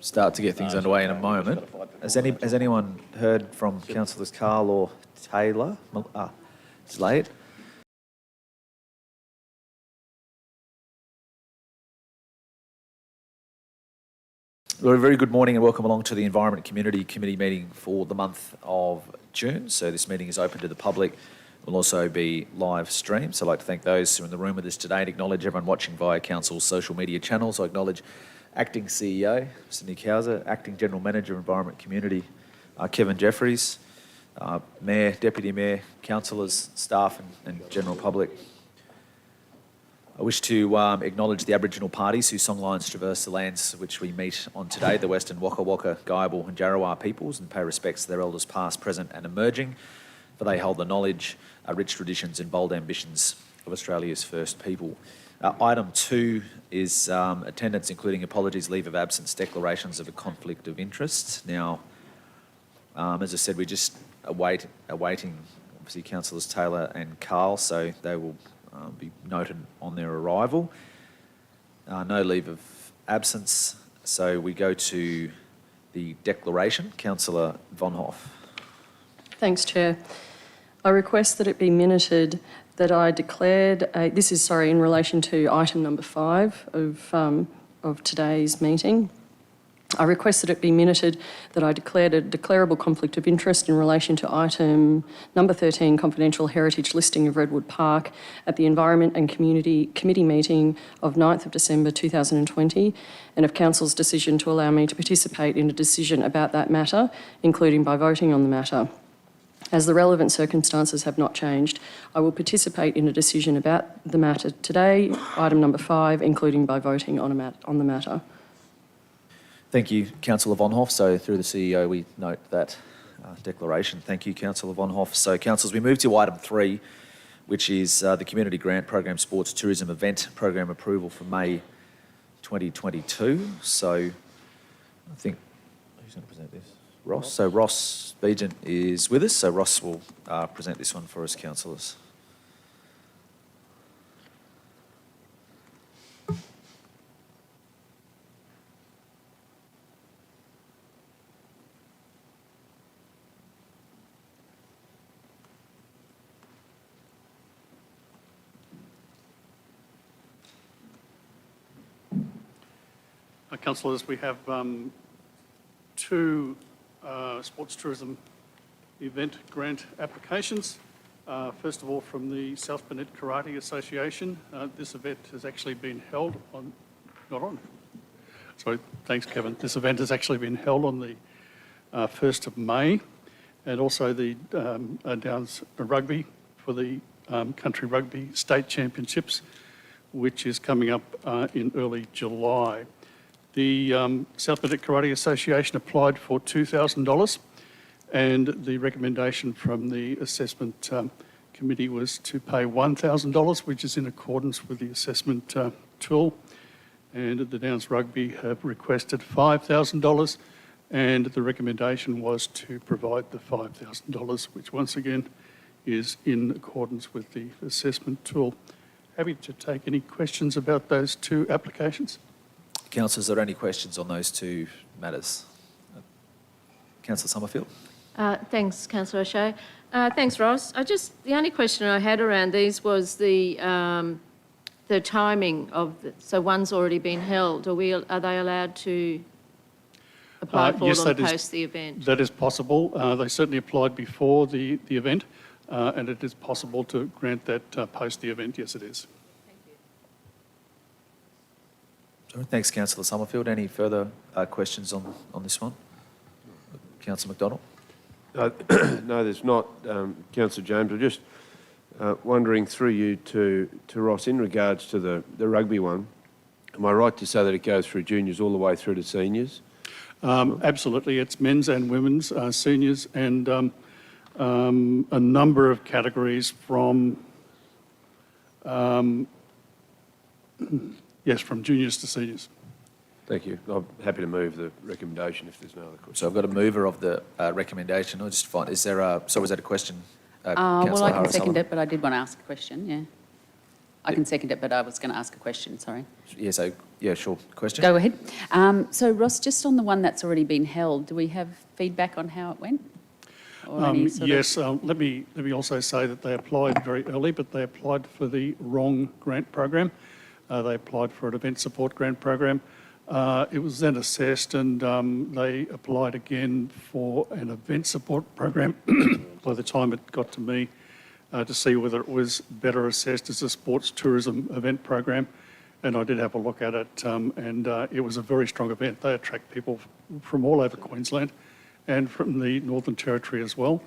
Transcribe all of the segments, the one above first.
start to get things underway in a moment. Has anyone heard from Councillors Carl or Taylor? It's late. Well, a very good morning and welcome along to the Environment Community Committee meeting for the month of June. So this meeting is open to the public. It will also be live streamed. So I'd like to thank those who are in the room with us today and acknowledge everyone watching via Council's social media channels. I acknowledge Acting CEO, Mr Nick Hauser, Acting General Manager of Environment Community, Kevin Jeffries, Mayor, Deputy Mayor, Councillors, staff and general public. I wish to acknowledge the Aboriginal parties whose songlines traverse the lands which we meet on today, the Western Waka Waka, Gayabal and Jarawar peoples, and pay respects to their elders past, present and emerging, for they hold the knowledge, rich traditions and bold ambitions of Australia's first people. Item 2 is attendance, including apologies, leave of absence, declarations of a conflict of interest. Now, as I said, we're just awaiting obviously Councillors Taylor and Carl, so they will be noted on their arrival. No leave of absence, so we go to the declaration. Councillor Von Hoff. Thanks, Chair. I request that it be minuted that I declared, in relation to item number 5 of today's meeting. I request that it be minuted that I declared a declarable conflict of interest in relation to item number 13, confidential heritage listing of Redwood Park at the Environment and Community Committee meeting of 9th of December 2020, and of Council's decision to allow me to participate in a decision about that matter, including by voting on the matter. As the relevant circumstances have not changed, I will participate in a decision about the matter today, item number 5, including by voting on the matter. Thank you, Councillor Von Hoff. So through the CEO, we note that declaration. Thank you, Councillor Von Hoff. So, councillors, we move to item 3, which is the Community Grant Program Sports Tourism Event Program approval for May 2022. So I think, who's going to present this? Ross. So Ross Begent is with us. So Ross will present this one for us, councillors. Councillors, we have two sports tourism event grant applications. First of all, from the South Burnett Karate Association. This event has actually been held on, thanks Kevin. This event has actually been held on the 1st of May, and also the Downs Rugby for the Country Rugby State Championships, which is coming up in early July. The South Burnett Karate Association applied for $2,000, and the recommendation from the assessment committee was to pay $1,000, which is in accordance with the assessment tool. And the Downs Rugby have requested $5,000, and the recommendation was to provide the $5,000, which once again is in accordance with the assessment tool. Happy to take any questions about those two applications. Councillors, are there any questions on those two matters? Councillor Summerfield. Thanks, Councillor O'Shea. Thanks, Ross. The only question I had around these was the timing of so one's already been held. Are they allowed to apply for yes, them post the event? That is possible. They certainly applied before the event, and it is possible to grant that post the event. Yes, it is. Thanks, Councillor Summerfield. Any further questions on this one? Councillor McDonald. No, there's not, Councillor James. I'm just wondering through you to Ross, in regards to the rugby one, am I right to say that it goes through juniors all the way through to seniors? Absolutely. It's men's and women's, seniors, and a number of categories from yes, from juniors to seniors. Thank you. I'm happy to move the recommendation if there's no other questions. So I've got a mover of the recommendation. I'll just find, is there a, so was that a question? Well, I can second it, but I did want to ask a question, yeah. I can second it, but I was going to ask a question, sorry. Yeah, so, yeah, sure. Question? Go ahead. So Ross, just on the one that's already been held, do we have feedback on how it went? Or any sort of- Yes, let me also say that they applied very early, but they applied for the wrong grant program. They applied for an event support grant program. It was then assessed and they applied again for an event support program by the time it got to me to see whether it was better assessed as a sports tourism event program. And I did have a look at it and it was a very strong event. They attract people from all over Queensland and from the Northern Territory as well.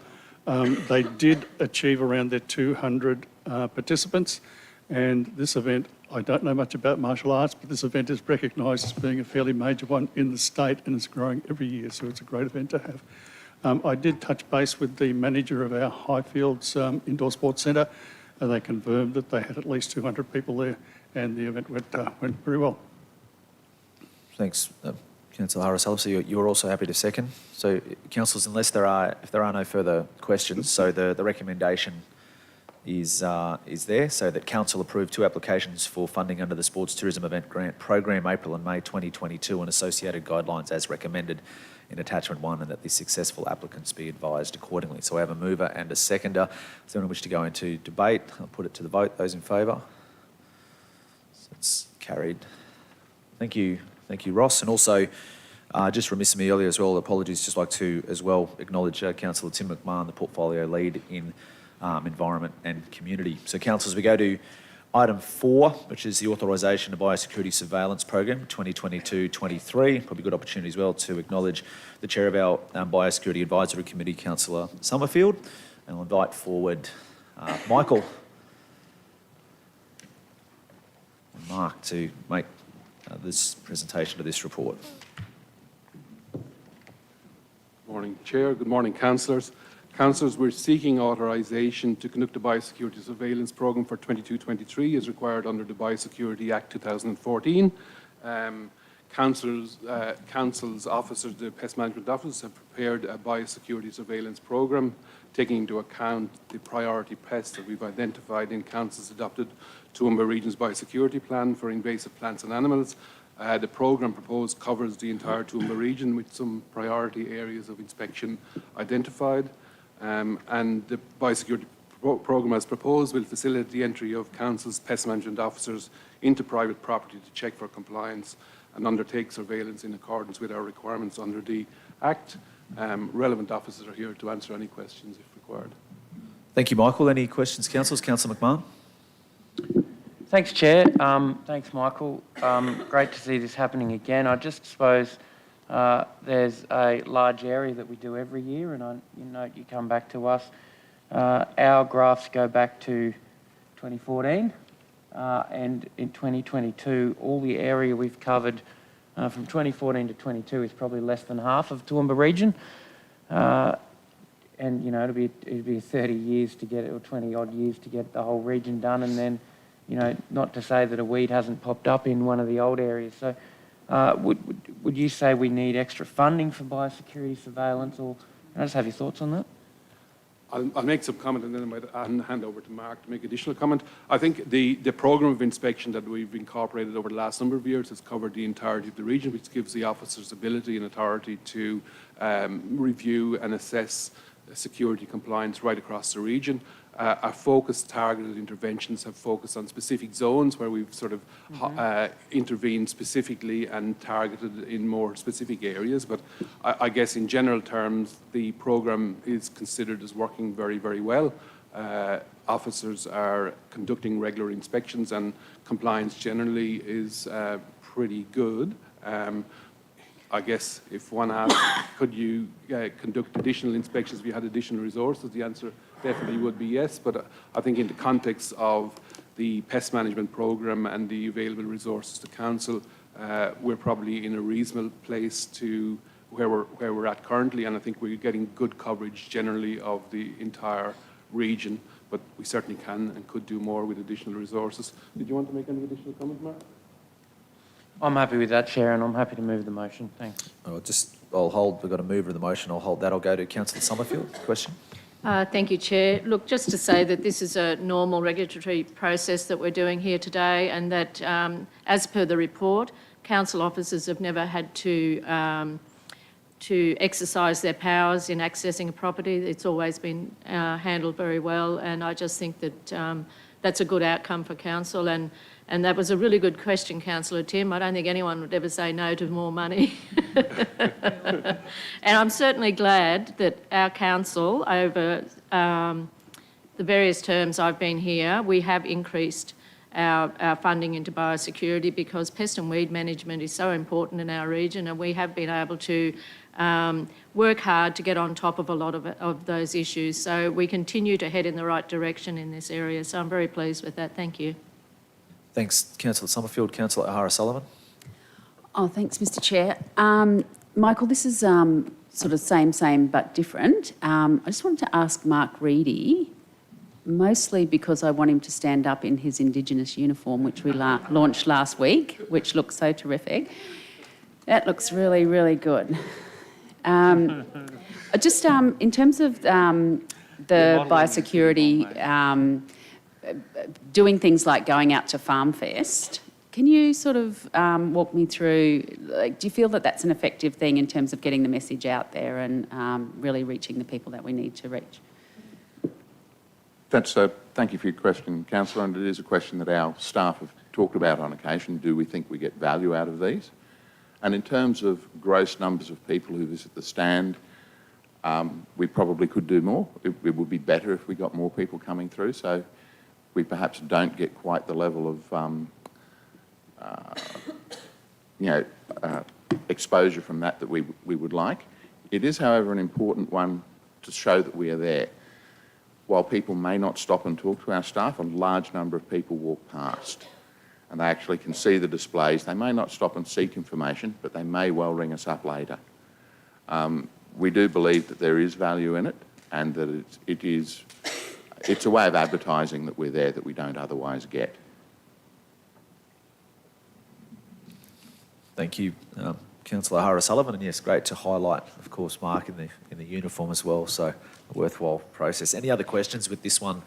They did achieve around their 200 participants, and this event, I don't know much about martial arts, but this event is recognised as being a fairly major one in the state and is growing every year, so it's a great event to have. I did touch base with the manager of our Highfields Indoor Sports Centre, and they confirmed that they had at least 200 people there, and the event went very well. Thanks, Councillor Harris-Hallam. So you're also happy to second. So, councillors, if there are no further questions, so the recommendation is there, so that council approve 2 applications for funding under the Sports Tourism Event Grant Program, April and May 2022, and associated guidelines as recommended in attachment 1, and that the successful applicants be advised accordingly. So I have a mover and a seconder. Is there anyone wish to go into debate? I'll put it to the vote. Those in favour? So it's carried. Thank you, Ross. And also, just remiss of me earlier as well, apologies, just like to as well acknowledge Councillor Tim McMahon, the portfolio lead in environment and community. So councillors, we go to item 4, which is the authorisation of biosecurity surveillance program 2022-23. Probably a good opportunity as well to acknowledge the chair of our biosecurity advisory committee, Councillor Summerfield, and I'll invite forward Michael and Mark to make this presentation of this report. Good morning, Chair. Good morning, councillors. Councillors, we're seeking authorisation to conduct a biosecurity surveillance programme for 22-23 as required under the Biosecurity Act 2014. Council's officers, the pest management officers, have prepared a biosecurity surveillance programme taking into account the priority pests that we've identified in Council's adopted Toowoomba Region's biosecurity plan for invasive plants and animals. The programme proposed covers the entire Toowoomba region with some priority areas of inspection identified. And the biosecurity programme as proposed will facilitate the entry of Council's pest management officers into private property to check for compliance and undertake surveillance in accordance with our requirements under the Act. Relevant officers are here to answer any questions if required. Thank you, Michael. Any questions, councillors? Councillor McMahon? Thanks, Chair. Thanks, Michael. Great to see this happening again. I just suppose there's a large area that we do every year, and you come back to us. Our graphs go back to 2014, and in 2022, all the area we've covered from 2014 to 22 is probably less than half of Toowoomba region. And it'd be 30 years to get it, or 20 odd years to get the whole region done, and then not to say that a weed hasn't popped up in one of the old areas. So would you say we need extra funding for biosecurity surveillance, or can I just have your thoughts on that? I'll make some comment and then I might hand over to Mark to make additional comment. I think the programme of inspection that we've incorporated over the last number of years has covered the entirety of the region, which gives the officers ability and authority to review and assess security compliance right across the region. Our focused targeted interventions have focused on specific zones where we've sort of intervened specifically and targeted in more specific areas. But I guess in general terms, the programme is considered as working very, very well. Officers are conducting regular inspections and compliance generally is pretty good. I guess if one asks, could you conduct additional inspections if you had additional resources, the answer definitely would be yes. But I think in the context of the pest management programme and the available resources to council, we're probably in a reasonable place to where we're at currently, and I think we're getting good coverage generally of the entire region, but we certainly can and could do more with additional resources. Did you want to make any additional comment, Mark? I'm happy with that, Chair, and I'm happy to move the motion. Thanks. I'll hold, we've got a mover of the motion, I'll hold that. I'll go to Councillor Summerfield. Question? Thank you, Chair. Look, just to say that this is a normal regulatory process that we're doing here today, and that, as per the report, council officers have never had to exercise their powers in accessing a property. It's always been handled very well, and I just think that that's a good outcome for council. And that was a really good question, Councillor Tim. I don't think anyone would ever say no to more money. And I'm certainly glad that our council, over the various terms I've been here, we have increased our funding into biosecurity, because pest and weed management is so important in our region, and we have been able to work hard to get on top of a lot of those issues. So we continue to head in the right direction in this area. So I'm very pleased with that. Thank you. Thanks, Councillor Summerfield. Councillor O'Hara-Sullivan. Oh, thanks, Mr Chair. Michael, this is sort of same, but different. I just wanted to ask Mark Reedy, mostly because I want him to stand up in his Indigenous uniform, which we launched last week, which looks so terrific. That looks really, really good. Just in terms of the biosecurity, doing things like going out to Farm Fest, can you sort of walk me through, like, do you feel that that's an effective thing in terms of getting the message out there and really reaching the people that we need to reach? Thank you for your question, Councillor, and it is a question that our staff have talked about on occasion. Do we think we get value out of these? And in terms of gross numbers of people who visit the stand, we probably could do more. It would be better if we got more people coming through, so we perhaps don't get quite the level of exposure from that we would like. It is, however, an important one to show that we are there. While people may not stop and talk to our staff, a large number of people walk past and they actually can see the displays. They may not stop and seek information, but they may well ring us up later. We do believe that there is value in it, and that it's a way of advertising that we're there that we don't otherwise get. Thank you, Councillor O'Hara-Sullivan, and yes, great to highlight, of course, Mark in the uniform as well. So a worthwhile process. Any other questions with this one,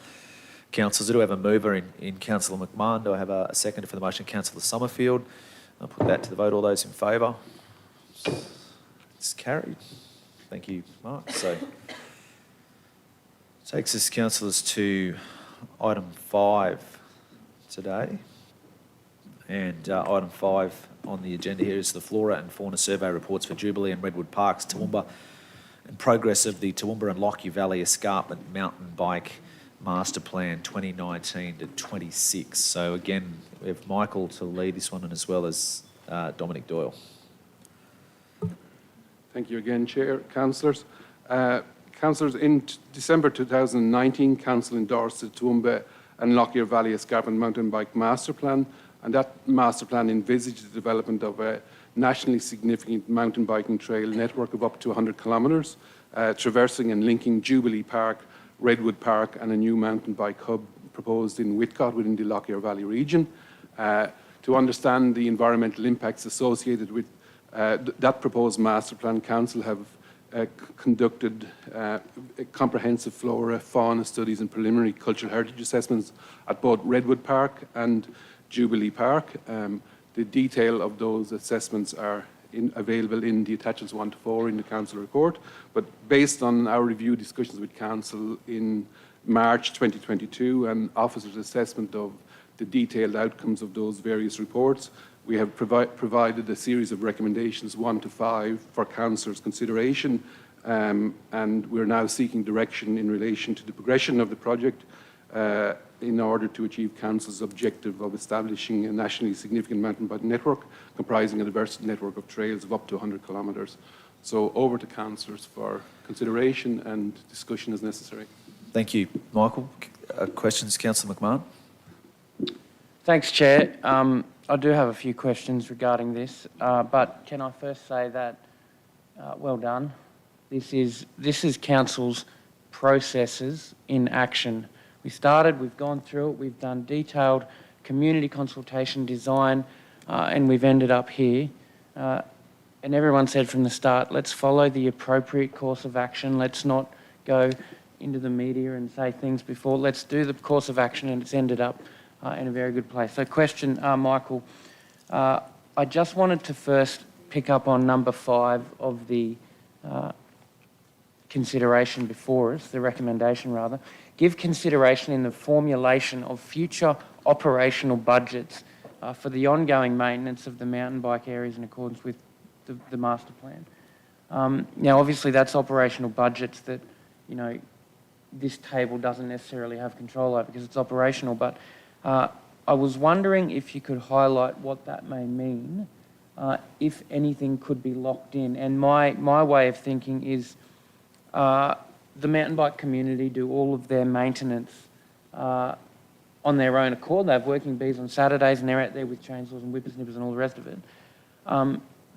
councillors? I do have a mover in Councillor McMahon. Do I have a seconder for the motion, Councillor Summerfield? I'll put that to the vote. All those in favour? It's carried. Thank you, Mark. So takes us, councillors, to item 5 today. And item 5 on the agenda here is the Flora and Fauna Survey reports for Jubilee and Redwood Parks, Toowoomba, and progress of the Toowoomba and Lockyer Valley Escarpment Mountain Bike Master Plan 2019 to 26. So again, we have Michael to lead this one, and as well as Dominic Doyle. Thank you again, Chair, Councillors. Councillors, in December 2019, Council endorsed the Toowoomba and Lockyer Valley Escarpment Mountain Bike Master Plan, and that master plan envisaged the development of a nationally significant mountain biking trail network of up to 100 kilometres, traversing and linking Jubilee Park, Redwood Park, and a new mountain bike hub proposed in Whitcott within the Lockyer Valley region. To understand the environmental impacts associated with that proposed master plan, Council have conducted comprehensive flora, fauna studies and preliminary cultural heritage assessments at both Redwood Park and Jubilee Park. The detail of those assessments are available in the attachments 1 to 4 in the Council report, but based on our review discussions with Council in March 2022 and Officer's assessment of the detailed outcomes of those various reports, we have provided a series of recommendations 1 to 5 for Councillors' consideration, and we're now seeking direction in relation to the progression of the project in order to achieve Council's objective of establishing a nationally significant mountain bike network comprising a diverse network of trails of up to 100 kilometres. So over to Councillors for consideration and discussion as necessary. Thank you, Michael. Questions, Councillor McMahon? Thanks, Chair. I do have a few questions regarding this, but can I first say that, well done. This is Council's processes in action. We've gone through it, we've done detailed community consultation design, and we've ended up here. And everyone said from the start, let's follow the appropriate course of action. Let's not go into the media and say things before. Let's do the course of action, and it's ended up in a very good place. So question, Michael, I just wanted to first pick up on number 5 of the consideration before us, the recommendation rather. Give consideration in the formulation of future operational budgets for the ongoing maintenance of the mountain bike areas in accordance with the master plan. Now, obviously, that's operational budgets that, you know, this table doesn't necessarily have control over because it's operational. But I was wondering if you could highlight what that may mean, if anything could be locked in. And my way of thinking is the mountain bike community do all of their maintenance on their own accord. They have working bees on Saturdays and they're out there with chainsaws and whippersnippers and all the rest of it.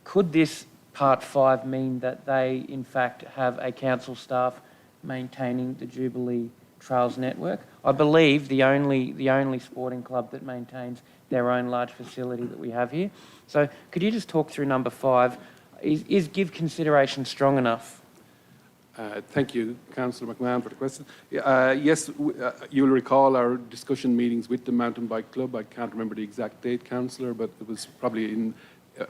Could this Part 5 mean that they, in fact, have a council staff maintaining the Jubilee Trails network? I believe the only sporting club that maintains their own large facility that we have here. So could you just talk through number 5? Is give consideration strong enough? Thank you, Councillor McMahon, for the question. Yes, you'll recall our discussion meetings with the Mountain Bike Club. I can't remember the exact date, Councillor, but it was probably in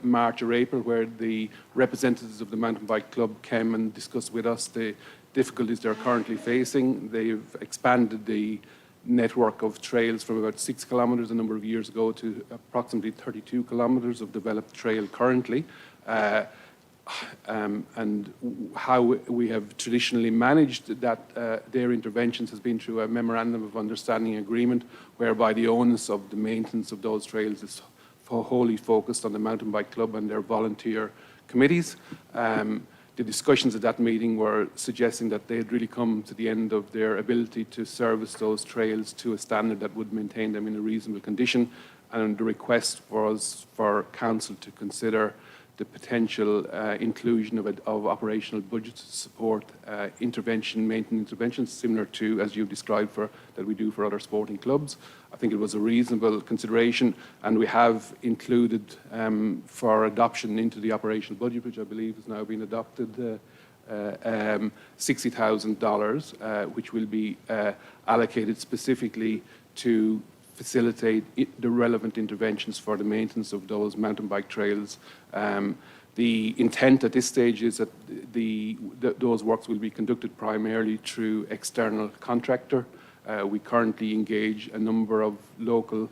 March or April, where the representatives of the Mountain Bike Club came and discussed with us the difficulties they're currently facing. They've expanded the network of trails from about 6 kilometres a number of years ago to approximately 32 kilometres of developed trail currently. And how we have traditionally managed that their interventions has been through a memorandum of understanding agreement, whereby the onus of the maintenance of those trails is wholly focused on the Mountain Bike Club and their volunteer committees. The discussions at that meeting were suggesting that they had really come to the end of their ability to service those trails to a standard that would maintain them in a reasonable condition, and the request was for Council to consider the potential inclusion of operational budgets to support maintenance interventions, similar to, as you've described, that we do for other sporting clubs. I think it was a reasonable consideration, and we have included for adoption into the operational budget, which I believe has now been adopted, $60,000, which will be allocated specifically to facilitate the relevant interventions for the maintenance of those mountain bike trails. The intent at this stage is that those works will be conducted primarily through external contractor. We currently engage a number of local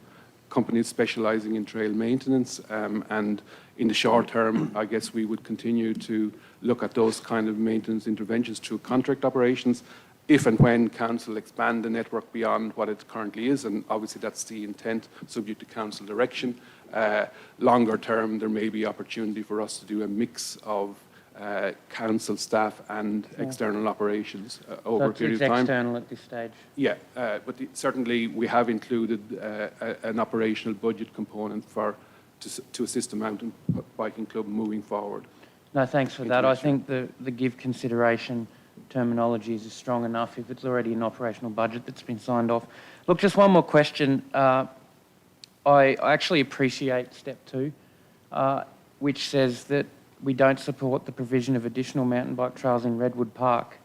companies specialising in trail maintenance, and in the short term, I guess we would continue to look at those kind of maintenance interventions through contract operations, if and when Council expand the network beyond what it currently is, and obviously that's the intent, subject to Council direction. Longer term, there may be opportunity for us to do a mix of Council staff and external operations over a period of time. It's external at this stage? Yeah, but certainly we have included an operational budget component to assist the Mountain Biking Club moving forward. No, thanks for that. I think the give consideration terminology is strong enough if it's already an operational budget that's been signed off. Look, just one more question. I actually appreciate step 2, which says that we don't support the provision of additional mountain bike trails in Redwood Park,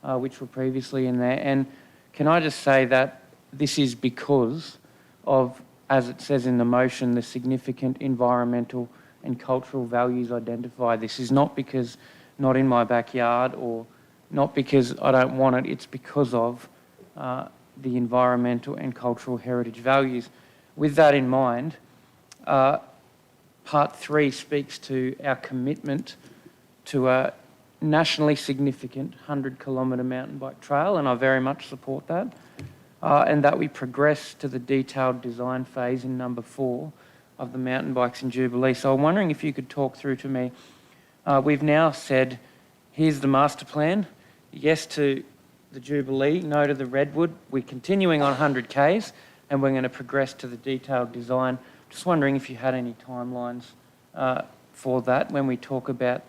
which were previously in there. And can I just say that this is because of, as it says in the motion, the significant environmental and cultural values identified. This is not because not in my backyard or not because I don't want it, it's because of the environmental and cultural heritage values. With that in mind, Part 3 speaks to our commitment to a nationally significant 100-kilometre mountain bike trail, and I very much support that, and that we progress to the detailed design phase in number 4 of the mountain bikes in Jubilee. So I'm wondering if you could talk through to me. We've now said, here's the master plan, yes to the Jubilee, no to the Redwood. We're continuing on 100 Ks and we're going to progress to the detailed design. Just wondering if you had any timelines for that when we talk about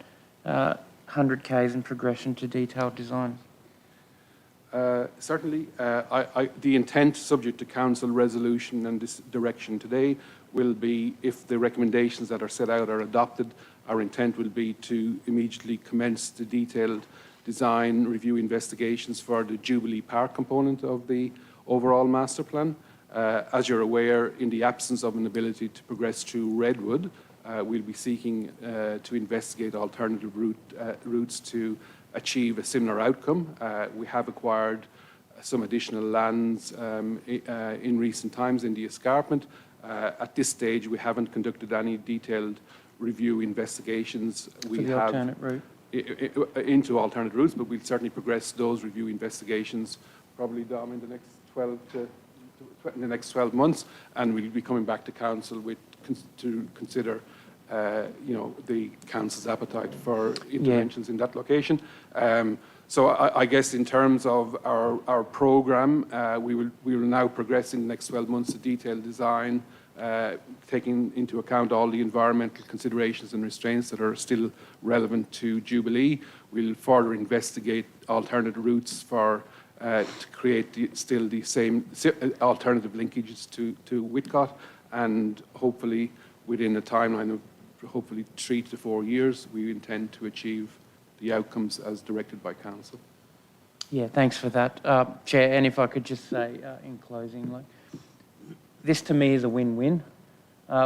100 Ks and progression to detailed design. Certainly, the intent, subject to Council resolution and this direction today, will be, if the recommendations that are set out are adopted, our intent will be to immediately commence the detailed design review investigations for the Jubilee Park component of the overall master plan. As you're aware, in the absence of an ability to progress through Redwood, we'll be seeking to investigate alternative routes to achieve a similar outcome. We have acquired some additional lands in recent times in the escarpment. At this stage, we haven't conducted any detailed review investigations. For the alternate route. Into alternate routes, but we'll certainly progress those review investigations probably, Dom, in the next 12 months, and we'll be coming back to council to consider the council's appetite for interventions in that location. So I guess in terms of our programme, we will now progress in the next 12 months to detailed design, taking into account all the environmental considerations and restraints that are still relevant to Jubilee. We'll further investigate alternate routes to create still the same alternative linkages to Whitcott, and hopefully within a timeline of hopefully 3 to 4 years, we intend to achieve the outcomes as directed by council. Yeah, thanks for that, Chair. And if I could just say in closing, this to me is a win-win.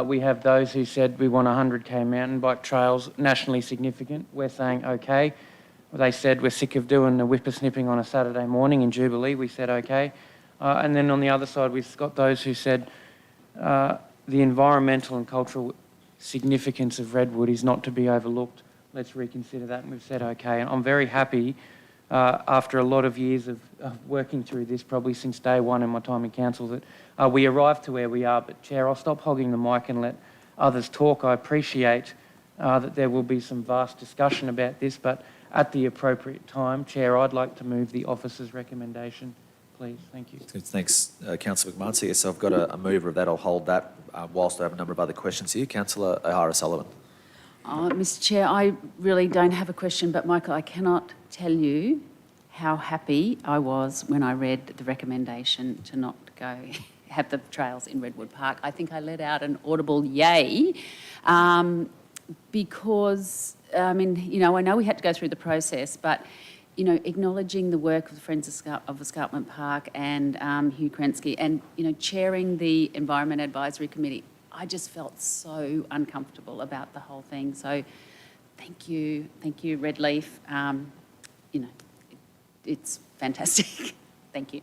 We have those who said we want 100k mountain bike trails nationally significant. We're saying okay. They said we're sick of doing the whippersnipping on a Saturday morning in Jubilee. We said okay. And then on the other side, we've got those who said the environmental and cultural significance of Redwood is not to be overlooked. Let's reconsider that. And we've said okay. And I'm very happy after a lot of years of working through this, probably since day one in my time in council, that we arrived to where we are. But Chair, I'll stop hogging the mic and let others talk. I appreciate that there will be some vast discussion about this, but at the appropriate time, Chair, I'd like to move the officer's recommendation, please. Thank you. Thanks, Councillor McMahon. Yes, I've got a mover of that. I'll hold that whilst I have a number of other questions here. Councillor O'Hara-Sullivan. Mr. Chair, I really don't have a question, but Michael, I cannot tell you how happy I was when I read the recommendation to not go have the trails in Redwood Park. I think I let out an audible yay because, I know we had to go through the process, but, acknowledging the work of the Friends of Escarpment Park and Hugh Krensky and, chairing the Environment Advisory Committee, I just felt so uncomfortable about the whole thing. So thank you, Redleaf. It's fantastic. Thank you.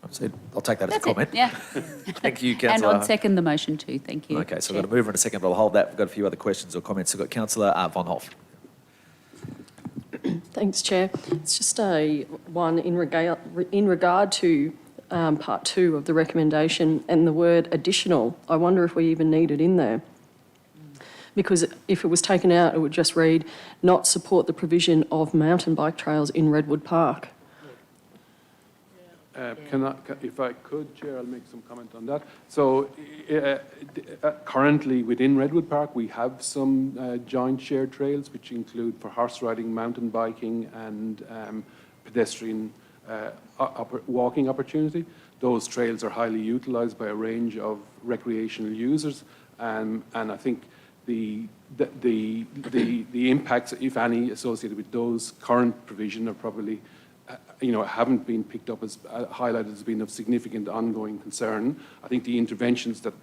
I'll take that as a That's it, comment. yeah. Thank you, And Councillor. I'd second the motion too. Thank you. Okay, so Chair. I've got a mover in a second, but I'll hold that. We've got a few other questions or comments. I've got Councillor Von Hoff. Thanks, Chair. It's just one in regard to part 2 of the recommendation and the word additional. I wonder if we even need it in there. Because if it was taken out, it would just read, not support the provision of mountain bike trails in Redwood Park. If I could, Chair, I'll make some comment on that. So currently within Redwood Park, we have some joint shared trails, which include for horse riding, mountain biking and pedestrian walking opportunity. Those trails are highly utilised by a range of recreational users, and I think the impacts, if any, associated with those current provision are probably haven't been picked up as highlighted as being of significant ongoing concern. I think the interventions that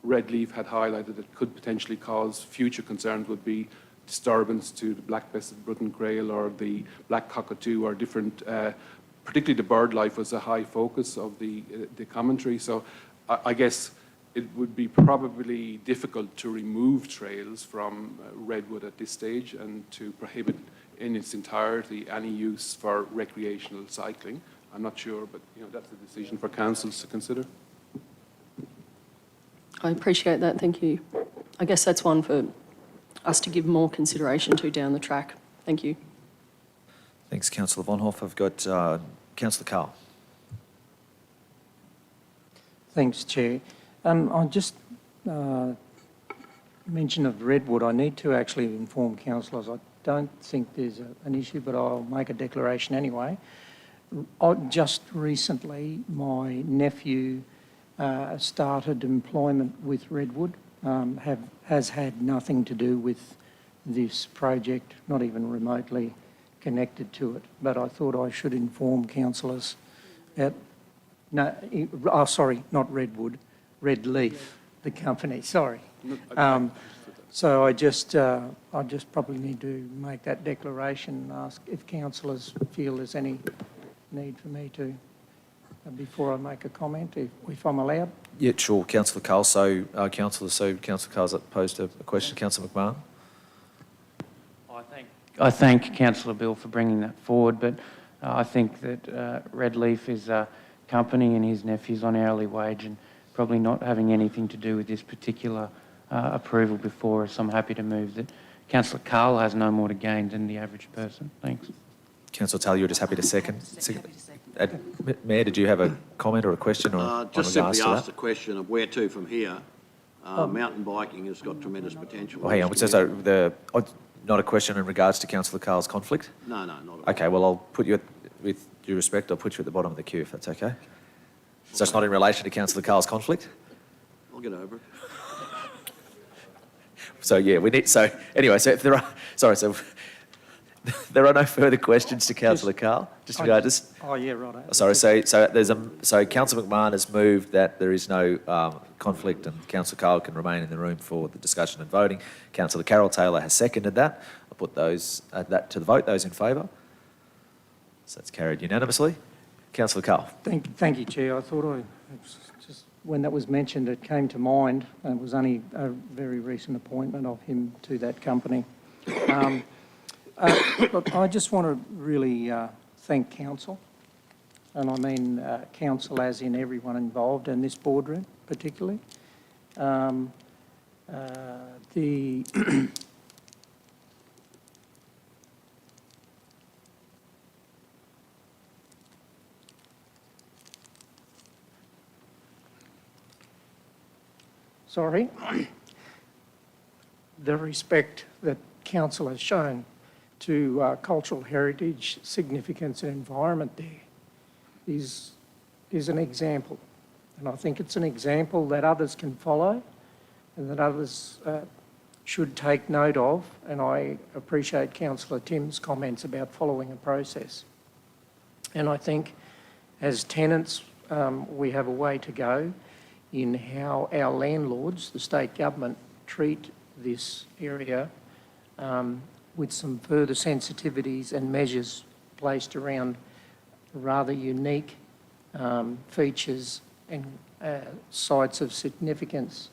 Redleaf had highlighted that could potentially cause future concerns would be disturbance to the black-breasted Brutton Quail or the black cockatoo or different, particularly the bird life was a high focus of the commentary. So I guess it would be probably difficult to remove trails from Redwood at this stage and to prohibit in its entirety any use for recreational cycling. I'm not sure, but that's a decision for councils to consider. I appreciate that, thank you. I guess that's one for us to give more consideration to down the track. Thank you. Thanks, Councillor Von Hoff. I've got Councillor Carl. Thanks, Chair. I'll just mention of Redwood. I need to actually inform councillors. I don't think there's an issue, but I'll make a declaration anyway. Just recently, my nephew started employment with Redwood, has had nothing to do with this project, not even remotely connected to it, but I thought I should inform councillors that, not Redwood, Red Leaf, the company, sorry. So I just probably need to make that declaration and ask if councillors feel there's any need for me to, before I make a comment, if I'm allowed. Yeah, sure, Councillor Carl. So, Councillor Carl's posed a question. Councillor McMahon. I thank Councillor Bill for bringing that forward, but I think that Red Leaf is a company and his nephew's on hourly wage and probably not having anything to do with this particular approval before us. I'm happy to move that Councillor Carl has no more to gain than the average person. Thanks. Councillor Taylor, you're just happy to second? Mayor, did you have a comment or a question? Or just simply asked the question of where to from here. Mountain biking has got tremendous potential. Oh, hang on. So not a question in regards to Councillor Carl's conflict? No, not at all. Okay, well, I'll put you, with due respect, I'll put you at the bottom of the queue if that's okay. So it's not in relation to Councillor Carl's conflict? I'll get over it. So, yeah, anyway, so if there are no further questions to Councillor Carl. Oh, yeah, right. Sorry, so Councillor McMahon has moved that there is no conflict and Councillor Carl can remain in the room for the discussion and voting. Councillor Carol Taylor has seconded that. I'll put that to the vote. Those in favour? So it's carried unanimously. Councillor Carl. Thank you, Chair. I thought when that was mentioned, it came to mind. It was only a very recent appointment of him to that company. Look, I just want to really thank council, and I mean council as in everyone involved in this boardroom particularly. The respect that council has shown to cultural heritage, significance and environment there is an example. And I think it's an example that others can follow and that others should take note of. And I appreciate Councillor Tim's comments about following a process. And I think as tenants, we have a way to go in how our landlords, the state government, treat this area with some further sensitivities and measures placed around rather unique features and sites of significance,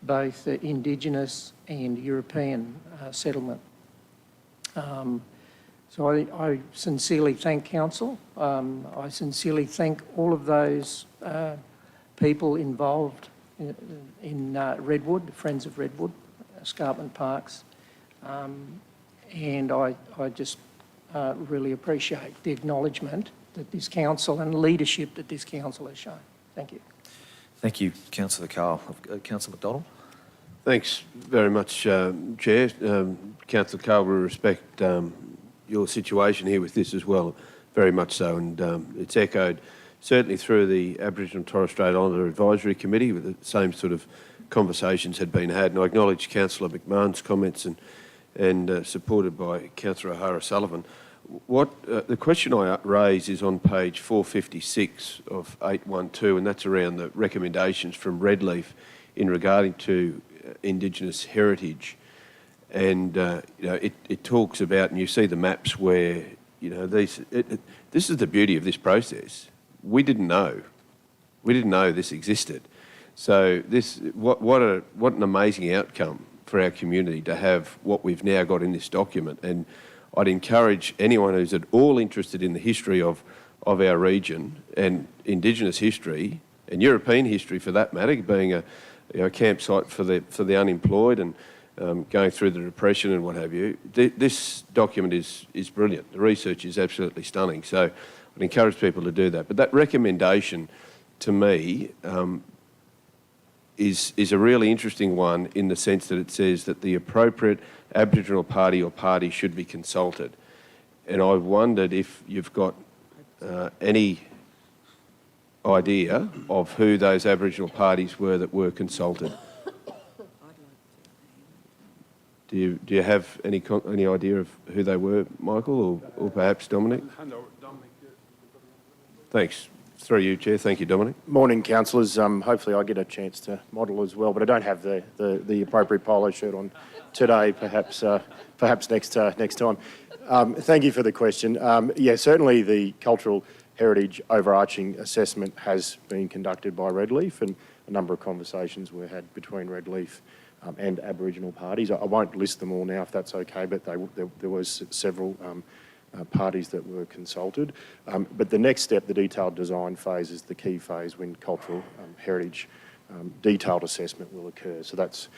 both Indigenous and European settlement. So I sincerely thank council. I sincerely thank all of those people involved in Redwood, Friends of Redwood, Escarpment Parks, and I just really appreciate the acknowledgement that this council and leadership that this council has shown. Thank you. Thank you, Councillor Carl. Councillor McDonald. Thanks very much, Chair. Councillor Carl, we respect your situation here with this as well, very much so, and it's echoed certainly through the Aboriginal and Torres Strait Islander Advisory Committee, with the same sort of conversations had been had, and I acknowledge Councillor McMahon's comments and supported by Councillor O'Hara-Sullivan. The question I raise is on page 456 of 812, and that's around the recommendations from Redleaf in regarding to Indigenous heritage. And it talks about, and you see the maps where this is the beauty of this process. We didn't know this existed. So what an amazing outcome for our community to have what we've now got in this document. And I'd encourage anyone who's at all interested in the history of our region and Indigenous history and European history for that matter, being a campsite for the unemployed and going through the Depression and what have you. This document is brilliant. The research is absolutely stunning. So I'd encourage people to do that. But that recommendation, to me, is a really interesting one in the sense that it says that the appropriate Aboriginal party or parties should be consulted. And I wondered if you've got any idea of who those Aboriginal parties were that were consulted. Do you have any idea of who they were, Michael, or perhaps Dominic? Hand over, Dominic. Thanks. Through you, Chair. Thank you, Dominic. Morning, councillors. Hopefully I get a chance to model as well, but I don't have the appropriate polo shirt on today. Perhaps next time. Thank you for the question. Yeah, certainly the cultural heritage overarching assessment has been conducted by Redleaf, and a number of conversations were had between Redleaf and Aboriginal parties. I won't list them all now if that's okay, but there was several parties that were consulted. But the next step, the detailed design phase, is the key phase when cultural heritage detailed assessment will occur. So that's,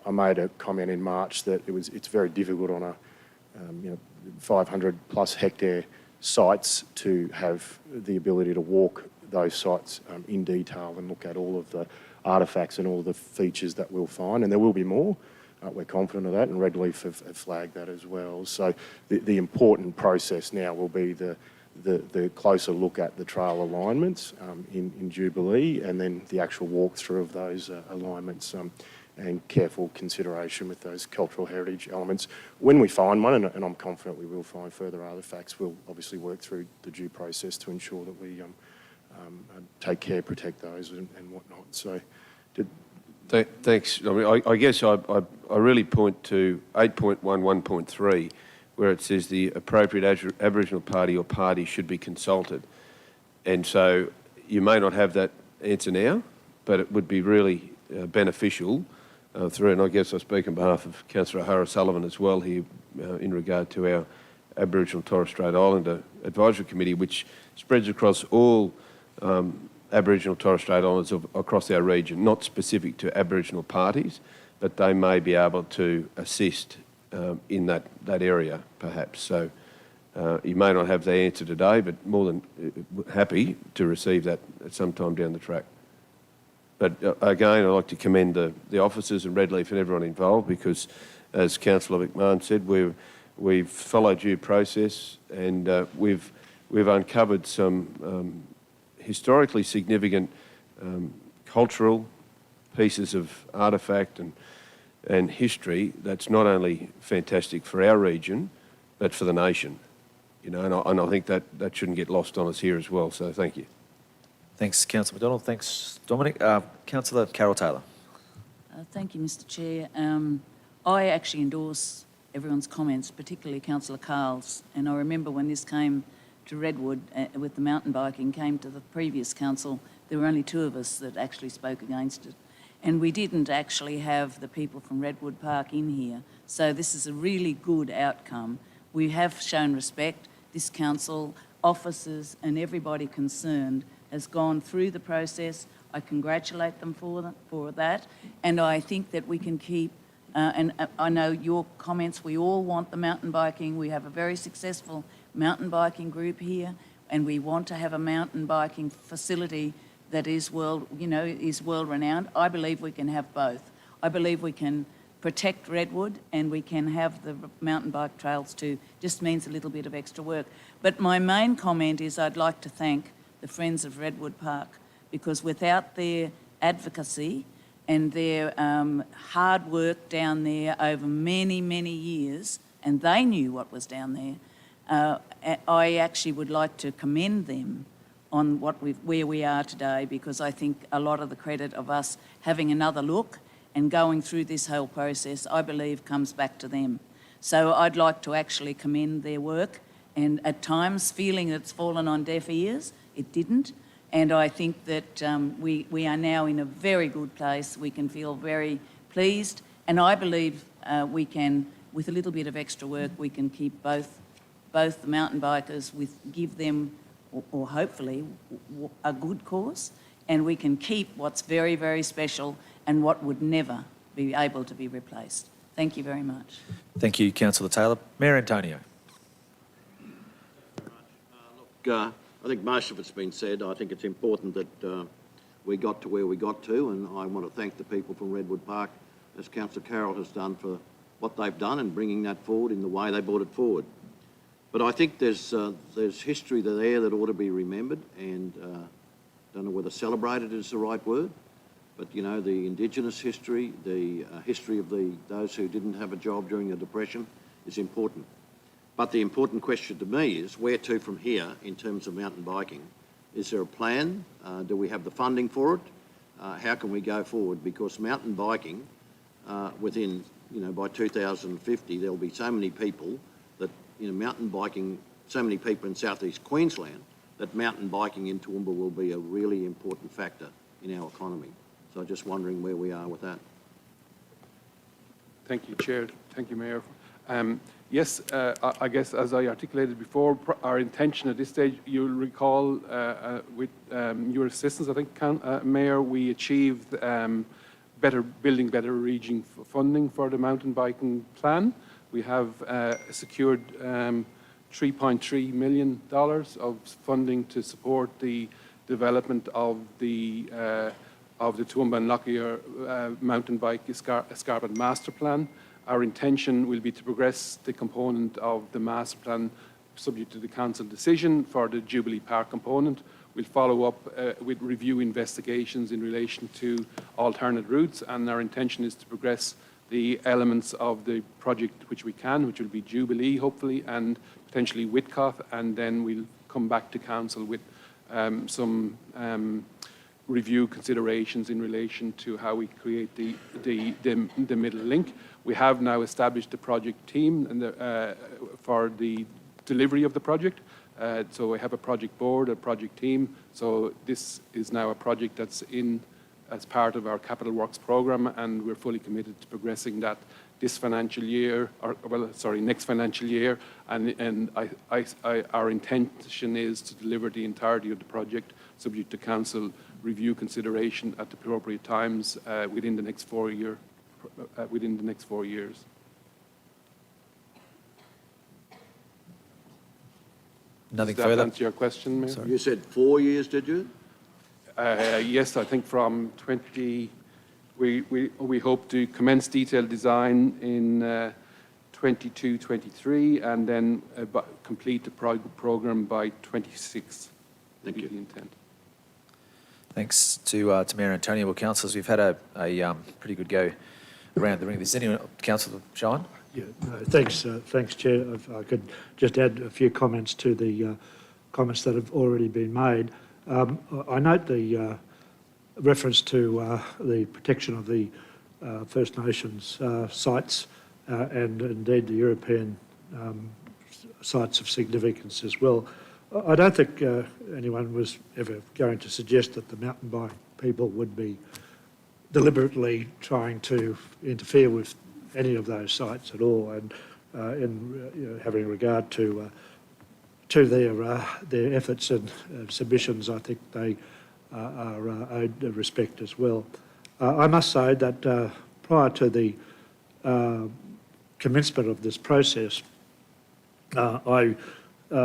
I made a comment in March that it's very difficult on a 500 plus hectare sites to have the ability to walk those sites in detail and look at all of the artefacts and all the features that we'll find, and there will be more. We're confident of that, and Redleaf have flagged that as well. So the important process now will be the closer look at the trail alignments in Jubilee, and then the actual walkthrough of those alignments and careful consideration with those cultural heritage elements. When we find one, and I'm confident we will find further artefacts, we'll obviously work through the due process to ensure that we take care, protect those and whatnot. So, Thanks. I mean, I guess I really point to 8.1, 1.3, where it says the appropriate Aboriginal party or party should be consulted. And so you may not have that answer now, but it would be really beneficial through, and I guess I speak on behalf of Councillor O'Hara Sullivan as well here in regard to our Aboriginal Torres Strait Islander Advisory Committee, which spreads across all Aboriginal Torres Strait Islanders across our region, not specific to Aboriginal parties, but they may be able to assist in that area, perhaps. So you may not have the answer today, but more than happy to receive that at some time down the track. But again, I'd like to commend the officers and Redleaf and everyone involved, because, as Councillor McMahon said, we've followed due process, and we've uncovered some historically significant cultural pieces of artefact and history that's not only fantastic for our region, but for the nation. You know, and I think that shouldn't get lost on us here as well. So thank you. Thanks, Councillor McDonald. Thanks, Dominic. Councillor Carol Taylor. Thank you, Mr Chair. I actually endorse everyone's comments, particularly Councillor Carl's. And I remember when this came to Redwood with the mountain biking, came to the previous council, there were only two of us that actually spoke against it. And we didn't actually have the people from Redwood Park in here. So this is a really good outcome. We have shown respect. This council, officers and everybody concerned has gone through the process. I congratulate them for that. And I think that we can keep, and I know your comments, we all want the mountain biking. We have a very successful mountain biking group here, and we want to have a mountain biking facility that is world renowned. I believe we can have both. I believe we can protect Redwood and we can have the mountain bike trails too. Just means a little bit of extra work. But my main comment is I'd like to thank the Friends of Redwood Park, because without their advocacy and their hard work down there over many, many years, and they knew what was down there, I actually would like to commend them on where we are today, because I think a lot of the credit of us having another look and going through this whole process, I believe, comes back to them. So I'd like to actually commend their work, and at times feeling it's fallen on deaf ears, it didn't. And I think that we are now in a very good place. We can feel very pleased, and I believe we can, with a little bit of extra work, we can keep both the mountain bikers, give them, or hopefully, a good cause, and we can keep what's very, very special and what would never be able to be replaced. Thank you very much. Thank you, Councillor Taylor. Mayor Antonio. Look, I think most of it's been said. I think it's important that we got to where we got to, and I want to thank the people from Redwood Park, as Councillor Carroll has done, for what they've done and bringing that forward in the way they brought it forward. But I think there's history there that ought to be remembered, and don't know whether celebrated is the right word, but, you know, the Indigenous history, the history of those who didn't have a job during the Depression is important. But the important question to me is where to from here in terms of mountain biking? Is there a plan? Do we have the funding for it? How can we go forward? Because mountain biking, within, you know, by 2050, there'll be so many people that, you know, mountain biking, so many people in southeast Queensland, that mountain biking in Toowoomba will be a really important factor in our economy. So just wondering where we are with that. Thank you, Chair. Thank you, Mayor. Yes, I guess as I articulated before, our intention at this stage, you'll recall with your assistance, I think, Mayor, we achieved building better region funding for the mountain biking plan. We have secured $3.3 million of funding to support the development of the Toowoomba and Lockyer mountain bike escarpment master plan. Our intention will be to progress the component of the master plan subject to the council decision for the Jubilee Park component. We'll follow up with review investigations in relation to alternate routes, and our intention is to progress the elements of the project which we can, which will be Jubilee hopefully, and potentially Whitcoff, and then we'll come back to council with some review considerations in relation to how we create the middle link. We have now established a project team for the delivery of the project. So we have a project board, a project team. So this is now a project that's in as part of our Capital Works programme, and we're fully committed to progressing that this financial year, next financial year. And our intention is to deliver the entirety of the project subject to council review consideration at the appropriate times within the next 4 years. Nothing Does that further? answer your question, Mayor? You said 4 years, did you? Yes, I think from we hope to commence detailed design in 22-23 and then complete the programme by 26. Thank you. The intent. Thanks to Mayor Antonio. Well, councillors, we've had a pretty good go around the ring. Is anyone, Councillor Shine? Yeah, no, thanks, Chair. If I could just add a few comments to the comments that have already been made. I note the reference to the protection of the First Nations sites and indeed the European sites of significance as well. I don't think anyone was ever going to suggest that the mountain bike people would be deliberately trying to interfere with any of those sites at all, and in having regard to their efforts and submissions, I think they are owed respect as well. I must say that prior to the commencement of this process, I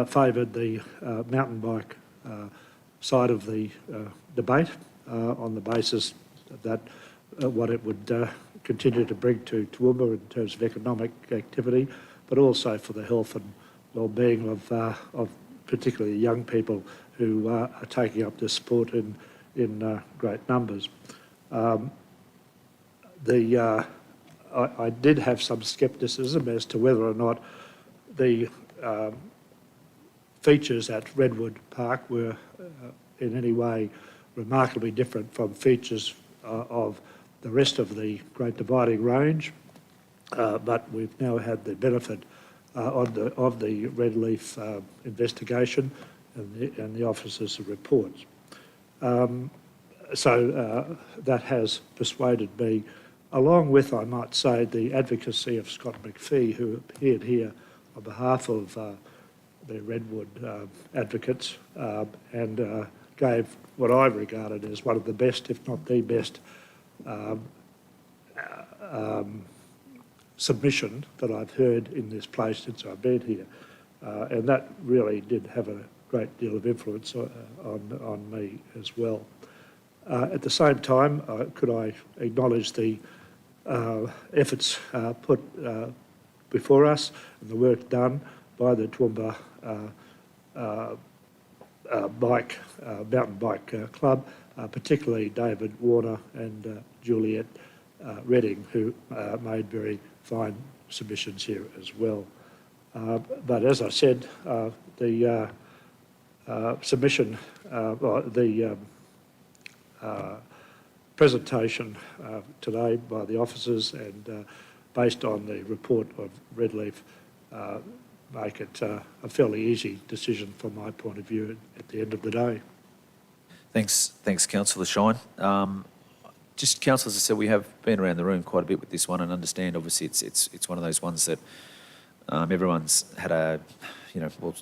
favoured the mountain bike side of the debate on the basis that what it would continue to bring to Toowoomba in terms of economic activity, but also for the health and well-being of particularly young people who are taking up this sport in great numbers. I did have some scepticism as to whether or not the features at Redwood Park were in any way remarkably different from features of the rest of the Great Dividing Range, but we've now had the benefit of the Red Leaf investigation and the officers' reports. So that has persuaded me, along with, I might say, the advocacy of Scott McPhee, who appeared here on behalf of the Redwood advocates and gave what I regarded as one of the best, if not the best, submission that I've heard in this place since I've been here. And that really did have a great deal of influence on me as well. At the same time, could I acknowledge the efforts put before us and the work done by the Toowoomba mountain bike club particularly David Warner and Juliet Redding, who made very fine submissions here as well. But as I said, the submission, the presentation today by the officers and based on the report of Redleaf make it a fairly easy decision from my point of view at the end of the day. Thanks, Councillor Shine. Just, Councillor, as I said, we have been around the room quite a bit with this one and understand, obviously, it's one of those ones that everyone's had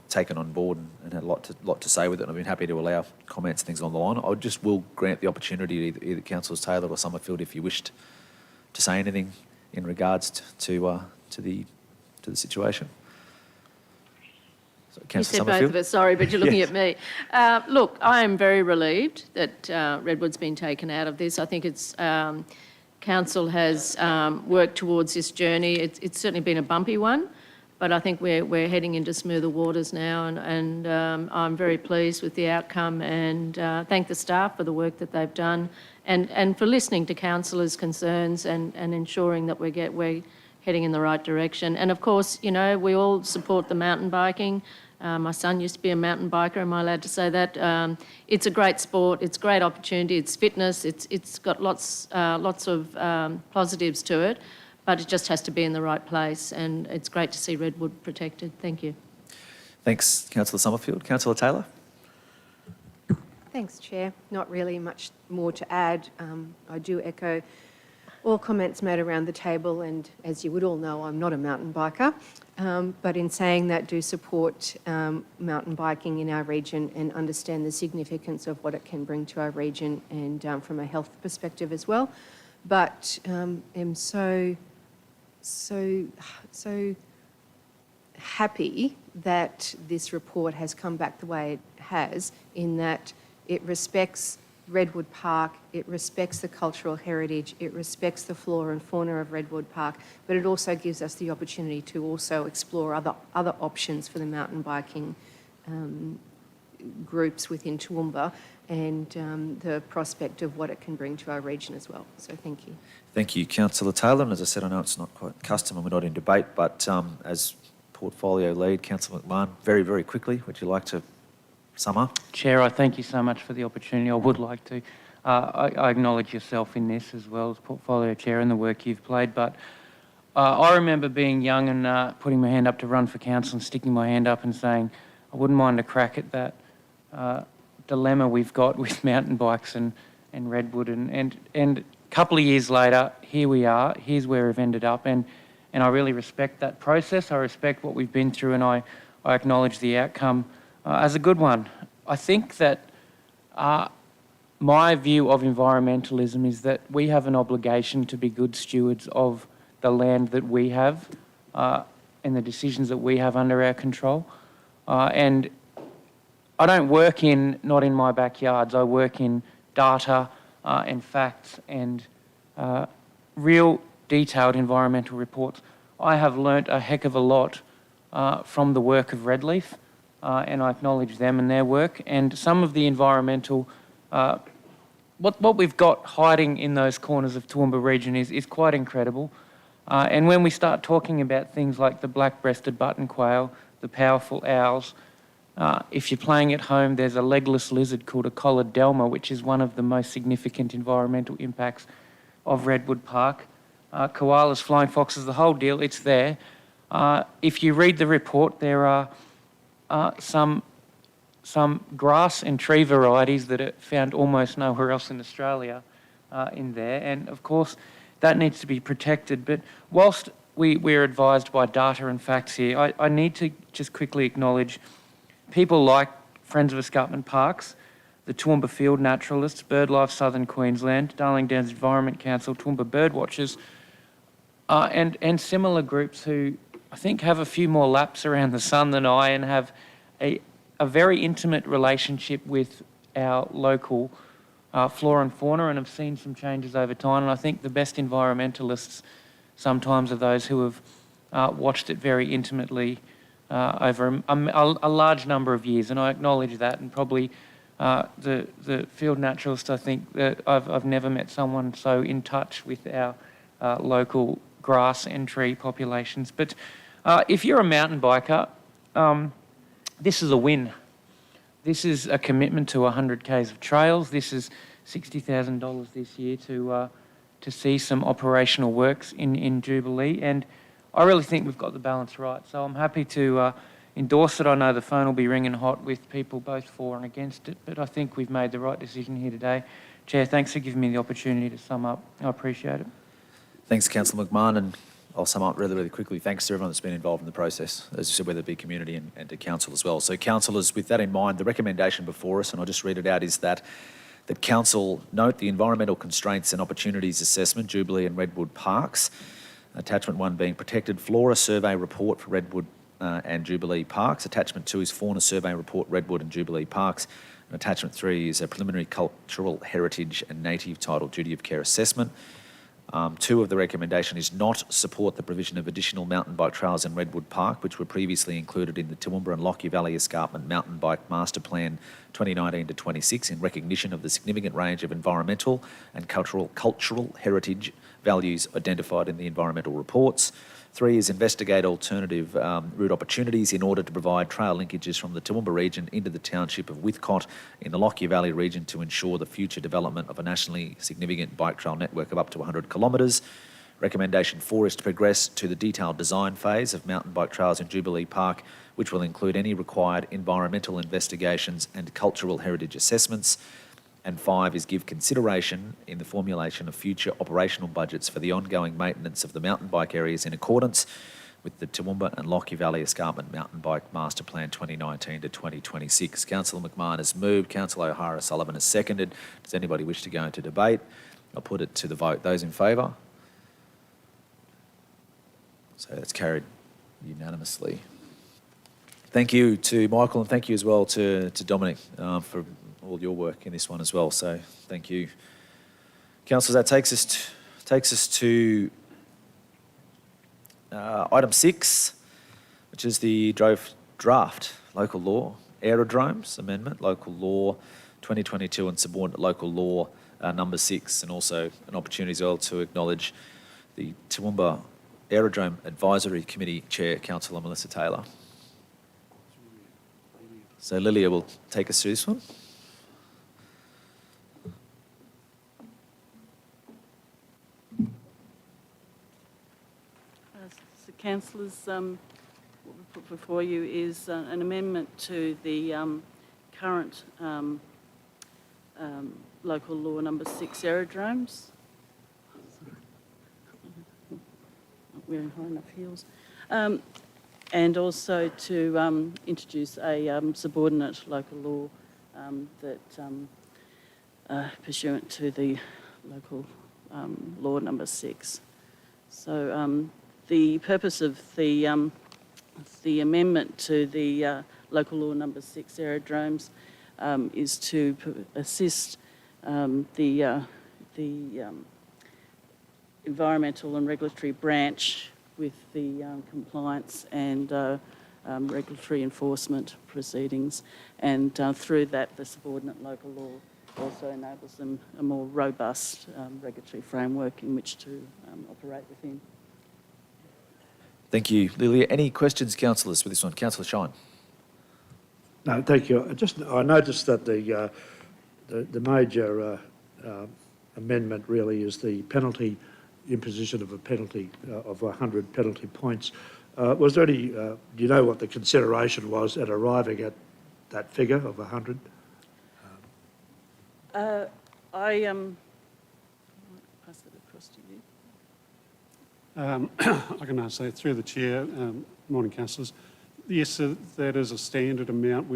taken on board and had a lot to say with it, and I've been happy to allow comments and things along the line. I will grant the opportunity to either Councillors Taylor or Summerfield, if you wished to say anything in regards to the situation. So, You Councillor said both Summerfield? of us, sorry, but you're looking Yes. at me. Look, I am very relieved that Redwood's been taken out of this. I think it's Council has worked towards this journey. It's certainly been a bumpy one, but I think we're heading into smoother waters now, and I'm very pleased with the outcome, and thank the staff for the work that they've done, and for listening to councillors' concerns and ensuring that we're heading in the right direction. And of course, we all support the mountain biking. My son used to be a mountain biker, am I allowed to say that? It's a great sport, it's a great opportunity, it's fitness, it's got lots of positives to it, but it just has to be in the right place, and it's great to see Redwood protected. Thank you. Thanks, Councillor Summerfield. Councillor Taylor? Thanks, Chair. Not really much more to add. I do echo all comments made around the table, and as you would all know, I'm not a mountain biker, but in saying that, do support mountain biking in our region and understand the significance of what it can bring to our region, and from a health perspective as well. But am so happy that this report has come back the way it has, in that it respects Redwood Park, it respects the cultural heritage, it respects the flora and fauna of Redwood Park, but it also gives us the opportunity to also explore other options for the mountain biking groups within Toowoomba, and the prospect of what it can bring to our region as well. So thank you. Thank you, Councillor Taylor. And as I said, I know it's not quite custom and we're not in debate, but as portfolio lead, Councillor McMahon, very, very quickly, would you like to sum up? Chair, I thank you so much for the opportunity. I would like to. I acknowledge yourself in this as well as Portfolio Chair and the work you've played, but I remember being young and putting my hand up to run for council and sticking my hand up and saying, I wouldn't mind a crack at that dilemma we've got with mountain bikes and Redwood. And a couple of years later, here we are, here's where we've ended up, and I really respect that process. I respect what we've been through, and I acknowledge the outcome as a good one. I think that my view of environmentalism is that we have an obligation to be good stewards of the land that we have and the decisions that we have under our control. And I don't work not in my backyards, I work in data and facts and real detailed environmental reports. I have learnt a heck of a lot from the work of Redleaf, and I acknowledge them and their work. And some of the environmental, what we've got hiding in those corners of Toowoomba region is quite incredible. And when we start talking about things like the black-breasted button quail, the powerful owls, if you're playing at home, there's a legless lizard called a collared delma, which is one of the most significant environmental impacts of Redwood Park. Koalas, flying foxes, the whole deal, it's there. If you read the report, there are some grass and tree varieties that are found almost nowhere else in Australia in there. And of course, that needs to be protected. But whilst we're advised by data and facts here, I need to just quickly acknowledge people like Friends of Escarpment Parks, the Toowoomba Field Naturalists, BirdLife Southern Queensland, Darling Downs Environment Council, Toowoomba Birdwatchers, and similar groups who I think have a few more laps around the sun than I, and have a very intimate relationship with our local flora and fauna, and have seen some changes over time. And I think the best environmentalists sometimes are those who have watched it very intimately over a large number of years, and I acknowledge that, and probably the field naturalist, I think that I've never met someone so in touch with our local grass and tree populations. But if you're a mountain biker, this is a win. This is a commitment to 100 k's of trails. This is $60,000 this year to see some operational works in Jubilee, and I really think we've got the balance right. So I'm happy to endorse it. I know the phone will be ringing hot with people both for and against it, but I think we've made the right decision here today. Chair, thanks for giving me the opportunity to sum up. I appreciate it. Thanks, Councillor McMahon, and I'll sum up really, really quickly. Thanks to everyone that's been involved in the process, as you said, whether it be community and to council as well. So, councillors, with that in mind, the recommendation before us, and I'll just read it out, is that council note the environmental constraints and opportunities assessment, Jubilee and Redwood Parks, attachment 1 being protected flora survey report for Redwood and Jubilee Parks. Attachment 2 is fauna survey report, Redwood and Jubilee Parks. And attachment 3 is a preliminary cultural heritage and native title duty of care assessment. 2 of the recommendation is not support the provision of additional mountain bike trails in Redwood Park, which were previously included in the Toowoomba and Lockyer Valley Escarpment Mountain Bike Master Plan 2019 to 26 in recognition of the significant range of environmental and cultural heritage values identified in the environmental reports. 3 is investigate alternative route opportunities in order to provide trail linkages from the Toowoomba region into the township of Withcott in the Lockyer Valley region to ensure the future development of a nationally significant bike trail network of up to 100 kilometres. Recommendation 4 is to progress to the detailed design phase of mountain bike trails in Jubilee Park, which will include any required environmental investigations and cultural heritage assessments. And 5 is give consideration in the formulation of future operational budgets for the ongoing maintenance of the mountain bike areas in accordance with the Toowoomba and Lockyer Valley Escarpment Mountain Bike Master Plan 2019 to 2026. Councillor McMahon has moved. Councillor O'Hara-Sullivan has seconded. Does anybody wish to go into debate? I'll put it to the vote. Those in favour? So that's carried unanimously. Thank you to Michael, and thank you as well to Dominic for all your work in this one as well. So thank you, councillors. That takes us to item 6, which is the draft local law aerodromes amendment, local law 2022, and subordinate local law number 6, and also an opportunity as well to acknowledge the Toowoomba Aerodrome Advisory Committee Chair, Councillor Melissa Taylor. So Lilia will take us through this one. So councillors, what we put before you is an amendment to the current local law number 6 aerodromes. Not wearing high enough heels. And also to introduce a subordinate local law that pursuant to the local law number 6. So the purpose of the amendment to the local law number 6 aerodromes is to assist the environmental and regulatory branch with the compliance and regulatory enforcement proceedings, and through that the subordinate local law also enables them a more robust regulatory framework in which to operate within. Thank you, Lilia. Any questions, councillors, with this one? Councillor Shine. No, thank you. I noticed that the major amendment really is the penalty, imposition of a penalty of 100 penalty points. Was there any, do you know what the consideration was at arriving at that figure of 100? I pass that across to you. I can answer that through the chair. Morning, councillors. Yes, that is a standard amount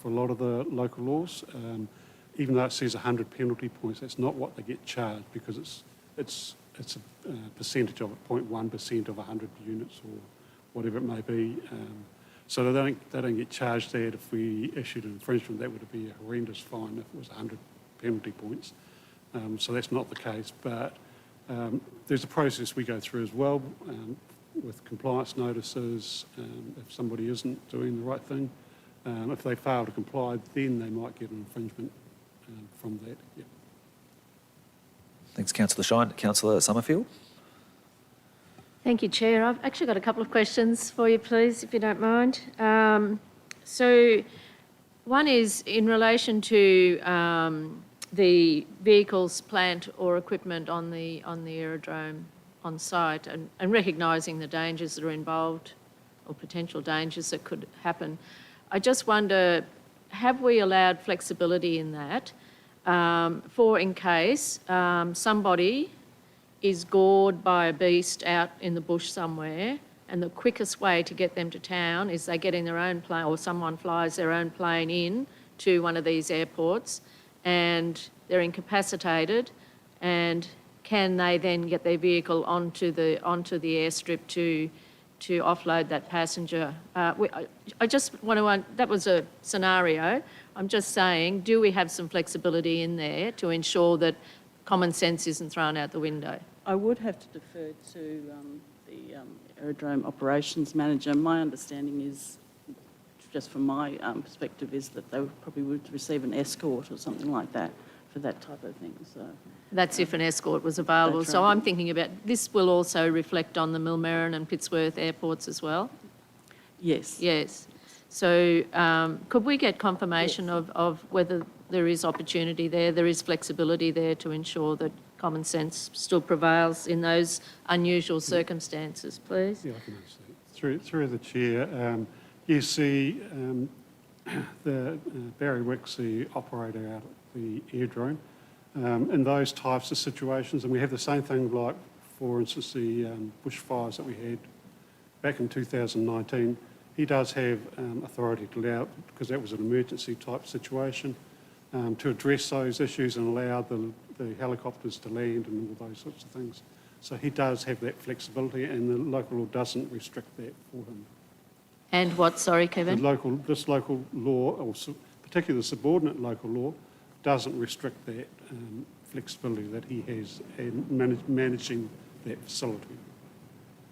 for a lot of the local laws. Even though it says 100 penalty points, that's not what they get charged, because it's a percentage of it, 0.1% of 100 units or whatever it may be. So they don't get charged that. If we issued an infringement, that would be a horrendous fine if it was 100 penalty points. So that's not the case, but there's a process we go through as well with compliance notices. If somebody isn't doing the right thing, If they fail to comply, then they might get an infringement from that. Yep. Thanks, Councillor Shine. Councillor Summerfield? Thank you, Chair. I've actually got a couple of questions for you, please, if you don't mind. So one is in relation to the vehicles, plant or equipment on the aerodrome on site and recognising the dangers that are involved or potential dangers that could happen. I just wonder, have we allowed flexibility in that for in case somebody is gored by a beast out in the bush somewhere, and the quickest way to get them to town is they get in their own plane or someone flies their own plane in to one of these airports and they're incapacitated, and can they then get their vehicle onto the airstrip to offload that passenger? I just want to, that was a scenario. I'm just saying, do we have some flexibility in there to ensure that common sense isn't thrown out the window? I would have to defer to the aerodrome operations manager. My understanding is, just from my perspective, is that they probably would receive an escort or something like that for that type of thing. So that's if an escort was available. That's So right. I'm thinking about, this will also reflect on the Millmerran and Pittsworth airports as well? yes. Yes. So could we get confirmation of whether there is opportunity there is flexibility there to ensure that common sense still prevails in those unusual circumstances, please? Yeah, I can answer that. Through the Chair, yes, the Barry Wicks, the operator out at the airdrome, in those types of situations, and we have the same thing like, for instance, the bushfires that we had back in 2019, he does have authority to allow, because that was an emergency type situation, to address those issues and allow the helicopters to land and all those sorts of things. So he does have that flexibility, and the local law doesn't restrict that for him. And what, sorry, Kevin? This local law, or particularly the subordinate local law, doesn't restrict that flexibility that he has in managing that facility.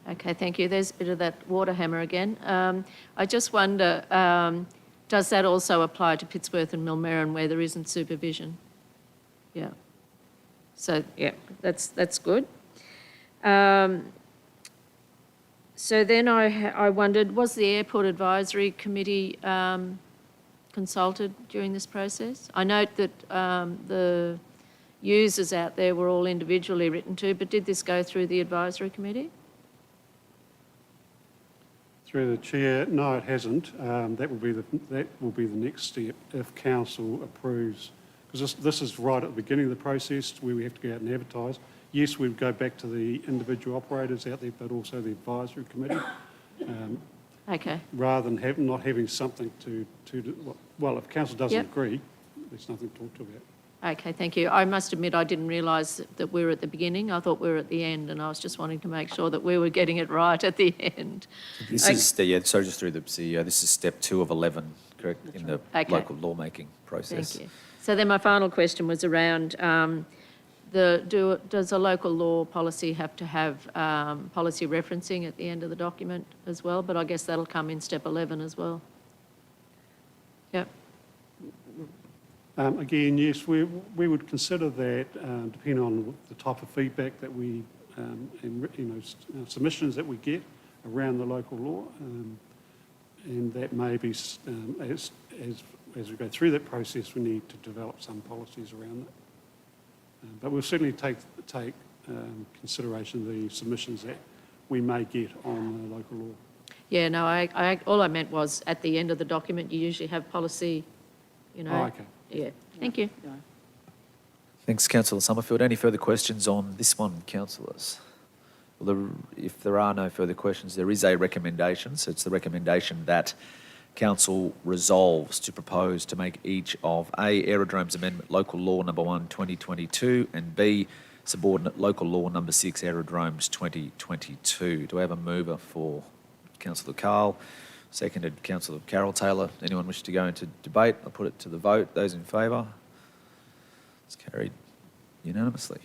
Okay, thank you. There's a bit of that water hammer again. I just wonder, does that also apply to Pittsworth and Millmerran where there isn't supervision? Yeah. So, yeah, that's good. So then I wondered, was the Airport Advisory Committee consulted during this process? I note that the users out there were all individually written to, but did this go through the Advisory Committee? Through the Chair, no, it hasn't. That will be the next step if Council approves, because this is right at the beginning of the process where we have to go out and advertise. Yes, we'd go back to the individual operators out there, but also the Advisory Committee. Okay. Rather than not having something to do. Well, if Council doesn't Yep. agree, there's nothing to talk to about. Okay, thank you. I must admit I didn't realise that we were at the beginning. I thought we were at the end, and I was just wanting to make sure that we were getting it right at the end. This is, sorry, just through the CEO, this is step 2 of 11, correct, in the Okay. local lawmaking process. Thank you. So then my final question was around does a local law policy have to have policy referencing at the end of the document as well? But I guess that'll come in step 11 as well. Yep. Again, yes, we would consider that, depending on the type of feedback that we, submissions that we get around the local law, and that may be, as we go through that process, we need to develop some policies around it. But we'll certainly take consideration of the submissions that we may get on the local law. Yeah, no, all I meant was at the end of the document, you usually have policy, Oh, okay. Yeah, thank you. Yeah. Thanks, Councillor Summerfield. Any further questions on this one, councillors? Well, if there are no further questions, there is a recommendation. So it's the recommendation that Council resolves to propose to make each of A, Aerodromes Amendment Local Law Number 1, 2022, and B, Subordinate Local Law Number 6, Aerodromes 2022. Do I have a mover for Councillor Carl? Seconded, Councillor Carol Taylor. Anyone wish to go into debate? I'll put it to the vote. Those in favour? It's carried unanimously.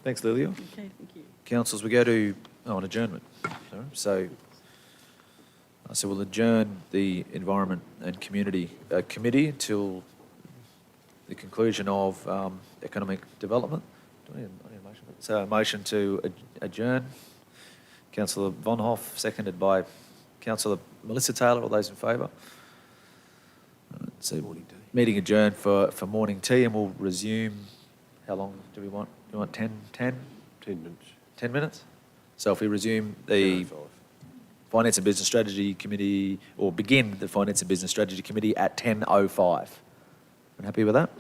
Thanks, Lilio. Okay, thank you. Councillors, we go to an adjournment. Sorry. So So we'll adjourn the Environment and Community Committee till the conclusion of economic development. Do I need a motion? So a motion to adjourn. Councillor Von Hoff, seconded by Councillor Melissa Taylor. All those in favour? So meeting adjourned for morning tea, and we'll resume. How long do we want? Do we want 10 minutes. 10 minutes? So if we resume the Finance and Business Strategy Committee, or begin the Finance and Business Strategy Committee at 10:05. Happy with that?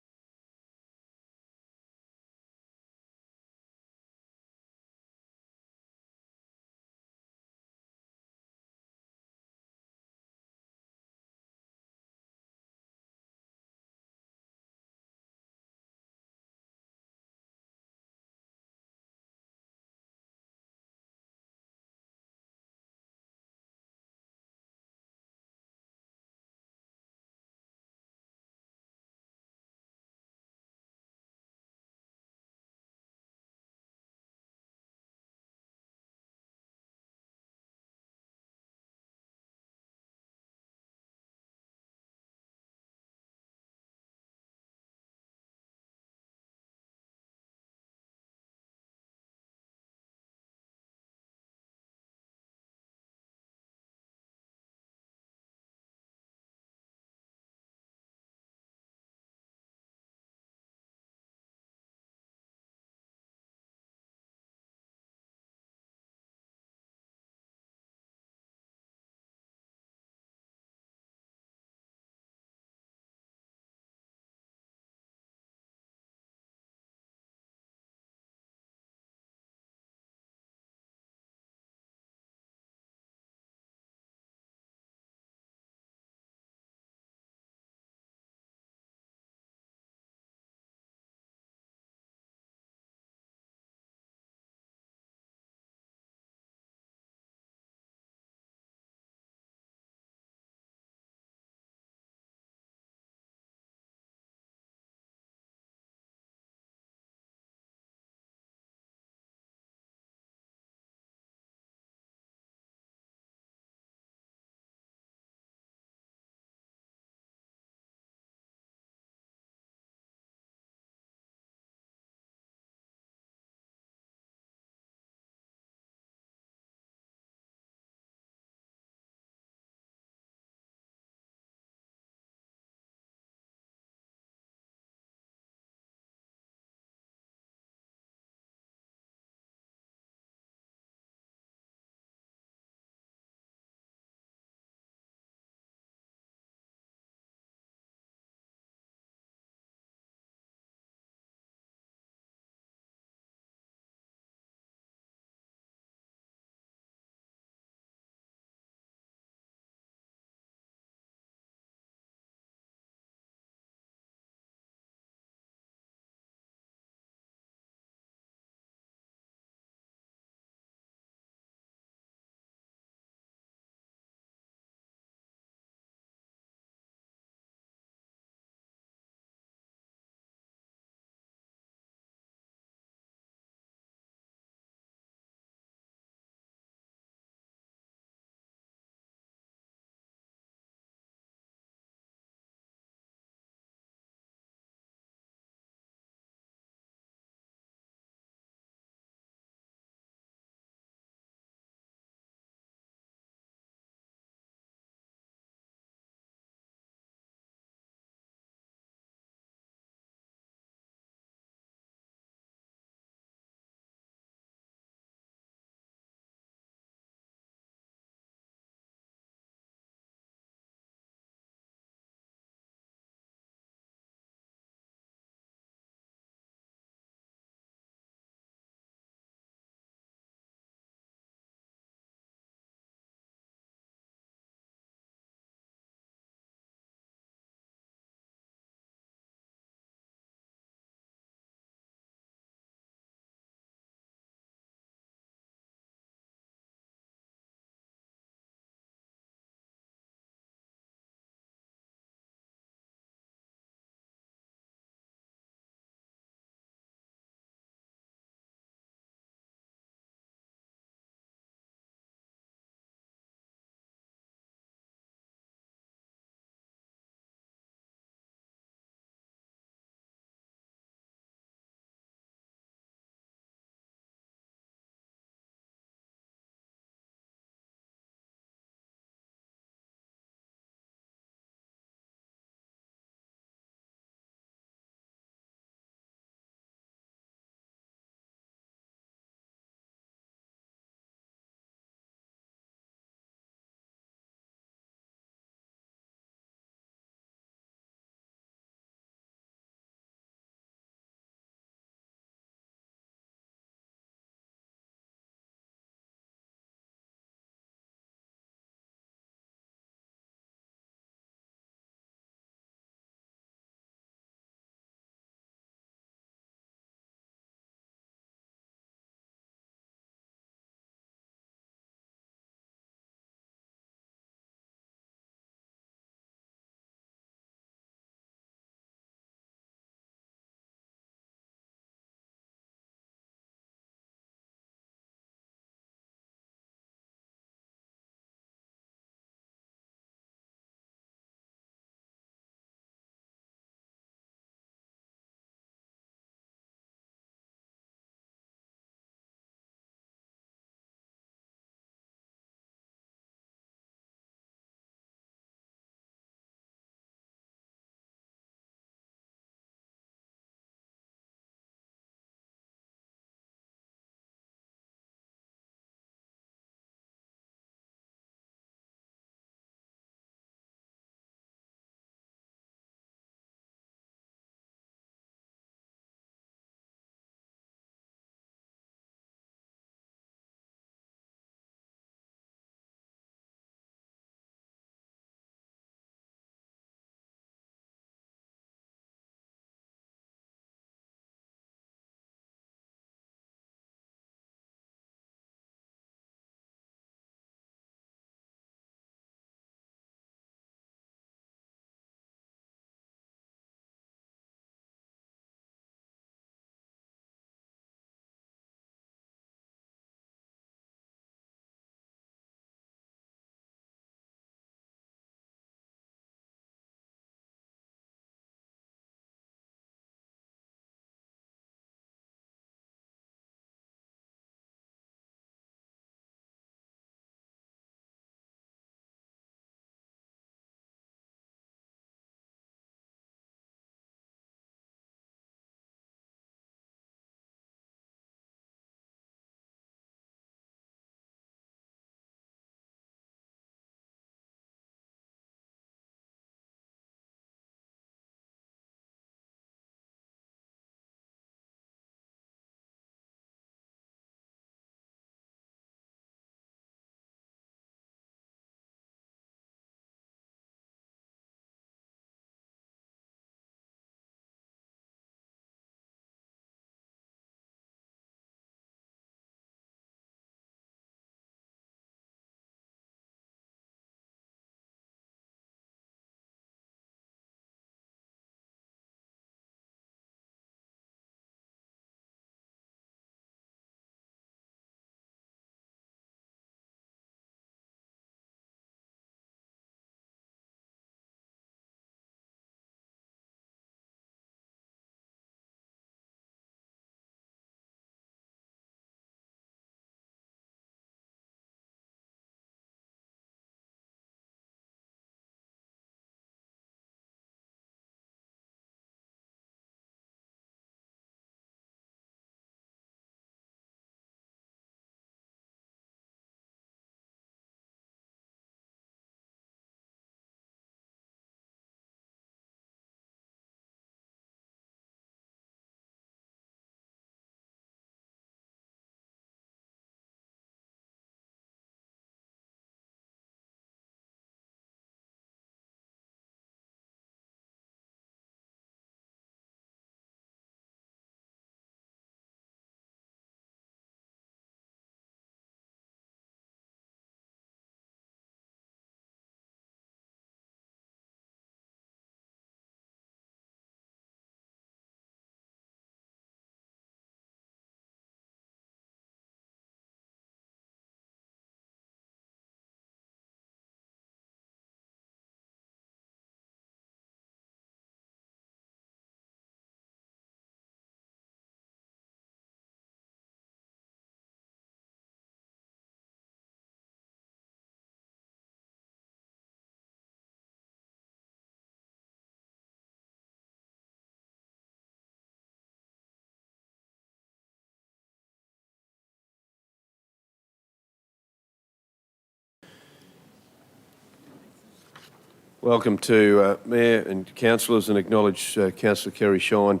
Welcome to Mayor and councillors, and acknowledge Councillor Kerry Shine,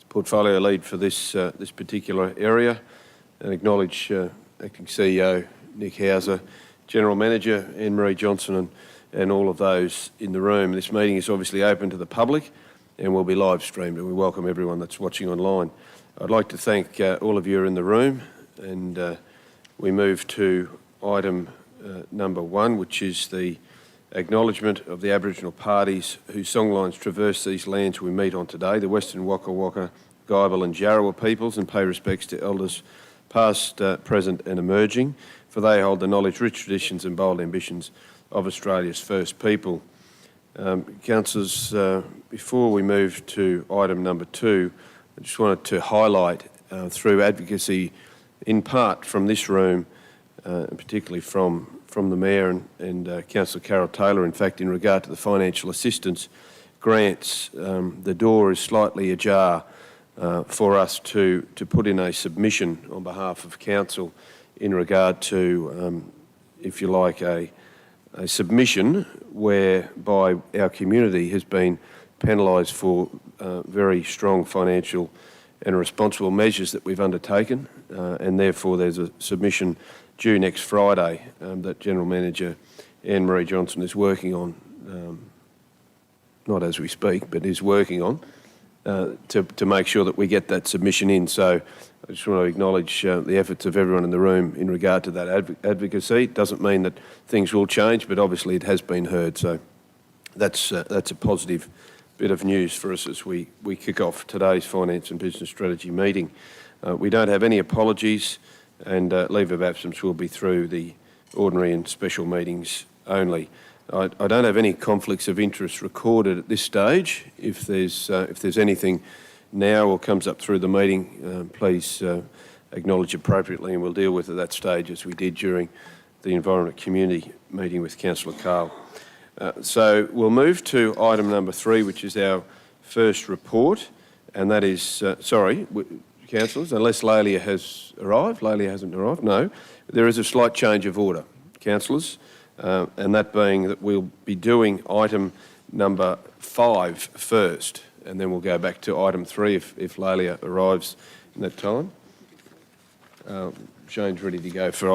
portfolio lead for this particular area, and acknowledge Acting CEO Nick Hauser, General Manager Anne-Marie Johnson, and all of those in the room. This meeting is obviously open to the public and will be live streamed, and we welcome everyone that's watching online. I'd like to thank all of you who are in the room, and we move to item number 1, which is the acknowledgement of the Aboriginal parties whose songlines traverse these lands we meet on today, the Western Waka Waka, Guyabal and Jarrawa peoples, and pay respects to elders past, present and emerging, for they hold the knowledge, rich traditions and bold ambitions of Australia's first people. Councillors, before we move to item number 2, I just wanted to highlight through advocacy, in part from this room, and particularly from the Mayor and Councillor Carol Taylor, in fact, in regard to the financial assistance grants, the door is slightly ajar for us to put in a submission on behalf of Council in regard to, if you like, a submission whereby our community has been penalised for very strong financial and responsible measures that we've undertaken, and therefore there's a submission due next Friday that General Manager Anne-Marie Johnson is working on, not as we speak, but is working on, to make sure that we get that submission in. So I just want to acknowledge the efforts of everyone in the room in regard to that advocacy. It doesn't mean that things will change, but obviously it has been heard. So that's a positive bit of news for us as we kick off today's Finance and Business Strategy meeting. We don't have any apologies, and leave of absence will be through the ordinary and special meetings only. I don't have any conflicts of interest recorded at this stage. If there's anything now or comes up through the meeting, please acknowledge appropriately, and we'll deal with it at that stage as we did during the Environment Community meeting with Councillor Carl. So we'll move to item number 3, which is our first report, and that is, councillors, unless Lelia has arrived. Lelia hasn't arrived, no. There is a slight change of order, councillors, and that being that we'll be doing item number 5 first, and then we'll go back to item 3 if Lelia arrives in that time. Shane's ready to go for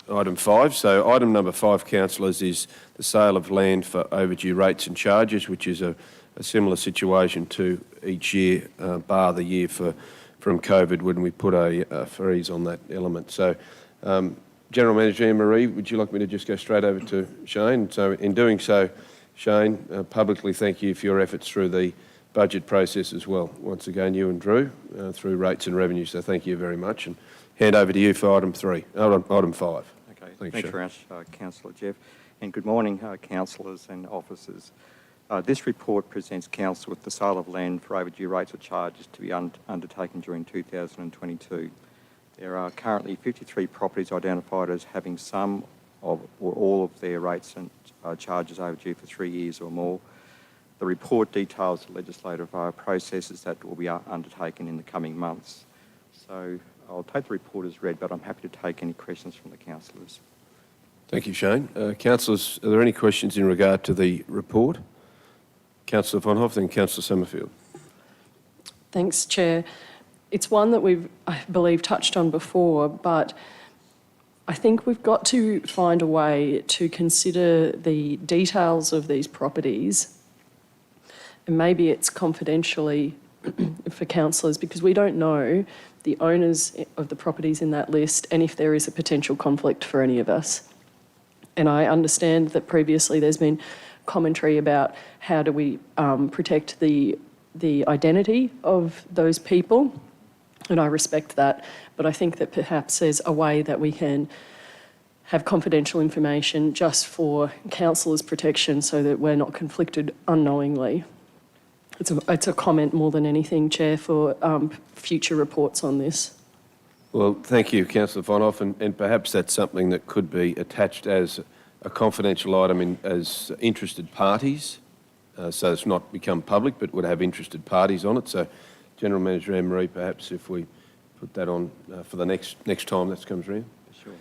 item 5. So item number 5, councillors, is the sale of land for overdue rates and charges, which is a similar situation to each year, bar the year from COVID when we put a freeze on that element. So General Manager Anne-Marie, would you like me to just go straight over to Shane? So in doing so, Shane, publicly thank you for your efforts through the budget process as well. Once again, you and Drew, through rates and revenue, so thank you very much. And hand over to you for item 5. Okay, thanks very much, Councillor Jeff. And good morning, councillors and officers. This report presents Council with the sale of land for overdue rates or charges to be undertaken during 2022. There are currently 53 properties identified as having some of or all of their rates and charges overdue for 3 years or more. The report details the legislative processes that will be undertaken in the coming months. So I'll take the report as read, but I'm happy to take any questions from the councillors. Thank you, Shane. Councillors, are there any questions in regard to the report? Councillor Von Hoff, then Councillor Summerfield. Thanks, Chair. It's one that we've, I believe, touched on before, but I think we've got to find a way to consider the details of these properties, and maybe it's confidentially for councillors, because we don't know the owners of the properties in that list and if there is a potential conflict for any of us. And I understand that previously there's been commentary about how do we protect the identity of those people, and I respect that, but I think that perhaps there's a way that we can have confidential information just for councillors' protection so that we're not conflicted unknowingly. It's a comment more than anything, Chair, for future reports on this. Well, thank you, Councillor Von Hoff, and perhaps that's something that could be attached as a confidential item as interested parties, so it's not become public, but would have interested parties on it. So, General Manager Anne-Marie, perhaps if we put that on for the next time that comes around. Sure.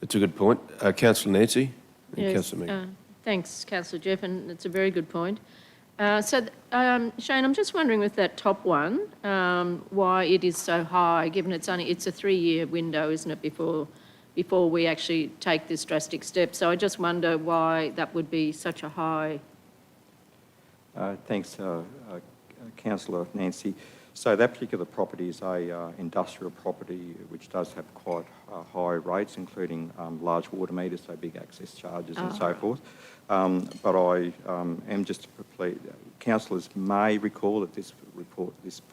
It's a good point. Councillor Nancy and Yes, Councillor Megan. Thanks, Councillor Jeff, and it's a very good point. Shane, I'm just wondering with that top one, why it is so high, given it's a 3-year window, isn't it, before we actually take this drastic step. So I just wonder why that would be such a high. Thanks, Councillor Nancy. So that particular property is a industrial property which does have quite high rates, including large water meters, so big access charges and so forth. But I am just to complete. Councillors may recall that this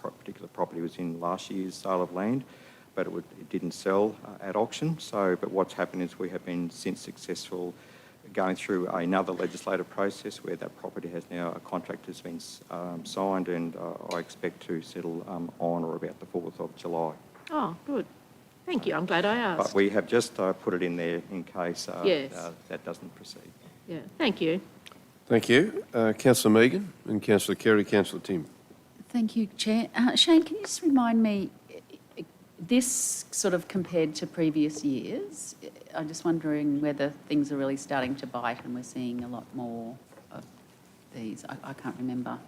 particular property was in last year's sale of land, but it didn't sell at auction. So, but what's happened is we have been since successful going through another legislative process where that property has now, a contract has been signed, and I expect to settle on or about the 4th of July. Oh, good. Thank you. I'm glad I asked. But we have just put it in there in case that doesn't proceed. Yeah, thank you. Thank you. Councillor Megan and Councillor Kerry. Councillor Tim. Thank you, Chair. Shane, can you just remind me, this sort of compared to previous years, I'm just wondering whether things are really starting to bite and we're seeing a lot more of these. I can't remember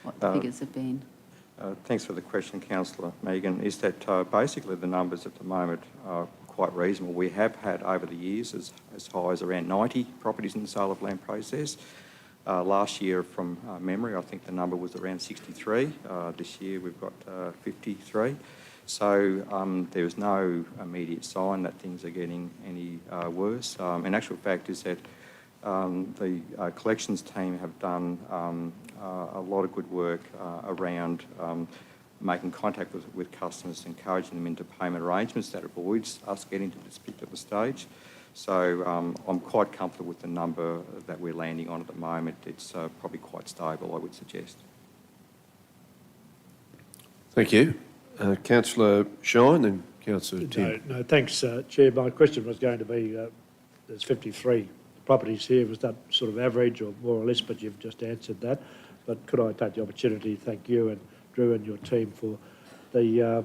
what the figures have been. Thanks for the question, Councillor Megan. Is that basically the numbers at the moment are quite reasonable. We have had over the years as high as around 90 properties in the sale of land process. Last year, from memory, I think the number was around 63. This year we've got 53. So there is no immediate sign that things are getting any worse. In actual fact is that the collections team have done a lot of good work around making contact with customers, encouraging them into payment arrangements that avoids us getting to this particular stage. So I'm quite comfortable with the number that we're landing on at the moment. It's probably quite stable, I would suggest. Thank you. Councillor Shine and Councillor Tim. No, thanks, Chair. My question was going to be, there's 53 properties here. Was that sort of average or more or less? But you've just answered that. But could I take the opportunity to thank you and Drew and your team for the,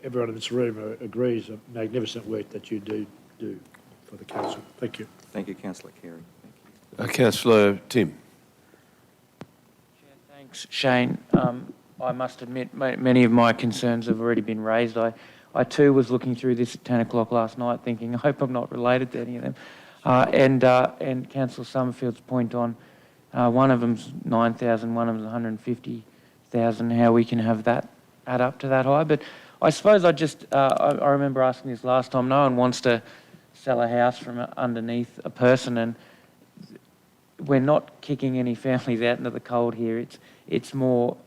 everyone in this room agrees, the magnificent work that you do for the council. Thank you. Thank you, Councillor Carey. Thank you. Councillor Tim. Thanks, Shane. I must admit, many of my concerns have already been raised. I too was looking through this at 10 o'clock last night thinking, I hope I'm not related to any of them. And Councillor Summerfield's point on one of them's 9,000, one of them's 150,000, how we can have that add up to that high. But I suppose I remember asking this last time, no one wants to sell a house from underneath a person, and we're not kicking any families out into the cold here. It's more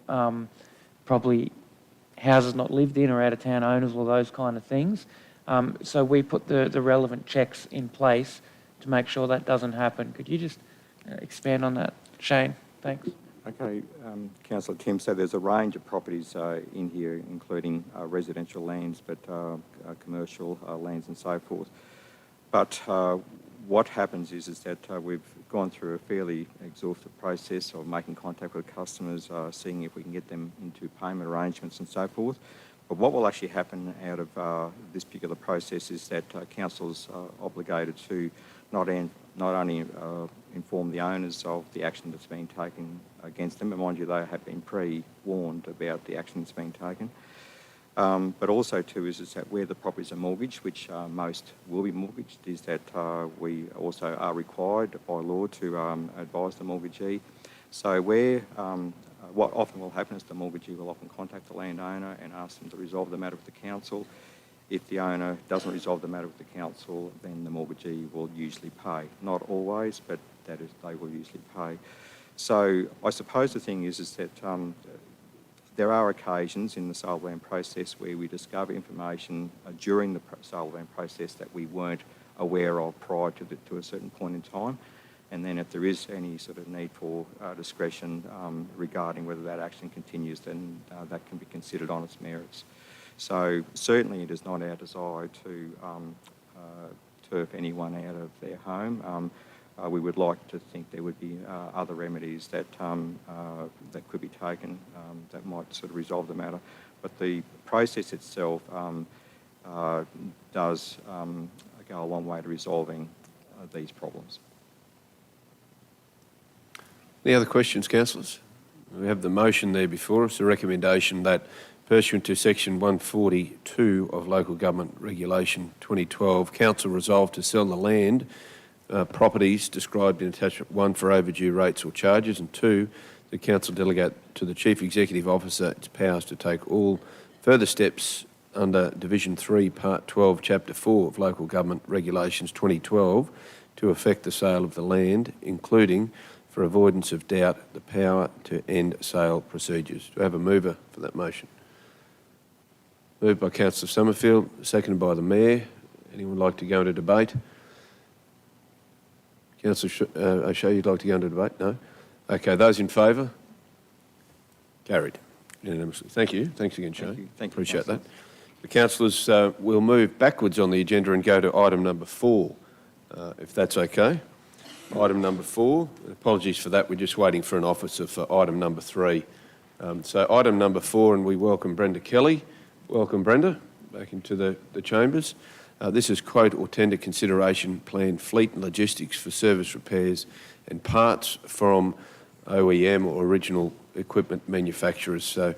probably houses not lived in or out of town owners or those kind of things. So we put the relevant checks in place to make sure that doesn't happen. Could you just expand on that, Shane? Thanks. Okay, Councillor Tim, so there's a range of properties in here, including residential lands, but commercial lands and so forth. But what happens is that we've gone through a fairly exhaustive process of making contact with customers, seeing if we can get them into payment arrangements and so forth. But what will actually happen out of this particular process is that council's obligated to not only inform the owners of the action that's been taken against them, and mind you, they have been pre-warned about the action that's been taken. But also too is that where the properties are mortgaged, which most will be mortgaged, is that we also are required by law to advise the mortgagee. So what often will happen is the mortgagee will often contact the landowner and ask them to resolve the matter with the council. If the owner doesn't resolve the matter with the council, then the mortgagee will usually pay. Not always, but that is, they will usually pay. So I suppose the thing is that there are occasions in the sale of land process where we discover information during the sale of land process that we weren't aware of prior to a certain point in time. And then if there is any sort of need for discretion regarding whether that action continues, then that can be considered on its merits. So certainly it is not our desire to turf anyone out of their home. We would like to think there would be other remedies that that could be taken that might sort of resolve the matter. But the process itself does go a long way to resolving these problems. Any other questions, councillors? We have the motion there before us, a recommendation that pursuant to section 142 of Local Government Regulation 2012, council resolve to sell the land, properties described in attachment 1 for overdue rates or charges, and 2, the council delegate to the Chief Executive Officer its powers to take all further steps under Division 3, Part 12, Chapter 4 of Local Government Regulations 2012 to effect the sale of the land, including, for avoidance of doubt, the power to end sale procedures. Do I have a mover for that motion? Moved by Councillor Summerfield, seconded by the Mayor. Anyone like to go into debate? Councillor O'Shea, you'd like to go into debate? No? Okay, those in favour? Carried unanimously. Thank you. Thanks again, Shane. Thank you, Appreciate that. The councillors will move backwards on the agenda and go to item number 4, if that's okay. Item number 4. Apologies for that. We're just waiting for an officer for item number 3. So item number 4, and we welcome Brenda Kelly. Welcome, Brenda, back into the chambers. This is quote or tender consideration plan fleet and logistics for service repairs and parts from OEM or original equipment manufacturers. So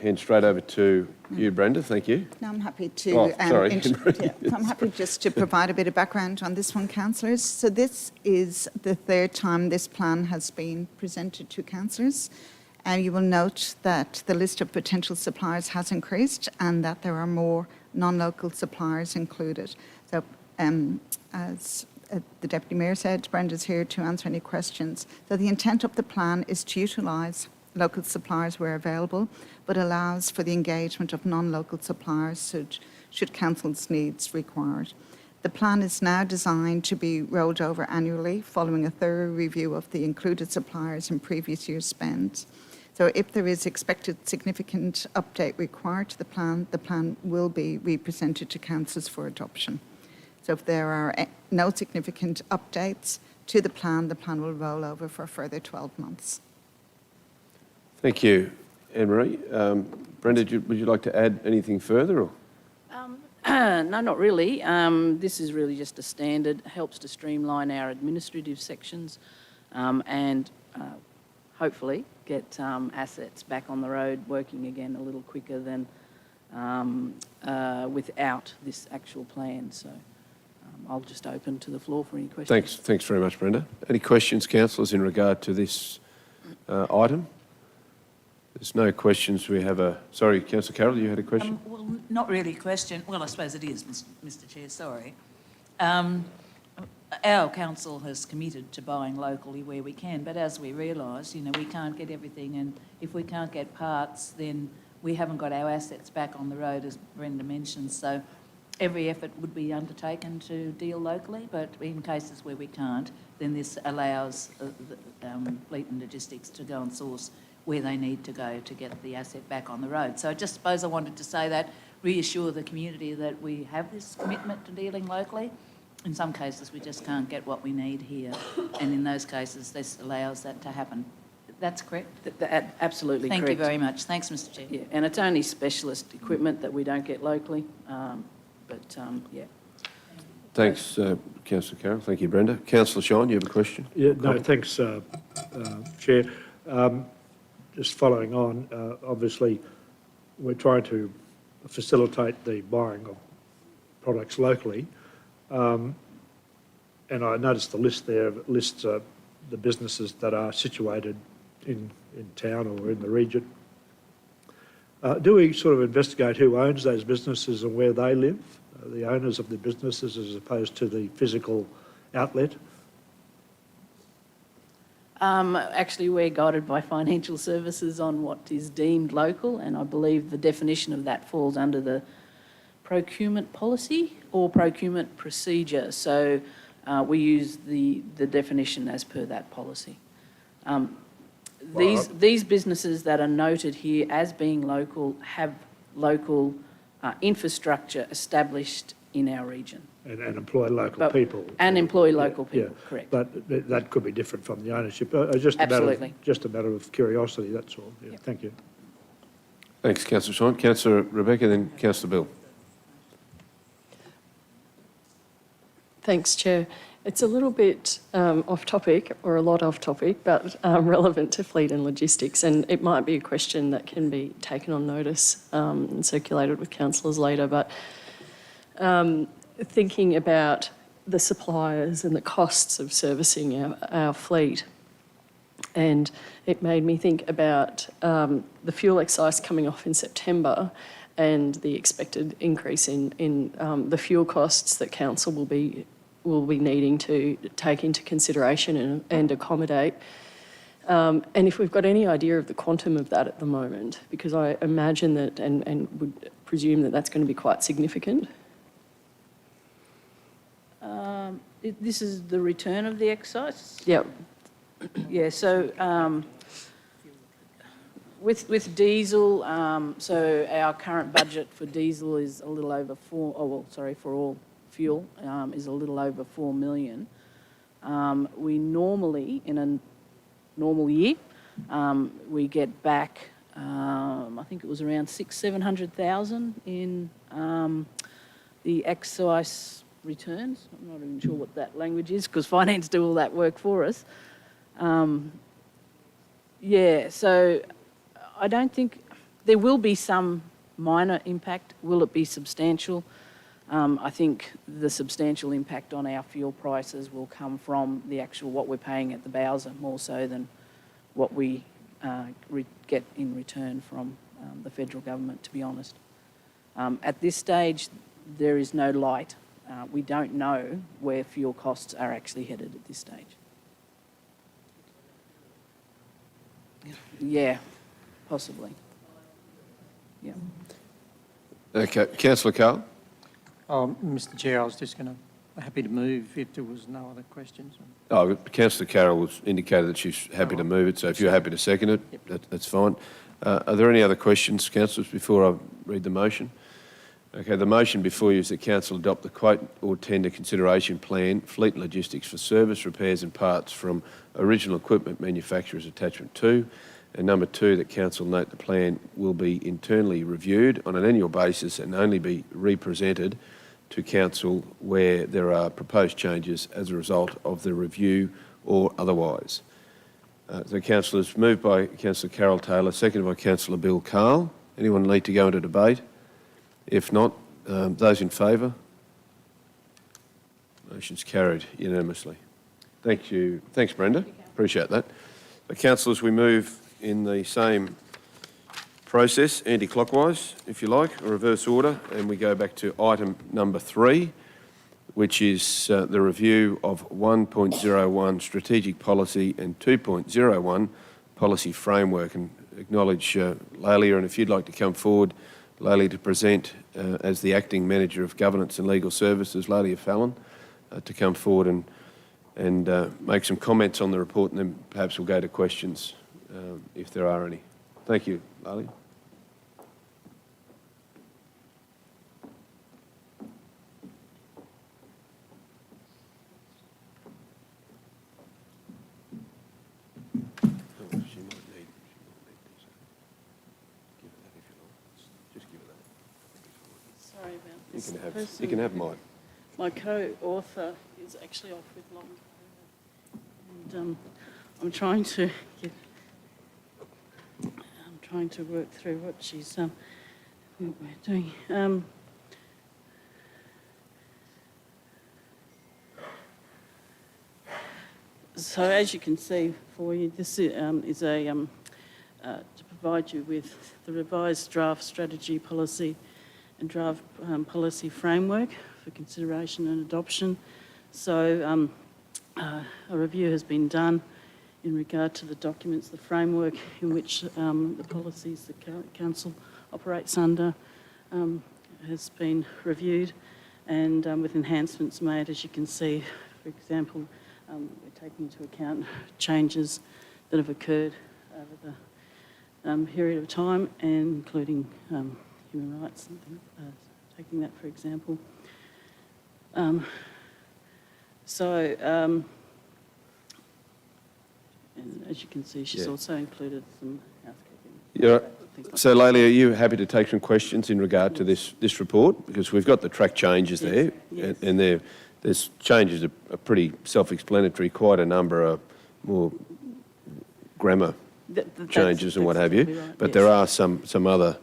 hand straight over to you, Brenda. Thank you. No, I'm happy to. Oh, sorry. I'm happy just to provide a bit of background on this one, councillors. So this is the third time this plan has been presented to councillors. And you will note that the list of potential suppliers has increased and that there are more non-local suppliers included. So as the Deputy Mayor said, Brenda's here to answer any questions. So the intent of the plan is to utilise local suppliers where available, but allows for the engagement of non-local suppliers should council's needs require it. The plan is now designed to be rolled over annually following a thorough review of the included suppliers and previous year's spends. So if there is expected significant update required to the plan will be represented to councillors for adoption. So if there are no significant updates to the plan will roll over for a further 12 months. Thank you, Anne-Marie. Brenda, would you like to add anything further? Or? No, not really. This is really just a standard, helps to streamline our administrative sections and hopefully get assets back on the road working again a little quicker than without this actual plan. So I'll just open to the floor for any questions. Thanks very much, Brenda. Any questions, councillors, in regard to this item? There's no questions. We have a... Sorry, Councillor Carroll, you had a question? Well, not really a question. Well, I suppose it is, Mr Chair, sorry. Our council has committed to buying locally where we can, but as we realise, we can't get everything, and if we can't get parts, then we haven't got our assets back on the road, as Brenda mentioned. So every effort would be undertaken to deal locally, but in cases where we can't, then this allows fleet and logistics to go and source where they need to go to get the asset back on the road. So I just suppose I wanted to say that, reassure the community that we have this commitment to dealing locally. In some cases, we just can't get what we need here, and in those cases, this allows that to happen. That's correct? Absolutely correct. Thank you very much. Thanks, Mr Chair. Yeah, and it's only specialist equipment that we don't get locally, yeah. Thanks, Councillor Carroll. Thank you, Brenda. Councillor Shine, you have a question? Yeah, no, thanks, Chair. Just following on, obviously, we're trying to facilitate the buying of products locally. And I noticed the list there lists the businesses that are situated in town or in the region. Do we sort of investigate who owns those businesses and where they live, the owners of the businesses as opposed to the physical outlet? Actually, we're guided by financial services on what is deemed local, and I believe the definition of that falls under the procurement policy or procurement procedure. So we use the definition as per that policy. These businesses that are noted here as being local have local infrastructure established in our region. And employ local people. And employ local people, yeah. correct. But that could be different from the ownership. Absolutely. Just a matter of curiosity, that's all. Yeah, thank you. Thanks, Councillor Shine. Councillor Rebecca, then Councillor Bill. Thanks, Chair. It's a little bit off topic, or a lot off topic, but relevant to fleet and logistics, and it might be a question that can be taken on notice and circulated with councillors later, but thinking about the suppliers and the costs of servicing our fleet, and it made me think about the fuel excise coming off in September and the expected increase in the fuel costs that council will be needing to take into consideration and accommodate. And if we've got any idea of the quantum of that at the moment, because I imagine that and would presume that that's going to be quite significant. This is the return of the excise? Yep. Yeah, so with diesel, so our current budget for diesel is a little over for all fuel, is a little over 4 million. We normally, in a normal year, we get back, I think it was around 600,000-700,000 in the excise returns. I'm not even sure what that language is because finance do all that work for us. Yeah, so I don't think there will be some minor impact. Will it be substantial? I think the substantial impact on our fuel prices will come from the actual what we're paying at the Bowser more so than what we get in return from the federal government, to be honest. At this stage, there is no light. We don't know where fuel costs are actually headed at this stage. Yeah, possibly. Yeah. Okay, Councillor Carl. Mr Chair, I was just happy to move if there was no other questions. Oh, Councillor Carroll has indicated that she's happy to move it, so if you're happy to second it, that's fine. Are there any other questions, councillors, before I read the motion? Okay, the motion before you is that council adopt the quote or tender consideration plan, fleet and logistics for service, repairs and parts from original equipment manufacturers attachment 2. And number 2, that council note the plan will be internally reviewed on an annual basis and only be represented to council where there are proposed changes as a result of the review or otherwise. So councillors, moved by Councillor Carol Taylor, seconded by Councillor Bill Carl. Anyone need to go into debate? If not, those in favour? Motion's carried unanimously. Thank you. Thanks, Brenda. Appreciate that. So, councillors, we move in the same process, anti-clockwise, if you like, or reverse order, and we go back to item number 3, which is the review of 1.01 strategic policy and 2.01 policy framework. And acknowledge Lelia, and if you'd like to come forward, Lelia, to present as the Acting Manager of Governance and Legal Services, Lelia Fallon, to come forward and make some comments on the report, and then perhaps we'll go to questions if there are any. Thank you, Lelia. Sorry about this. You can have mine. My co-author is actually off with long COVID, and I'm trying to work through what she's what we're doing. So as you can see for you, this is a to provide you with the revised draft strategy policy and draft policy framework for consideration and adoption. So a review has been done in regard to the documents, the framework in which the policies the council operates under has been reviewed, and with enhancements made, as you can see. For example, we're taking into account changes that have occurred over the period of time, and including human rights, taking that for example. And as you can see, she's also included some housekeeping. Yeah. So, Lelia, are you happy to take some questions in regard to this report? Because we've got the track changes there, Yes. and there's changes are pretty self-explanatory. Quite a number are more grammar changes and what have you. right, But yes. there are some other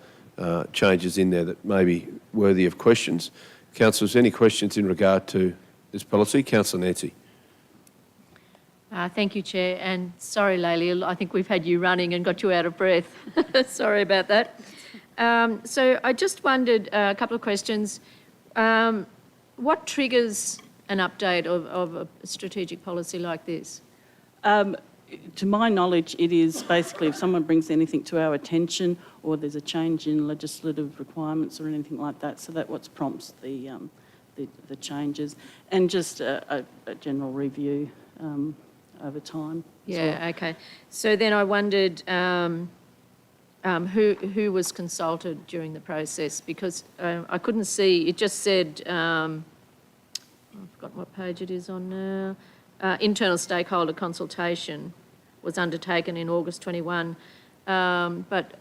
changes in there that may be worthy of questions. Councillors, any questions in regard to this policy? Councillor Nancy. Thank you, Chair, and sorry, Leila, I think we've had you running and got you out of breath. Sorry about that. So I just wondered, a couple of questions. What triggers an update of a strategic policy like this? To my knowledge, it is basically if someone brings anything to our attention or there's a change in legislative requirements or anything like that, so that what prompts the changes, and just a general review over time. Yeah, okay. So then I wondered who was consulted during the process, because I couldn't see, it just said, I've forgotten what page it is on now, internal stakeholder consultation was undertaken in August 21, but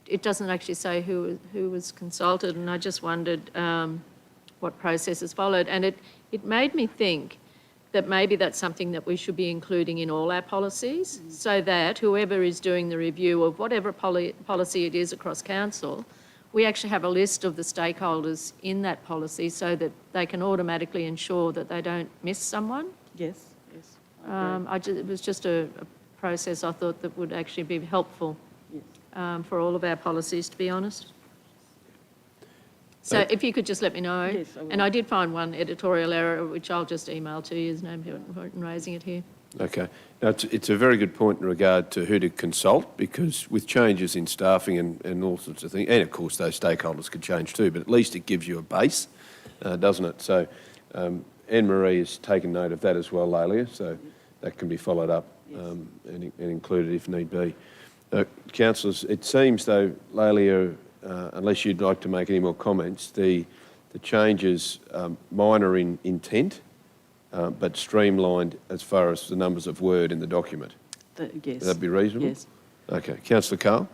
it doesn't actually say who was consulted, and I just wondered what processes followed. And it made me think that maybe that's something that we should be including in all our policies, so that whoever is doing the review of whatever policy it is across council, we actually have a list of the stakeholders in that policy so that they can automatically ensure that they don't miss someone. Yes, yes. I agree. It was just a process I thought that would actually be helpful for all of our policies, to be honest. So if you could just let me know. Yes, I will. And I did find one editorial error, which I'll just email to you. There's no point in raising it here. Okay. Now, it's a very good point in regard to who to consult, because with changes in staffing and all sorts of things, and of course those stakeholders could change too, but at least it gives you a base, doesn't it? So Anne-Marie has taken note of that as well, Leila, so that can be followed up and included if need be. Councillors, it seems though, Leila, unless you'd like to make any more comments, the changes minor in intent, but streamlined as far as the numbers of word in the document. Yes. Would that be reasonable? Yes. Okay. Councillor Carl?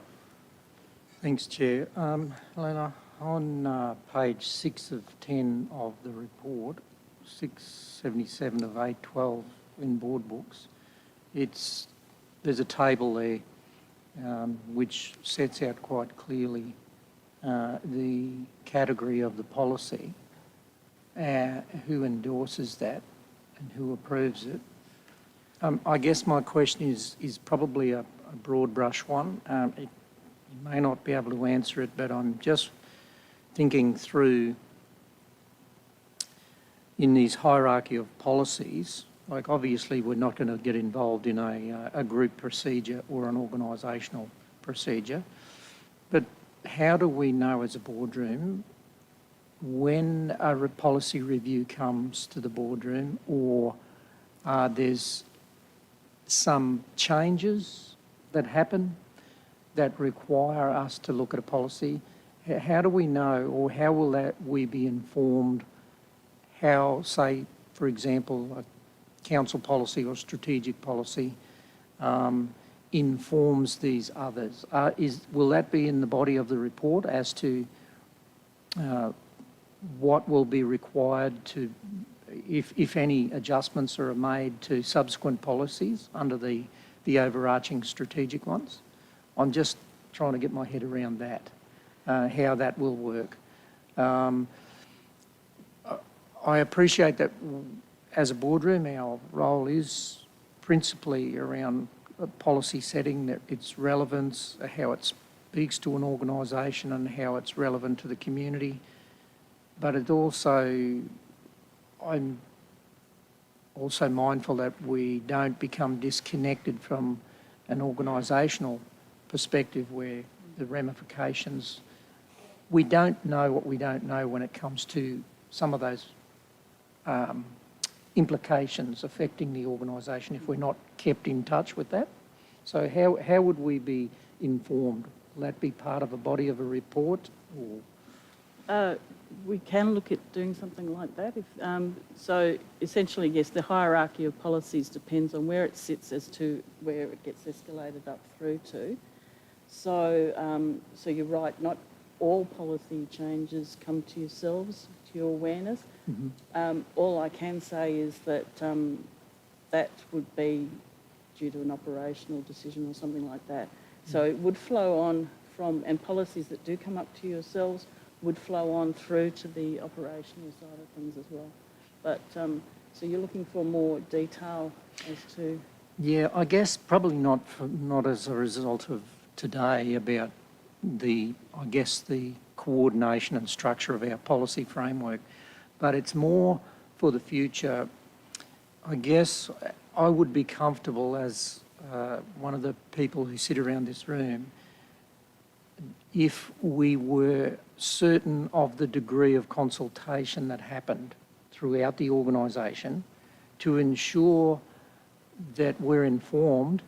Thanks, Chair. Helena, on page 6 of 10 of the report, 677 of 812 in board books, there's a table there which sets out quite clearly the category of the policy, who endorses that and who approves it. I guess my question is probably a broad brush one. You may not be able to answer it, but I'm just thinking through in these hierarchy of policies, like obviously we're not going to get involved in a group procedure or an organisational procedure, but how do we know as a boardroom when a policy review comes to the boardroom, or there's some changes that happen that require us to look at a policy? How do we know, or how will we be informed how, say, for example, a council policy or strategic policy informs these others? Will that be in the body of the report as to what will be required to, if any adjustments are made to subsequent policies under the overarching strategic ones? I'm just trying to get my head around that, how that will work. I appreciate that as a boardroom, our role is principally around policy setting, that its relevance, how it speaks to an organisation and how it's relevant to the community. But it also, I'm also mindful that we don't become disconnected from an organisational perspective where the ramifications, we don't know what we don't know when it comes to some of those implications affecting the organisation if we're not kept in touch with that. So how would we be informed? Will that be part of a body of a report? Or? We can look at doing something like that. So essentially, yes, the hierarchy of policies depends on where it sits as to where it gets escalated up through to. So, so you're right, not all policy changes come to yourselves, to your awareness. All I can say is that that would be due to an operational decision or something like that. So it would flow on from, and policies that do come up to yourselves would flow on through to the operational side of things as well. But, so you're looking for more detail as to... Yeah, I guess probably not as a result of today about the coordination and structure of our policy framework, but it's more for the future. I guess I would be comfortable as one of the people who sit around this room if we were certain of the degree of consultation that happened throughout the organisation to ensure that we're informed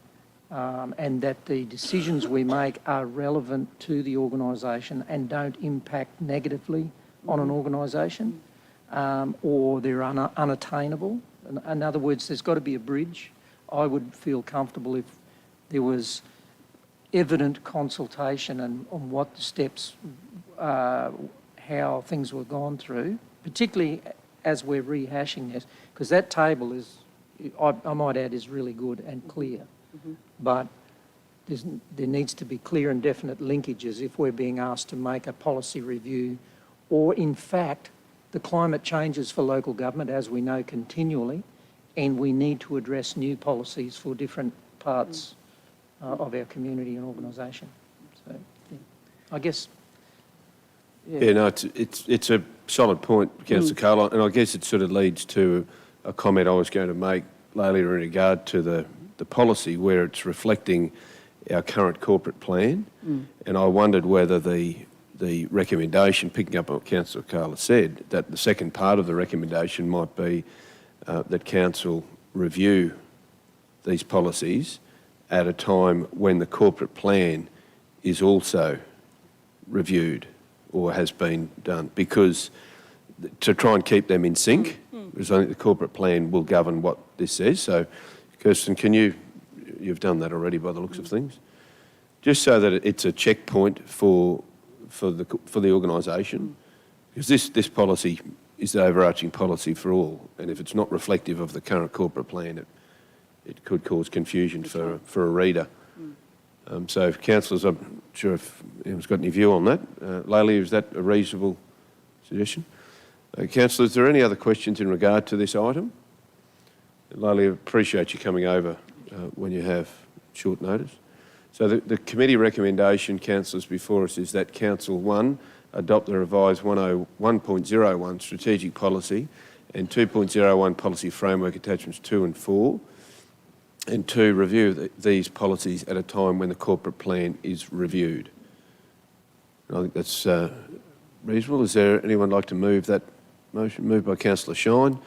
and that the decisions we make are relevant to the organisation and don't impact negatively on an organisation or they're unattainable. In other words, there's got to be a bridge. I would feel comfortable if there was evident consultation on what the steps, how things were gone through, particularly as we're rehashing this, because that table is, I might add, is really good and clear. But there needs to be clear and definite linkages if we're being asked to make a policy review, or in fact, the climate changes for local government, as we know, continually, and we need to address new policies for different parts of our community and organisation. So, yeah, I guess. Yeah, no, it's a solid point, Councillor Carlisle, and I guess it sort of leads to a comment I was going to make later in regard to the policy where it's reflecting our current corporate plan, and I wondered whether the recommendation, picking up on what Councillor Carlisle said, that the second part of the recommendation might be that Council review these policies at a time when the corporate plan is also reviewed or has been done, because to try and keep them in sync, because I think the corporate plan will govern what this says. So, Kirsten, you've done that already by the looks of things, just so that it's a checkpoint for the organisation, because this policy is the overarching policy for all, and if it's not reflective of the current corporate plan, it could cause confusion for a reader. So, councillors, I'm not sure if anyone's got any view on that. Laylee, is that a reasonable suggestion? Councillors, are there any other questions in regard to this item? Laylee, I appreciate you coming over when you have short notice. So the committee recommendation, councillors, before us is that Council 1 adopt the revised 1.01 strategic policy and 2.01 policy framework attachments 2 and 4, and 2, review these policies at a time when the corporate plan is reviewed. I think that's reasonable. Is there anyone like to move that motion? Moved by Councillor Shine,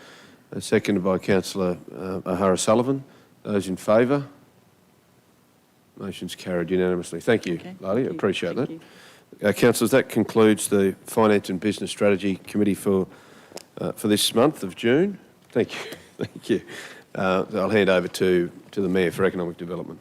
seconded by Councillor O'Hara-Sullivan. Those in favour? Motion's carried unanimously. Thank you, Laylee. I appreciate that. Councillors, that concludes the Finance and Business Strategy Committee for this month of June. Thank you. Thank you. I'll hand over to the Mayor for Economic Development.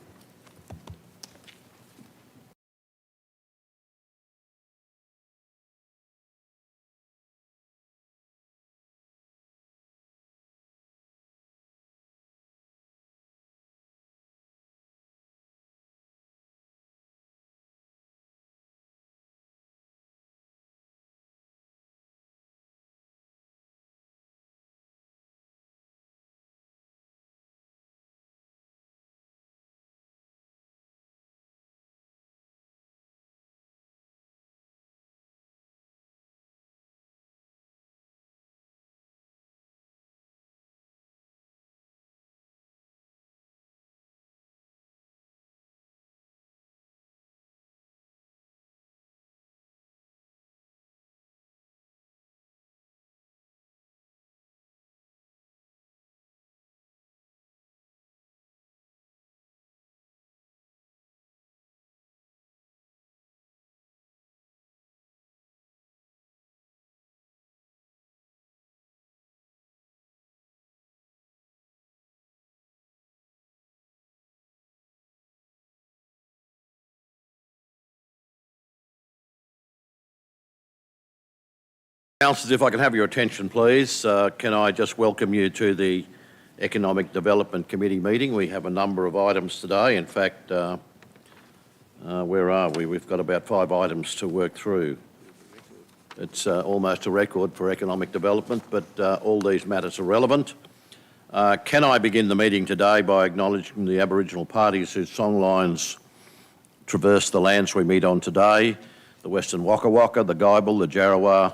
Councillors, if I can have your attention, please. Can I just welcome you to the Economic Development Committee meeting? We have a number of items today. In fact, where are we? We've got about 5 items to work through. It's almost a record for economic development, but all these matters are relevant. Can I begin the meeting today by acknowledging the Aboriginal parties whose songlines traverse the lands we meet on today, the Western Waka Waka, the Gibel, the Jarrawa,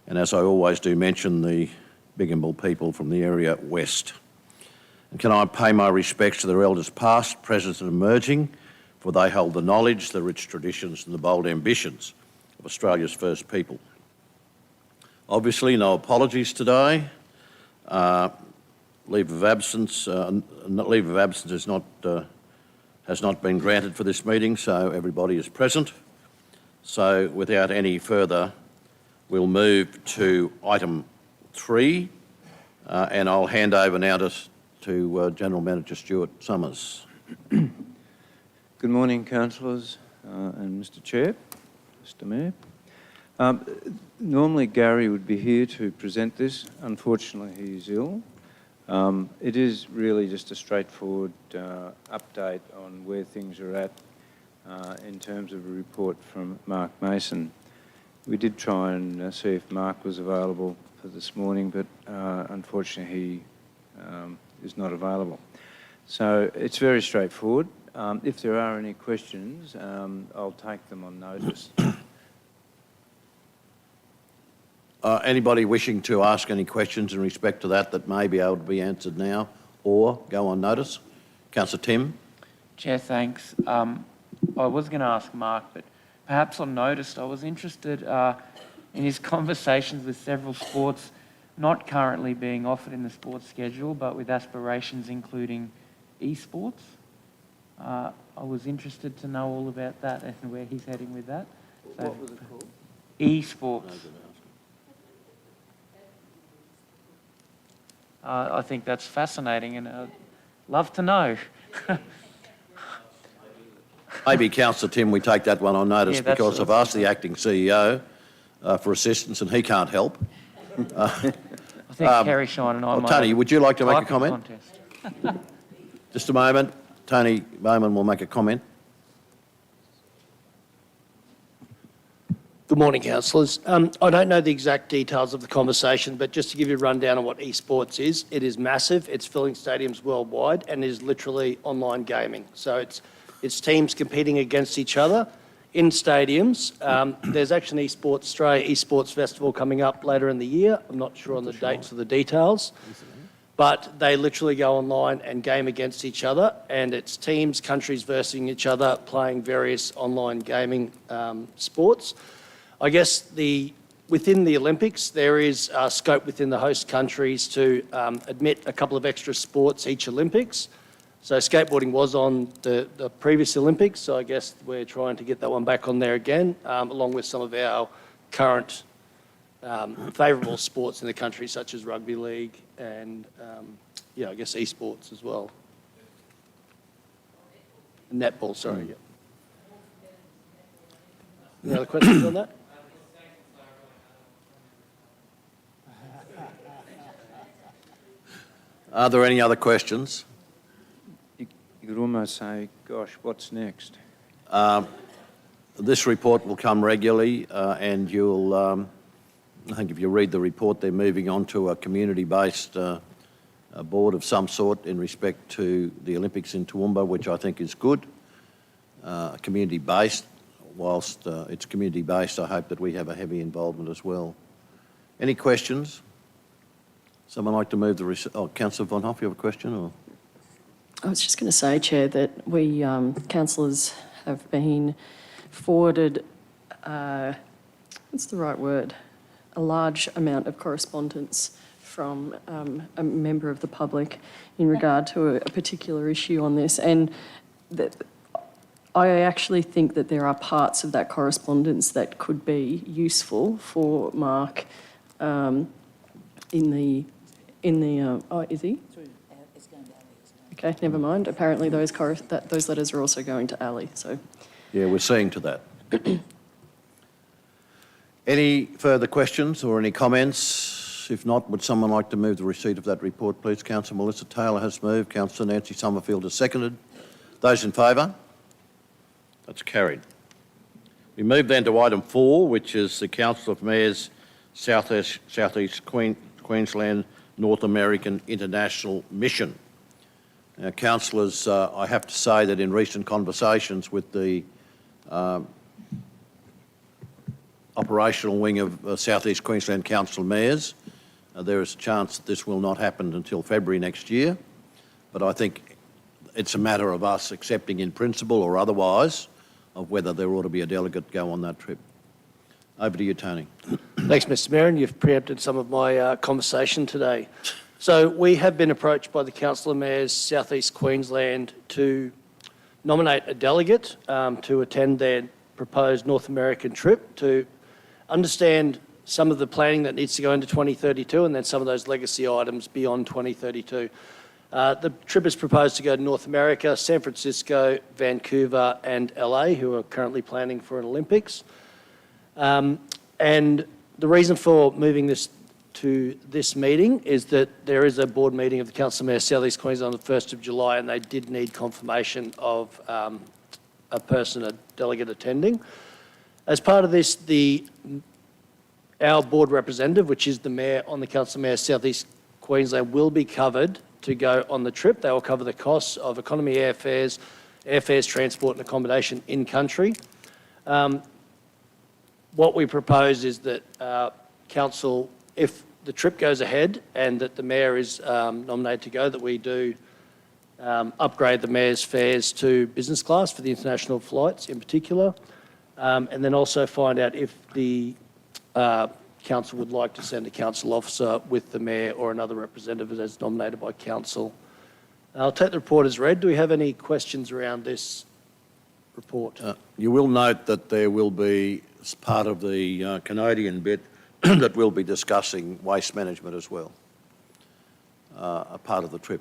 and as I always do mention, the Bigambal people from the area west. And can I pay my respects to their elders past, present and emerging, for they hold the knowledge, the rich traditions and the bold ambitions of Australia's first people. Obviously, no apologies today. Leave of absence has not been granted for this meeting, so everybody is present. So without any further, we'll move to item 3, and I'll hand over now to General Manager Stuart Summers. Good morning, councillors and Mr Chair, Mr Mayor. Normally Gary would be here to present this. Unfortunately, he is ill. It is really just a straightforward update on where things are at in terms of a report from Mark Mason. We did try and see if Mark was available for this morning, but unfortunately he is not available. So it's very straightforward. If there are any questions, I'll take them on notice. Anybody wishing to ask any questions in respect to that may be able to be answered now or go on notice? Councillor Tim. Chair, thanks. I was going to ask Mark, but perhaps on notice, I was interested in his conversations with several sports not currently being offered in the sports schedule, but with aspirations including esports. I was interested to know all about that and where he's heading with that. So, what was it called? Esports. I think that's fascinating and I'd love to know. Maybe, Councillor Tim, we take that one on notice because I've asked the acting CEO for assistance and he can't help. I think Kerry Shine and I might. Tony, would you like to make a comment? Contest. Just a moment. Tony Bowman will make a comment. Good morning, councillors. I don't know the exact details of the conversation, but just to give you a rundown on what esports is, it is massive. It's filling stadiums worldwide and is literally online gaming. So it's teams competing against each other in stadiums. There's actually an Australia Esports Festival coming up later in the year. I'm not sure on the dates or the details, but they literally go online and game against each other, and it's teams, countries versus each other playing various online gaming sports. I guess within the Olympics, there is scope within the host countries to admit a couple of extra sports each Olympics. So skateboarding was on the previous Olympics, so I guess we're trying to get that one back on there again, along with some of our current favourable sports in the country, such as rugby league and, I guess esports as well. Netball, sorry. Yeah. Any other questions on that? Are there any other questions? You could almost say, gosh, what's next? This report will come regularly and you'll, I think if you read the report, they're moving on to a community-based board of some sort in respect to the Olympics in Toowoomba, which I think is good. Community-based, whilst it's community-based, I hope that we have a heavy involvement as well. Any questions? Someone like to move the... Councillor Von Hoff, you have a question? Or? I was just going to say, Chair, that we councillors have been forwarded, what's the right word? A large amount of correspondence from a member of the public in regard to a particular issue on this. And I actually think that there are parts of that correspondence that could be useful for Mark is he? Okay, never mind. Apparently those letters are also going to Ali, so. Yeah, we're seeing to that. Any further questions or any comments? If not, would someone like to move the receipt of that report, please? Councillor Melissa Taylor has moved. Councillor Nancy Summerfield has seconded. Those in favour? That's carried. We move then to item 4, which is the Council of Mayors Southeast Queensland North American International Mission. Now, councillors, I have to say that in recent conversations with the operational wing of Southeast Queensland Council of Mayors, there is a chance that this will not happen until February next year. But I think it's a matter of us accepting in principle or otherwise of whether there ought to be a delegate go on that trip. Over to you, Tony. Thanks, Mr Mayor, and you've preempted some of my conversation today. So we have been approached by the Council of Mayors South East Queensland to nominate a delegate to attend their proposed North American trip to understand some of the planning that needs to go into 2032 and then some of those legacy items beyond 2032. The trip is proposed to go to North America, San Francisco, Vancouver and LA, who are currently planning for an Olympics. And the reason for moving this to this meeting is that there is a board meeting of the Council of Mayors South East Queensland on the 1st of July, and they did need confirmation of a delegate attending. As part of this, our board representative, which is the Mayor on the Council of Mayors South East Queensland, will be covered to go on the trip. They will cover the costs of economy airfares, transport and accommodation in country. What we propose is that Council, if the trip goes ahead and that the Mayor is nominated to go, that we do upgrade the Mayor's fares to business class for the international flights in particular, and then also find out if the Council would like to send a council officer with the Mayor or another representative as nominated by Council. I'll take the report as read. Do we have any questions around this report? You will note that there will be, as part of the Canadian bit, that we'll be discussing waste management as well, a part of the trip.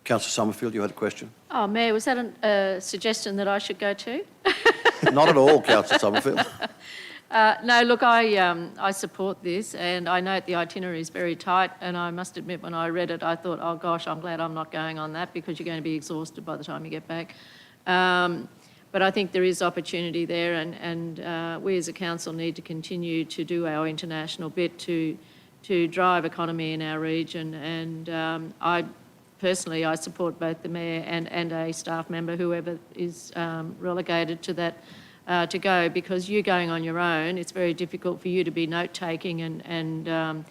Councillor Summerfield, you had a question? Oh, Mayor, was that a suggestion that I should go to? Not at all, Councillor Summerfield. No, look, I support this, and I note the itinerary is very tight, and I must admit when I read it, I thought, oh gosh, I'm glad I'm not going on that because you're going to be exhausted by the time you get back. But I think there is opportunity there, and we as a council need to continue to do our international bit to drive economy in our region, and I support both the Mayor and a staff member, whoever is relegated to that, to go, because you going on your own, it's very difficult for you to be note-taking and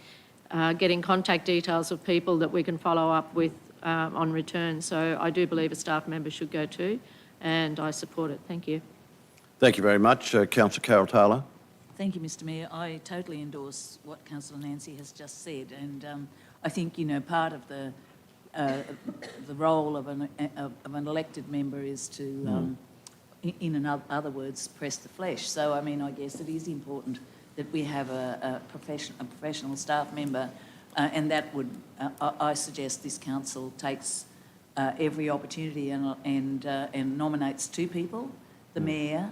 getting contact details of people that we can follow up with on return. So I do believe a staff member should go too, and I support it. Thank you. Thank you very much. Councillor Carol Taylor. Thank you, Mr Mayor. I totally endorse what Councillor Nancy has just said, and I think, you know, part of the role of an elected member is to in other words, press the flesh. So, I mean, I guess it is important that we have a professional staff member, and that would, I suggest this council takes every opportunity and nominates 2 people, the Mayor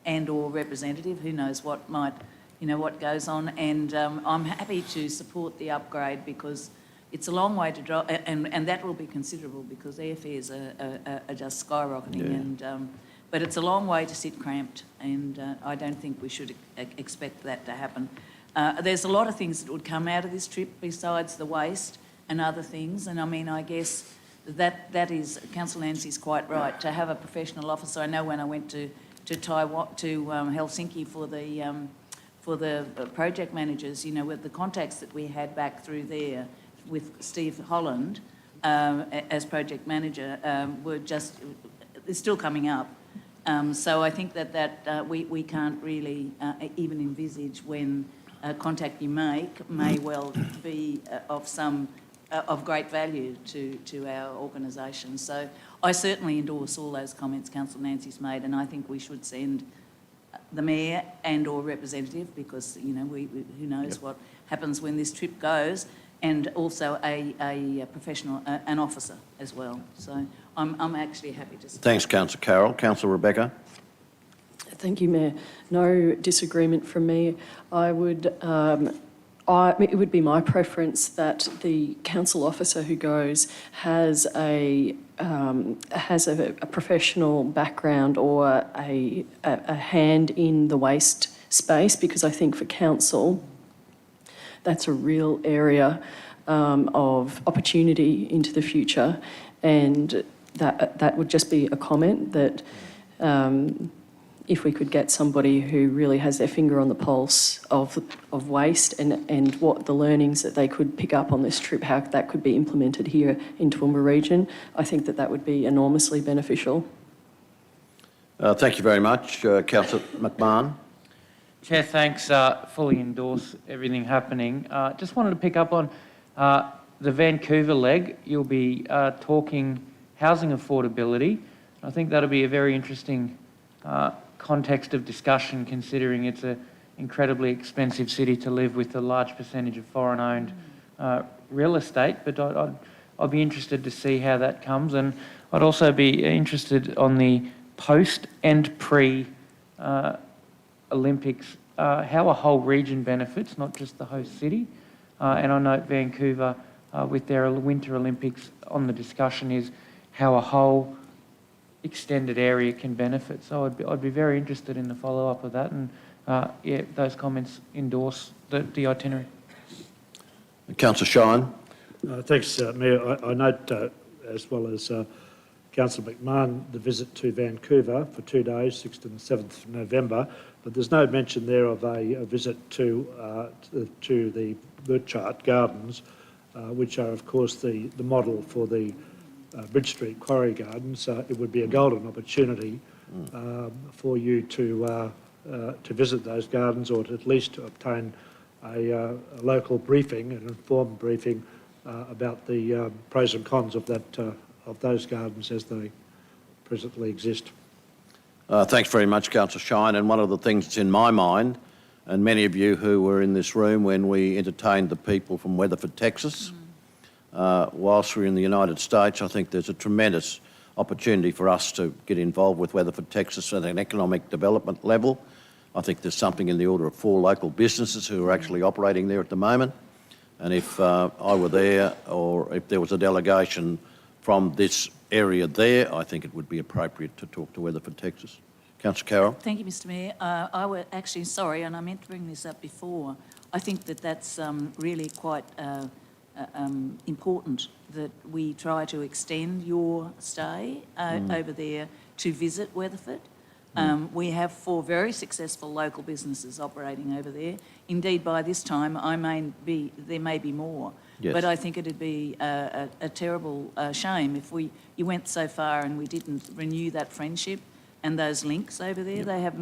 and or representative, who knows what might, you know, what goes on. And I'm happy to support the upgrade because it's a long way to drive, and that will be considerable because airfares are just skyrocketing. Yeah. But it's a long way to sit cramped, and I don't think we should expect that to happen. There's a lot of things that would come out of this trip besides the waste and other things, and I mean, I guess that is, Councillor Nancy's quite right, to have a professional officer. I know when I went to Taiwan, to Helsinki for the project managers, you know, with the contacts that we had back through there with Steve Holland as project manager were just, they're still coming up. So I think that we can't really even envisage when contact you make may well be of great value to our organisation. So I certainly endorse all those comments Councillor Nancy's made, and I think we should send the Mayor and or representative, because, you know, who knows what happens when this trip goes, and also a professional, an officer as well. So I'm actually happy to support. Thanks, Councillor Carroll. Councillor Rebecca. Thank you, Mayor. No disagreement from me. It would be my preference that the council officer who goes has a professional background or a hand in the waste space, because I think for council, that's a real area of opportunity into the future, and that would just be a comment that if we could get somebody who really has their finger on the pulse of waste and what the learnings that they could pick up on this trip, how that could be implemented here in Toowoomba region, I think that would be enormously beneficial. Thank you very much. Councillor McMahon. Chair, thanks. Fully endorse everything happening. Just wanted to pick up on the Vancouver leg. You'll be talking housing affordability. I think that'll be a very interesting context of discussion, considering it's an incredibly expensive city to live with a large percentage of foreign-owned real estate. But I'd be interested to see how that comes, and I'd also be interested on the post and pre Olympics, how a whole region benefits, not just the host city. And I note Vancouver, with their Winter Olympics on the discussion, is how a whole extended area can benefit. So I'd be very interested in the follow-up of that, and yeah, those comments endorse the itinerary. Councillor Shine. Thanks, Mayor. I note, as well as Councillor McMahon, the visit to Vancouver for 2 days, 6th and 7th of November, but there's no mention there of a visit to the Burchard Gardens, which are, of course, the model for the Bridge Street Quarry Gardens. It would be a golden opportunity for you to visit those gardens, or to at least to obtain a local briefing, an informed briefing about the pros and cons of those gardens as they presently exist. Thanks very much, Councillor Shine. And one of the things that's in my mind, and many of you who were in this room when we entertained the people from Weatherford, Texas, whilst we're in the United States, I think there's a tremendous opportunity for us to get involved with Weatherford, Texas at an economic development level. I think there's something in the order of 4 local businesses who are actually operating there at the moment. And if I were there, or if there was a delegation from this area there, I think it would be appropriate to talk to Weatherford, Texas. Councillor Carroll. Thank you, Mr Mayor. I was actually sorry, and I meant to bring this up before. I think that's really quite important that we try to extend your stay over there to visit Weatherford. We have 4 very successful local businesses operating over there. Indeed, by this time, there may be more. Yes. But I think it'd be a terrible shame if you went so far and we didn't renew that friendship and those links over there. Yep. They have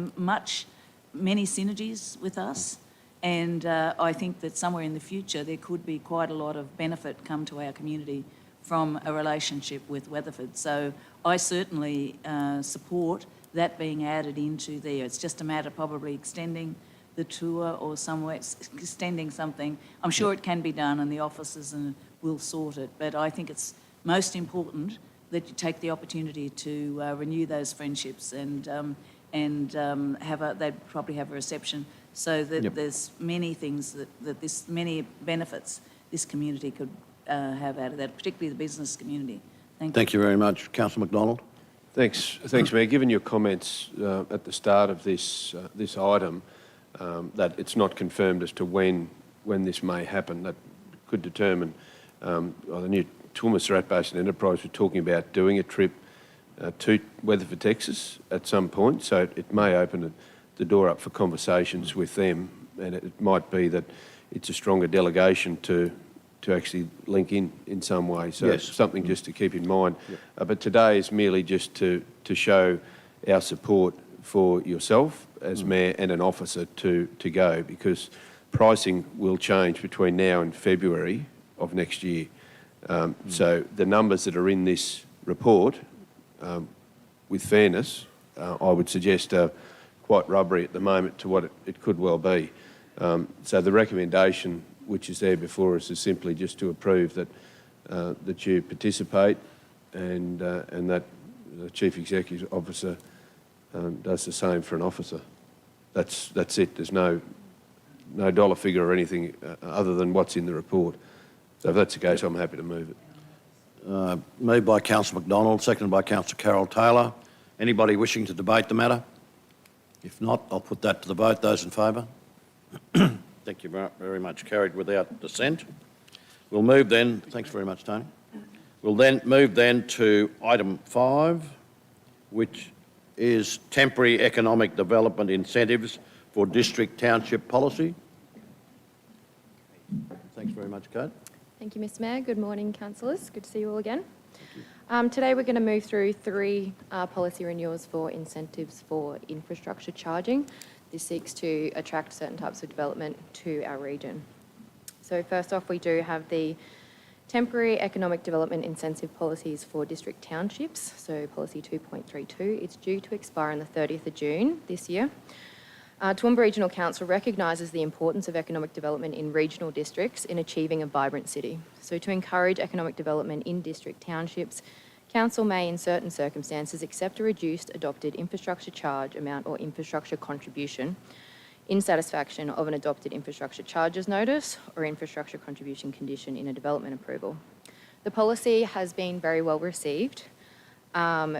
many synergies with us, and I think that somewhere in the future there could be quite a lot of benefit come to our community from a relationship with Weatherford. So I certainly support that being added into there. It's just a matter of probably extending the tour or somewhere, extending something. I'm sure it can be done, and the officers will sort it, but I think it's most important that you take the opportunity to renew those friendships and they'd probably have a reception, so that there's many things many benefits this community could have out of that, particularly the business community. Thank you very much. Councillor McDonald. Thanks, Mayor. Given your comments at the start of this item, that it's not confirmed as to when this may happen, that could determine. The new Toowoomba Strat Basin Enterprise were talking about doing a trip to Weatherford, Texas at some point, so it may open the door up for conversations with them, and it might be that it's a stronger delegation to actually link in some way. So yes, something just to keep in mind. Yep. But today is merely just to show our support for yourself as Mayor and an officer to go, because pricing will change between now and February of next year. So the numbers that are in this report, with fairness, I would suggest are quite rubbery at the moment to what it could well be. So the recommendation which is there before us is simply just to approve that you participate and that the Chief Executive Officer does the same for an officer. That's it. There's no dollar figure or anything other than what's in the report. So if that's the case, I'm happy to move it. Moved by Councillor McDonald, seconded by Councillor Carol Taylor. Anybody wishing to debate the matter? If not, I'll put that to the vote. Those in favour? Thank you very much. Carried without dissent. We'll move then. Thanks very much, Tony. We'll then move to item 5, which is temporary economic development incentives for district township policy. Thanks very much, Kate. Thank you, Mr Mayor. Good morning, councillors. Good to see you all again. Today we're going to move through 3 policy renewals for incentives for infrastructure charging. This seeks to attract certain types of development to our region. So first off, we do have the temporary economic development incentive policies for district townships, so policy 2.32. It's due to expire on the 30th of June this year. Toowoomba Regional Council recognises the importance of economic development in regional districts in achieving a vibrant city. So to encourage economic development in district townships, Council may, in certain circumstances, accept a reduced adopted infrastructure charge amount or infrastructure contribution in satisfaction of an adopted infrastructure charges notice or infrastructure contribution condition in a development approval. The policy has been very well received.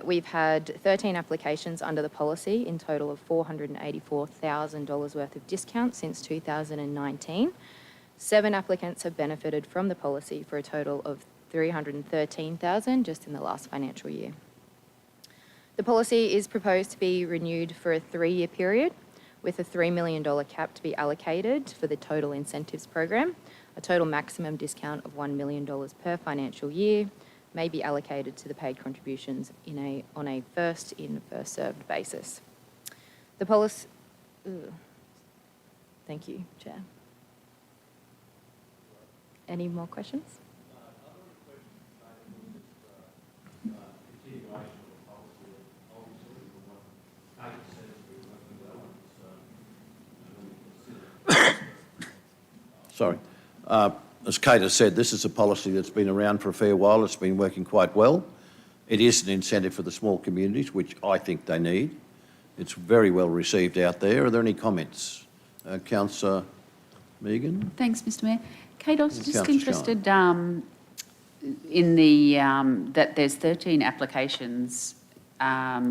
We've had 13 applications under the policy, in total of $484,000 worth of discount since 2019. 7 applicants have benefited from the policy for a total of $313,000 just in the last financial year. The policy is proposed to be renewed for a 3-year period with a $3 million cap to be allocated for the total incentives program. A total maximum discount of $1 million per financial year may be allocated to the paid contributions on a first-in, first-served basis. The policy... Thank you, Chair. Any more questions? Sorry. As Kate has said, this is a policy that's been around for a fair while. It's been working quite well. It is an incentive for the small communities, which I think they need. It's very well received out there. Are there any comments? Councillor Megan? Thanks, Mr Mayor. Kate, I was just Councillor interested in the that there's 13 applications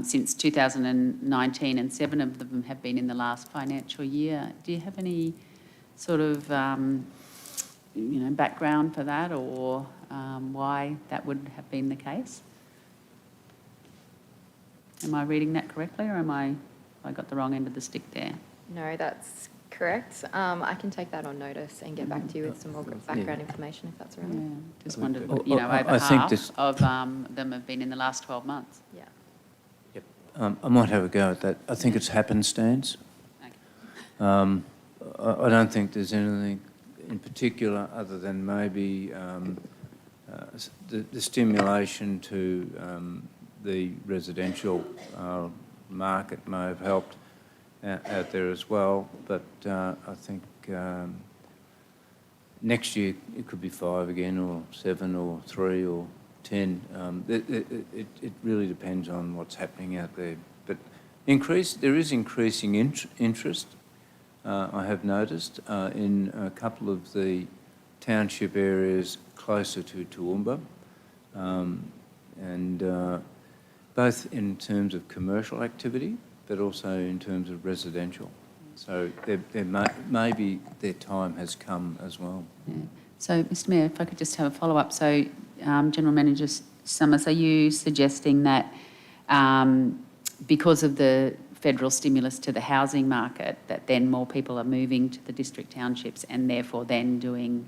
since 2019 and 7 of them have been in the last financial year. Do you have any sort of background for that, or why that would have been the case? Am I reading that correctly, or I got the wrong end of the stick there? No, that's correct. I can take that on notice and get back to you with some more background information, if that's all right. Yeah, just wondered, over I think half this- of them have been in the last 12 months. Yeah. I might have a go at that. I think it's happenstance. I don't think there's anything in particular other than maybe the stimulation to the residential market may have helped out there as well. But I think next year it could be 5 again, or 7, or 3, or 10. It really depends on what's happening out there. But there is increasing interest. I have noticed in a couple of the township areas closer to Toowoomba, and both in terms of commercial activity, but also in terms of residential. So maybe their time has come as well. Yeah. So, Mr Mayor, if I could just have a follow-up. So, General Manager Summers, are you suggesting that because of the federal stimulus to the housing market, that then more people are moving to the district townships and therefore then doing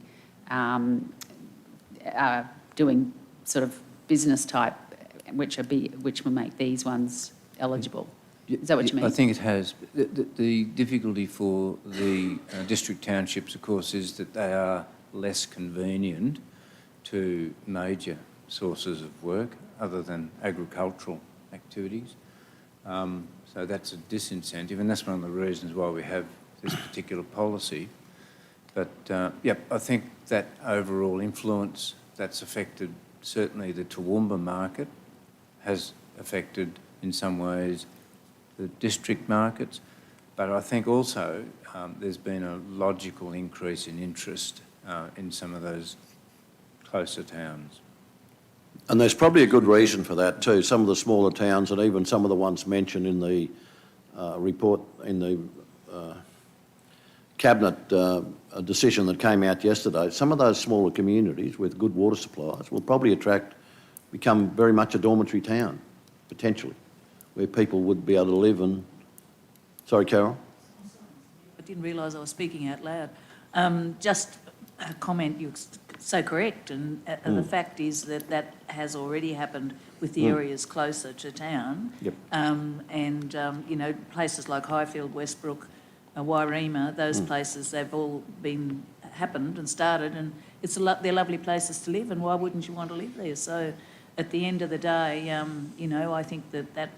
sort of business type, which will make these ones eligible? Is that what you mean? I think it has. The difficulty for the district townships, of course, is that they are less convenient to major sources of work other than agricultural activities. So that's a disincentive, and that's one of the reasons why we have this particular policy. But, I think that overall influence that's affected certainly the Toowoomba market has affected in some ways the district markets, but I think also there's been a logical increase in interest in some of those closer towns. And there's probably a good reason for that too. Some of the smaller towns and even some of the ones mentioned in the report, in the Cabinet decision that came out yesterday, some of those smaller communities with good water supplies will probably become very much a dormitory town, potentially, where people would be able to live and... Sorry, Carol? I didn't realise I was speaking out loud. Just a comment, you're so correct, and the fact is that that has already happened with the areas closer to town. Yep. You know, places like Highfield, Westbrook, Wairema, those places, they've all happened and started, and they're lovely places to live, and why wouldn't you want to live there? So at the end of the day, you know, I think that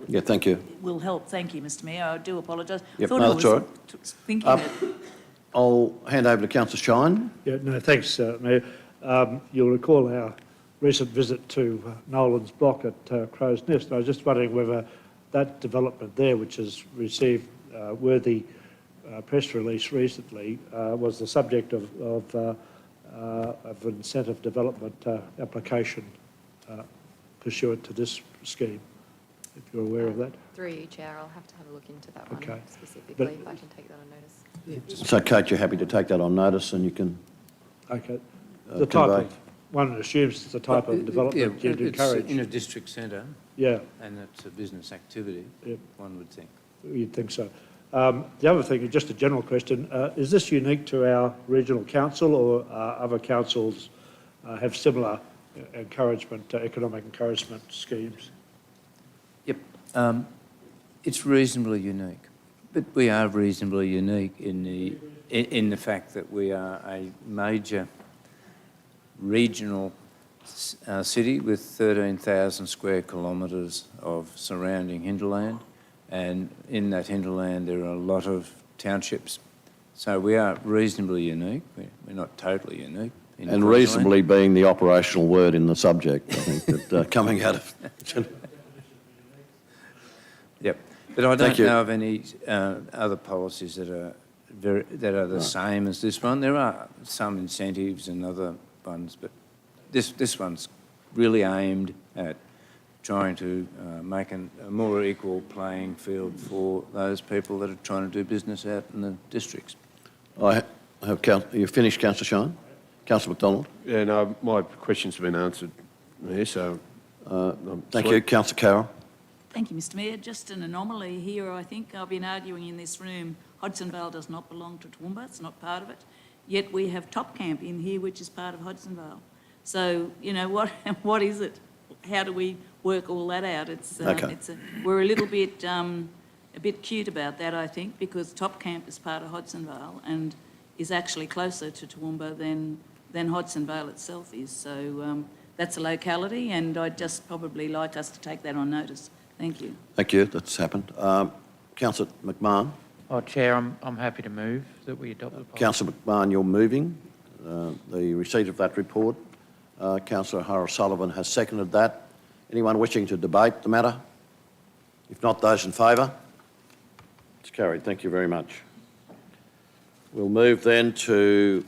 Yeah, thank you. will help. Thank you, Mr Mayor. I do apologise. Yep, Thought no, I that's was all right. thinking that... I'll hand over to Councillor Shine. Yeah, no, thanks, Mayor. You'll recall our recent visit to Nolan's Block at Crow's Nest. I was just wondering whether that development there, which has received worthy press release recently, was the subject of an incentive development application pursuant to this scheme, if you're aware of that. Through you, Chair, I'll have to have a look into that Okay. one specifically, if I can take that on notice. So, Kate, you're happy to take that on notice and you can... Okay. The type of, one assumes it's the type of development you'd it's encourage. in a district centre. Yeah. And it's a business activity, one would think. You'd think so. The other thing, just a general question, is this unique to our regional council, or other councils have similar economic encouragement schemes? Yep. It's reasonably unique, but we are reasonably unique in the fact that we are a major regional city with 13,000 square kilometres of surrounding hinterland, and in that hinterland there are a lot of townships. So we are reasonably unique. We're not totally unique. And Queensland. reasonably being the operational word in the subject, I think, that coming out of... Yep. But I don't Thank you. know of any other policies that are the same as this one. There are some incentives and other ones, but this one's really aimed at trying to make a more equal playing field for those people that are trying to do business out in the districts. I have you finished, Councillor Shine? Councillor McDonald? Yeah, no, my questions have been answered, Mayor, so... Thank you. Councillor Carroll? Thank you, Mr Mayor. Just an anomaly here, I think. I've been arguing in this room, Hodsonvale does not belong to Toowoomba, it's not part of it. Yet we have Top Camp in here, which is part of Hodsonvale. So, you know, what is it? How do we work all that out? We're a little bit cute about that, I think, because Top Camp is part of Hodsonvale and is actually closer to Toowoomba than Hodsonvale itself is. So that's a locality, and I'd just probably like us to take that on notice. Thank you. Thank you. That's happened. Councillor McMahon? Oh, Chair, I'm happy to move that we adopt the policy. Councillor McMahon, you're moving the receipt of that report. Councillor O'Sullivan has seconded that. Anyone wishing to debate the matter? If not, those in favour? It's carried. Thank you very much. We'll move then to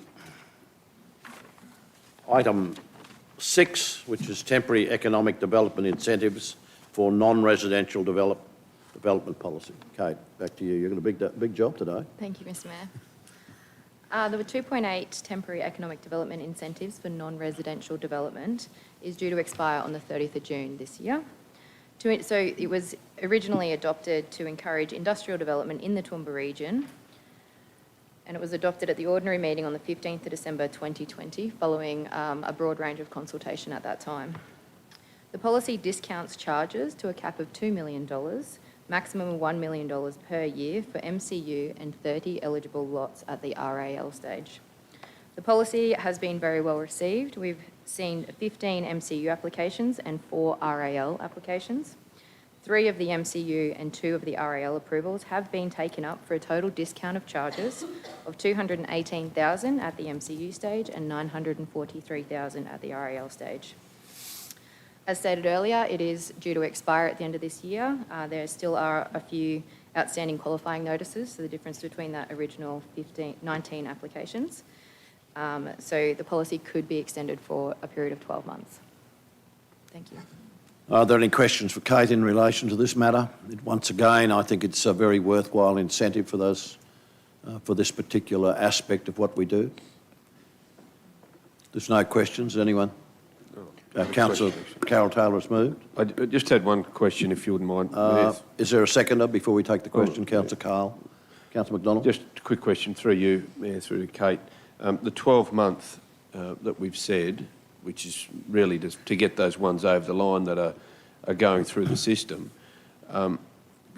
item 6, which is temporary economic development incentives for non-residential development policy. Kate, back to you. You've got a big job today. Thank you, Mr Mayor. There were 2.8 temporary economic development incentives for non-residential development is due to expire on the 30th of June this year. So it was originally adopted to encourage industrial development in the Toowoomba region, and it was adopted at the ordinary meeting on the 15th of December 2020, following a broad range of consultation at that time. The policy discounts charges to a cap of $2 million, maximum of $1 million per year for MCU and 30 eligible lots at the RAL stage. The policy has been very well received. We've seen 15 MCU applications and 4 RAL applications. 3 of the MCU and 2 of the RAL approvals have been taken up for a total discount of charges of $218,000 at the MCU stage and $943,000 at the RAL stage. As stated earlier, it is due to expire at the end of this year. There still are a few outstanding qualifying notices, so the difference between that original 19 applications. So the policy could be extended for a period of 12 months. Thank you. Are there any questions for Kate in relation to this matter? Once again, I think it's a very worthwhile incentive for those, for this particular aspect of what we do. There's no questions. Anyone? Councillor Carol Taylor has moved. I just had one question, if you wouldn't mind. Is there a seconder before we take the question? Councillor Carl. Councillor McDonald. Just a quick question through you, Mayor, through to Kate. The 12-month that we've said, which is really just to get those ones over the line that are going through the system,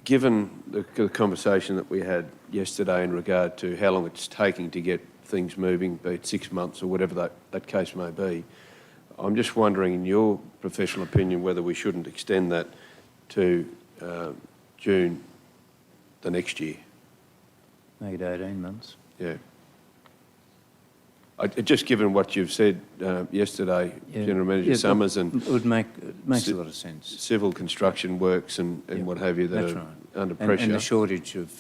given the conversation that we had yesterday in regard to how long it's taking to get things moving, be it 6 months or whatever that case may be, I'm just wondering, in your professional opinion, whether we shouldn't extend that to June the next year. Make it 18 months. Yeah. Just given what you've said yesterday, General Manager Summers, and it makes a lot of sense. Civil construction works and what have you that are under pressure. And the shortage of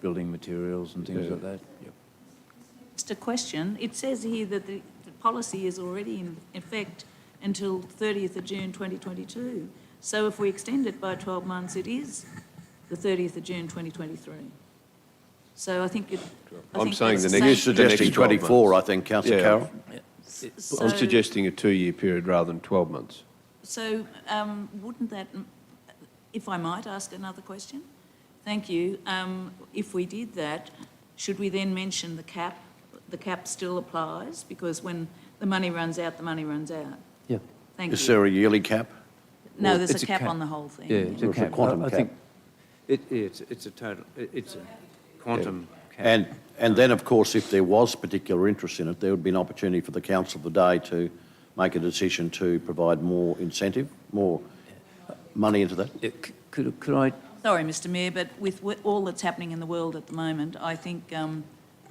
building materials and things like that. Yep. Just a question. It says here that the policy is already in effect until 30th of June 2022. So if we extend it by 12 months, it is the 30th of June 2023. So I think I'm saying the You're next suggesting 24, I think, Councillor Carroll. I'm suggesting a 2-year period rather than 12 months. So wouldn't that, if I might ask another question? Thank you. If we did that, should we then mention the cap? The cap still applies because when the money runs out, the money runs out. Yeah. Thank Is you. there a yearly cap? No, there's It's a cap on the whole thing. Yeah, it's a cap. quantum I cap. think it's a total. It's a quantum cap. And then, of course, if there was particular interest in it, there would be an opportunity for the council today to make a decision to provide more incentive, more money into that. Could I? Sorry, Mr Mayor, but with all that's happening in the world at the moment, I think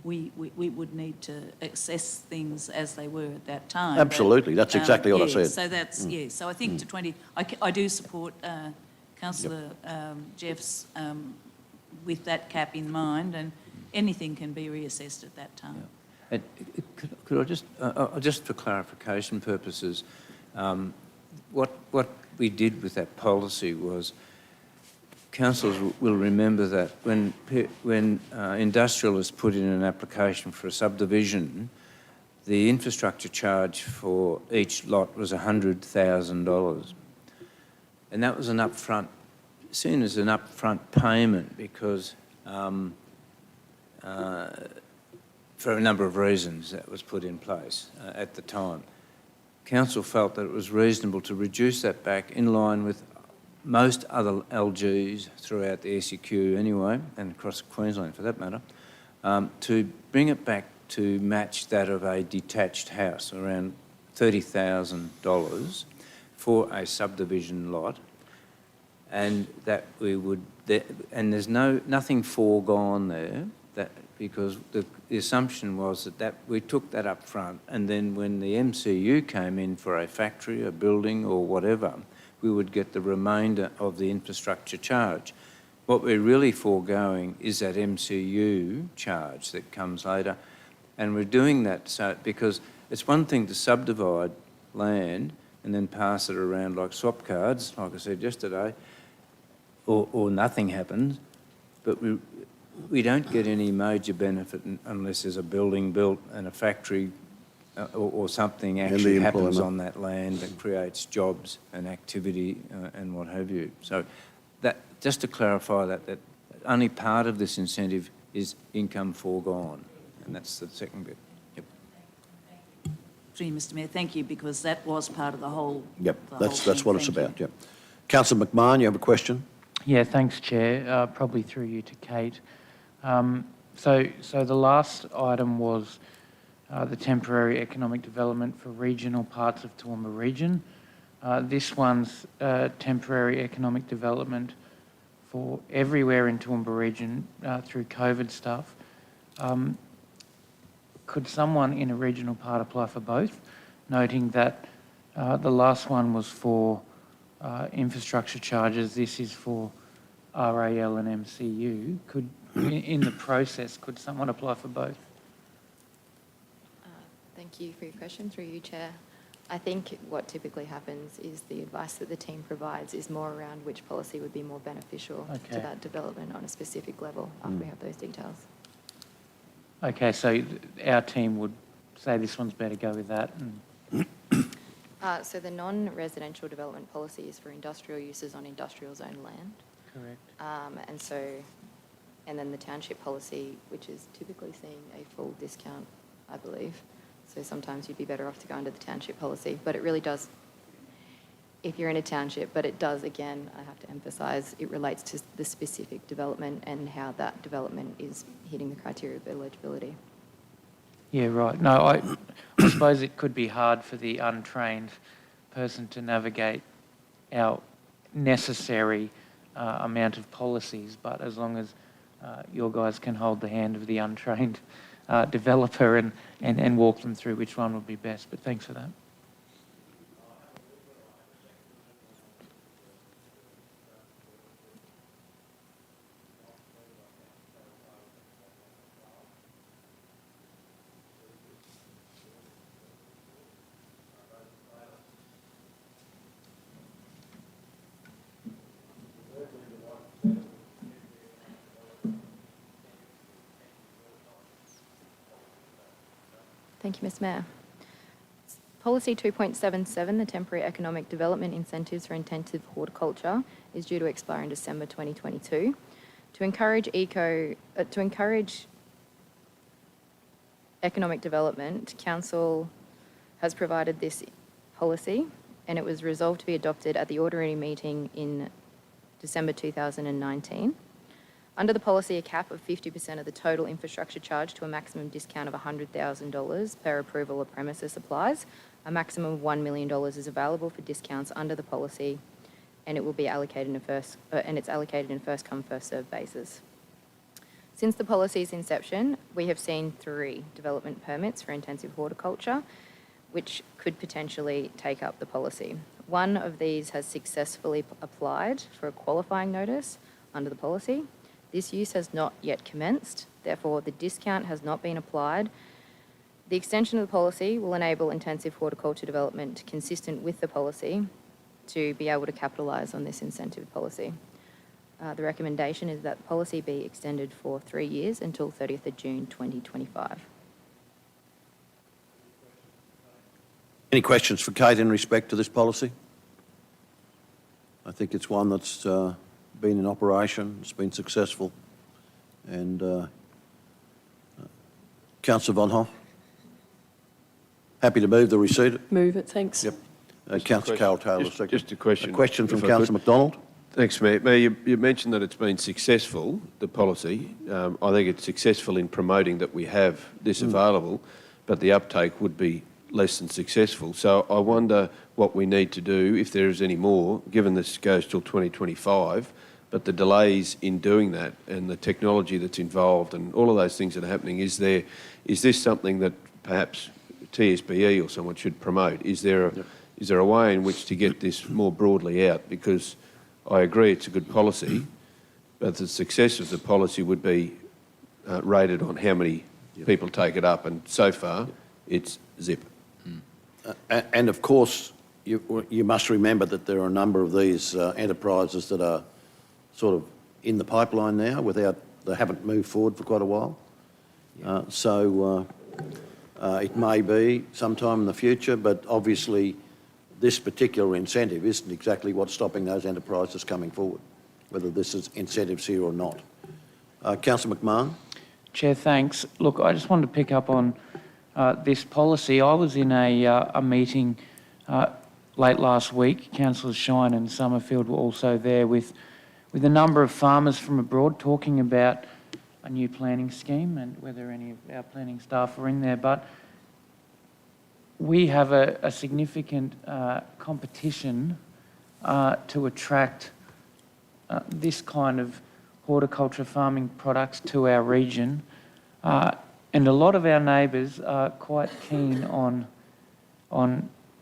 we would need to assess things as they were at that time. Absolutely, that's exactly what I said. So that's, so I think to 20, I do support Councillor Jeff's with that cap in mind, and anything can be reassessed at that time. And could I just for clarification purposes, what we did with that policy was, councillors will remember that when industrialists put in an application for a subdivision, the infrastructure charge for each lot was $100,000, and that was an upfront, seen as an upfront payment because for a number of reasons that was put in place at the time. Council felt that it was reasonable to reduce that back in line with most other LGs throughout the SEQ anyway, and across Queensland for that matter, to bring it back to match that of a detached house, around $30,000 for a subdivision lot, and that we would, and there's nothing foregone there, that because the assumption was that we took that up front, and then when the MCU came in for a factory, a building or whatever, we would get the remainder of the infrastructure charge. What we're really foregoing is that MCU charge that comes later, and we're doing that so because it's one thing to subdivide land and then pass it around like swap cards, like I said yesterday, or nothing happens, but we don't get any major benefit unless there's a building built and a factory or something actually happens on that land that creates jobs and activity and what have you. So that, just to clarify that only part of this incentive is income foregone, and that's the second bit. Yep. Through you, Mr Mayor, thank you, because that was part of the whole. Yep, that's what it's about. Yep. Councillor McMahon, you have a question? Yeah, thanks, Chair. Probably through you to Kate. So the last item was the temporary economic development for regional parts of Toowoomba region. This one's temporary economic development for everywhere in Toowoomba region through COVID stuff. Could someone in a regional part apply for both, noting that The last one was for infrastructure charges. This is for RAL and MCU. In the process, could someone apply for both? Thank you for your question, through you, Chair. I think what typically happens is the advice that the team provides is more around which policy would be more beneficial to that development on a specific level after we have those details. Okay, so our team would say this one's better, go with that. So the non-residential development policy is for industrial uses on industrial zone land. Correct. And then the township policy, which is typically seeing a full discount, I believe. So sometimes you'd be better off to go under the township policy, but it really does, if you're in a township, but it does, again, I have to emphasise, it relates to the specific development and how that development is hitting the criteria of eligibility. Yeah, right. No, I suppose it could be hard for the untrained person to navigate our necessary amount of policies, but as long as your guys can hold the hand of the untrained developer and walk them through which one would be best. But thanks for that. Thank you, Ms. Mayor. Policy 2.77, the temporary economic development incentives for intensive horticulture, is due to expire in December 2022. To encourage economic development, Council has provided this policy, and it was resolved to be adopted at the ordinary meeting in December 2019. Under the policy, a cap of 50% of the total infrastructure charge to a maximum discount of $100,000 per approval of premises applies. A maximum of $1 million is available for discounts under the policy, and it will be allocated it's allocated in first come, first served basis. Since the policy's inception, we have seen 3 development permits for intensive horticulture, which could potentially take up the policy. One of these has successfully applied for a qualifying notice under the policy. This use has not yet commenced, therefore the discount has not been applied. The extension of the policy will enable intensive horticulture development consistent with the policy to be able to capitalise on this incentive policy. The recommendation is that the policy be extended for 3 years until 30th of June 2025. Any questions for Kate in respect to this policy? I think it's one that's been in operation, it's been successful. And Councillor Von Hoff? Happy to move the receipt? Move it, thanks. Yep. Councillor Carroll-Taylor, second. Just a question. A question from if I Councillor could. McDonald. Thanks, Mayor. Mayor, you mentioned that it's been successful, the policy. I think it's successful in promoting that we have this available, but the uptake would be less than successful. So I wonder what we need to do, if there is any more, given this goes till 2025, but the delays in doing that and the technology that's involved and all of those things that are happening, is this something that perhaps TSBE or someone should promote? Is there a way in which to get this more broadly out? Because I agree it's a good policy, but the success of the policy would be rated on how many people take it up, and so far it's zip. And of course, you must remember that there are a number of these enterprises that are sort of in the pipeline now they haven't moved forward for quite a while. So it may be sometime in the future, but obviously this particular incentive isn't exactly what's stopping those enterprises coming forward, whether this is incentives here or not. Councillor McMahon? Chair, thanks. Look, I just wanted to pick up on this policy. I was in a meeting late last week. Councillors Shine and Summerfield were also there with a number of farmers from abroad talking about a new planning scheme and whether any of our planning staff were in there. But we have a significant competition to attract this kind of horticulture farming products to our region. And a lot of our neighbours are quite keen on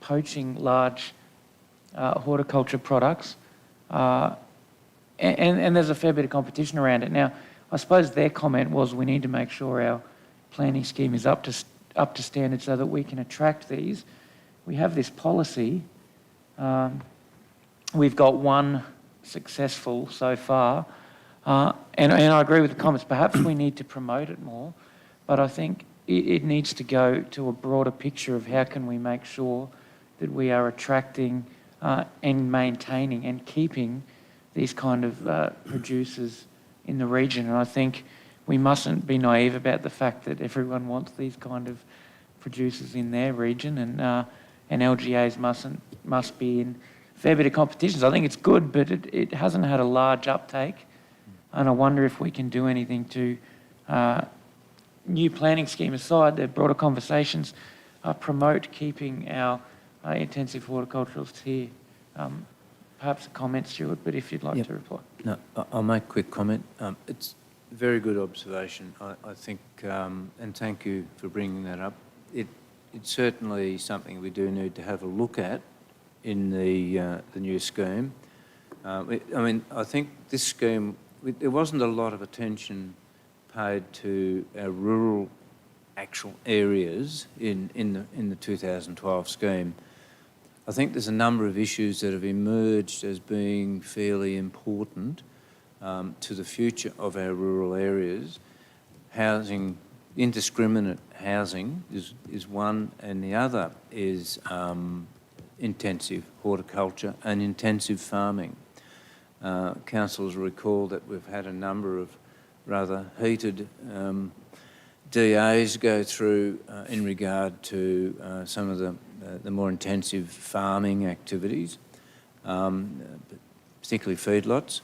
poaching large horticulture products, and there's a fair bit of competition around it. Now, I suppose their comment was we need to make sure our planning scheme is up to standard so that we can attract these. We have this policy. We've got one successful so far, and I agree with the comments. Perhaps we need to promote it more, but I think it needs to go to a broader picture of how can we make sure that we are attracting and maintaining and keeping these kind of producers in the region. And I think we mustn't be naive about the fact that everyone wants these kind of producers in their region, and LGAs must be in a fair bit of competitions. I think it's good, but it hasn't had a large uptake, and I wonder if we can do anything to, new planning scheme aside, the broader conversations, promote keeping our intensive horticulturalists here. Perhaps a comment, Stuart, but if you'd like to reply. No, I'll make a quick comment. It's a very good observation, I think, and thank you for bringing that up. It's certainly something we do need to have a look at in the new scheme. I mean, I think this scheme, there wasn't a lot of attention paid to our rural actual areas in the 2012 scheme. I think there's a number of issues that have emerged as being fairly important to the future of our rural areas. Housing, indiscriminate housing is one, and the other is intensive horticulture and intensive farming. Councillors recall that we've had a number of rather heated DAs go through in regard to some of the more intensive farming activities, particularly feedlots.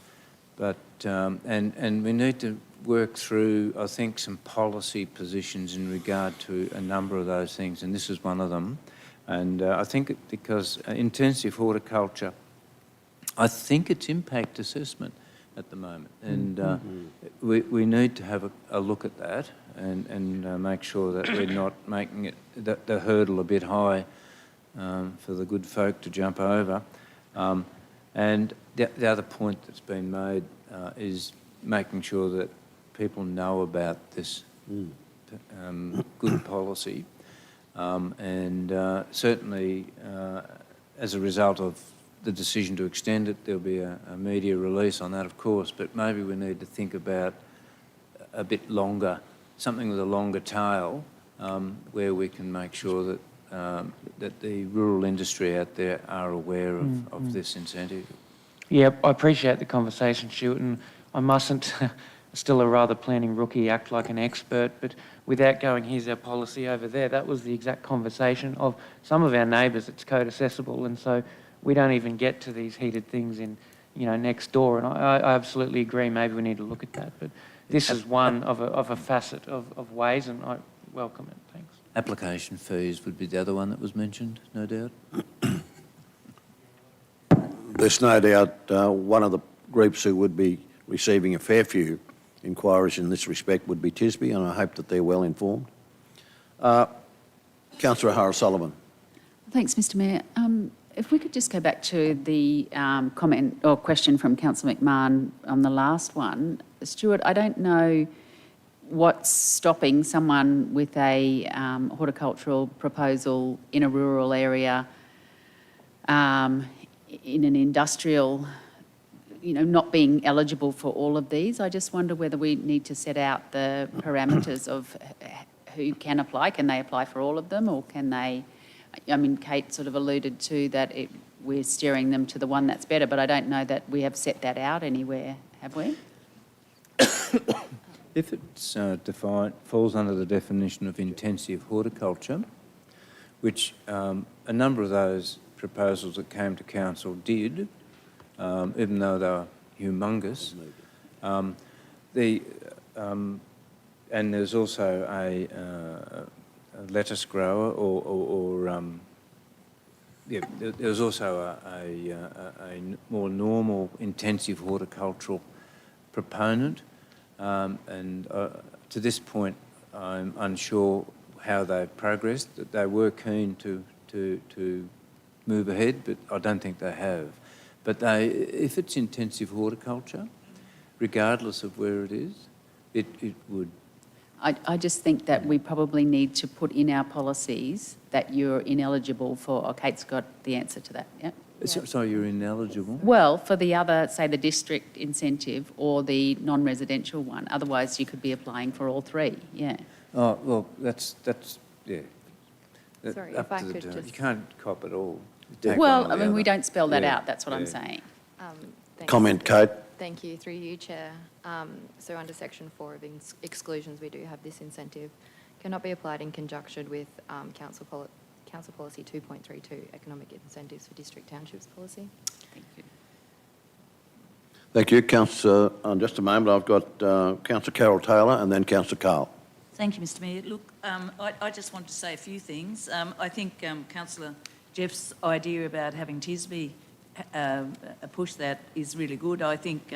But and we need to work through, I think, some policy positions in regard to a number of those things, and this is one of them. And I think because intensive horticulture, I think it's impact assessment at the moment, and we need to have a look at that and make sure that we're not making it the hurdle a bit high for the good folk to jump over. And the other point that's been made is making sure that people know about this good policy, and certainly as a result of the decision to extend it, there'll be a media release on that, of course, but maybe we need to think about a bit longer, something with a longer tail, where we can make sure that that the rural industry out there are aware of this incentive. Yeah, I appreciate the conversation, Stuart, and I mustn't, still a rather planning rookie, act like an expert, but without going, here's our policy over there, that was the exact conversation of some of our neighbours. It's code accessible, and so we don't even get to these heated things in, next door. And I absolutely agree, maybe we need to look at that, but this is one of a facet of ways, and I welcome it. Thanks. Application fees would be the other one that was mentioned, no doubt. There's no doubt one of the groups who would be receiving a fair few inquiries in this respect would be TISBE, and I hope that they're well informed. Councillor O'Hara-Sullivan. Thanks, Mr Mayor. If we could just go back to the comment or question from Councillor McMahon on the last one. Stuart, I don't know what's stopping someone with a horticultural proposal in a rural area, in an industrial, not being eligible for all of these. I just wonder whether we need to set out the parameters of who can apply. Can they apply for all of them, or can they... I mean, Kate sort of alluded to that we're steering them to the one that's better, but I don't know that we have set that out anywhere, have we? If it's falls under the definition of intensive horticulture, which a number of those proposals that came to council did, even though they were humongous, and there's also a lettuce grower, there's also a more normal intensive horticultural proponent, and to this point I'm unsure how they've progressed. That they were keen to move ahead, but I don't think they have. But if it's intensive horticulture, regardless of where it is, it would. I just think that we probably need to put in our policies that you're ineligible for, Kate's got the answer to that, yeah? So you're ineligible? Well, for the other, say the district incentive or the non-residential one, otherwise you could be applying for all three, yeah. Oh, well, that's yeah. Sorry, Up if I to the could donor. just- You can't cop it all. You take Well, one or I the mean, we other. don't spell that Yeah, out, that's what I'm yeah. saying. Thanks. Comment, Kate. Thank you, through you, Chair. So under Section 4 of exclusions, we do have this incentive. Cannot be applied in conjunction with Council Policy 2.32, Economic Incentives for District Townships Policy. Thank you. Thank you, Councillor. Just a moment, I've got Councillor Carol Taylor and then Councillor Carl. Thank you, Mr Mayor. Look, I just want to say a few things. I think Councillor Jeff's idea about having Tisby push that is really good. I think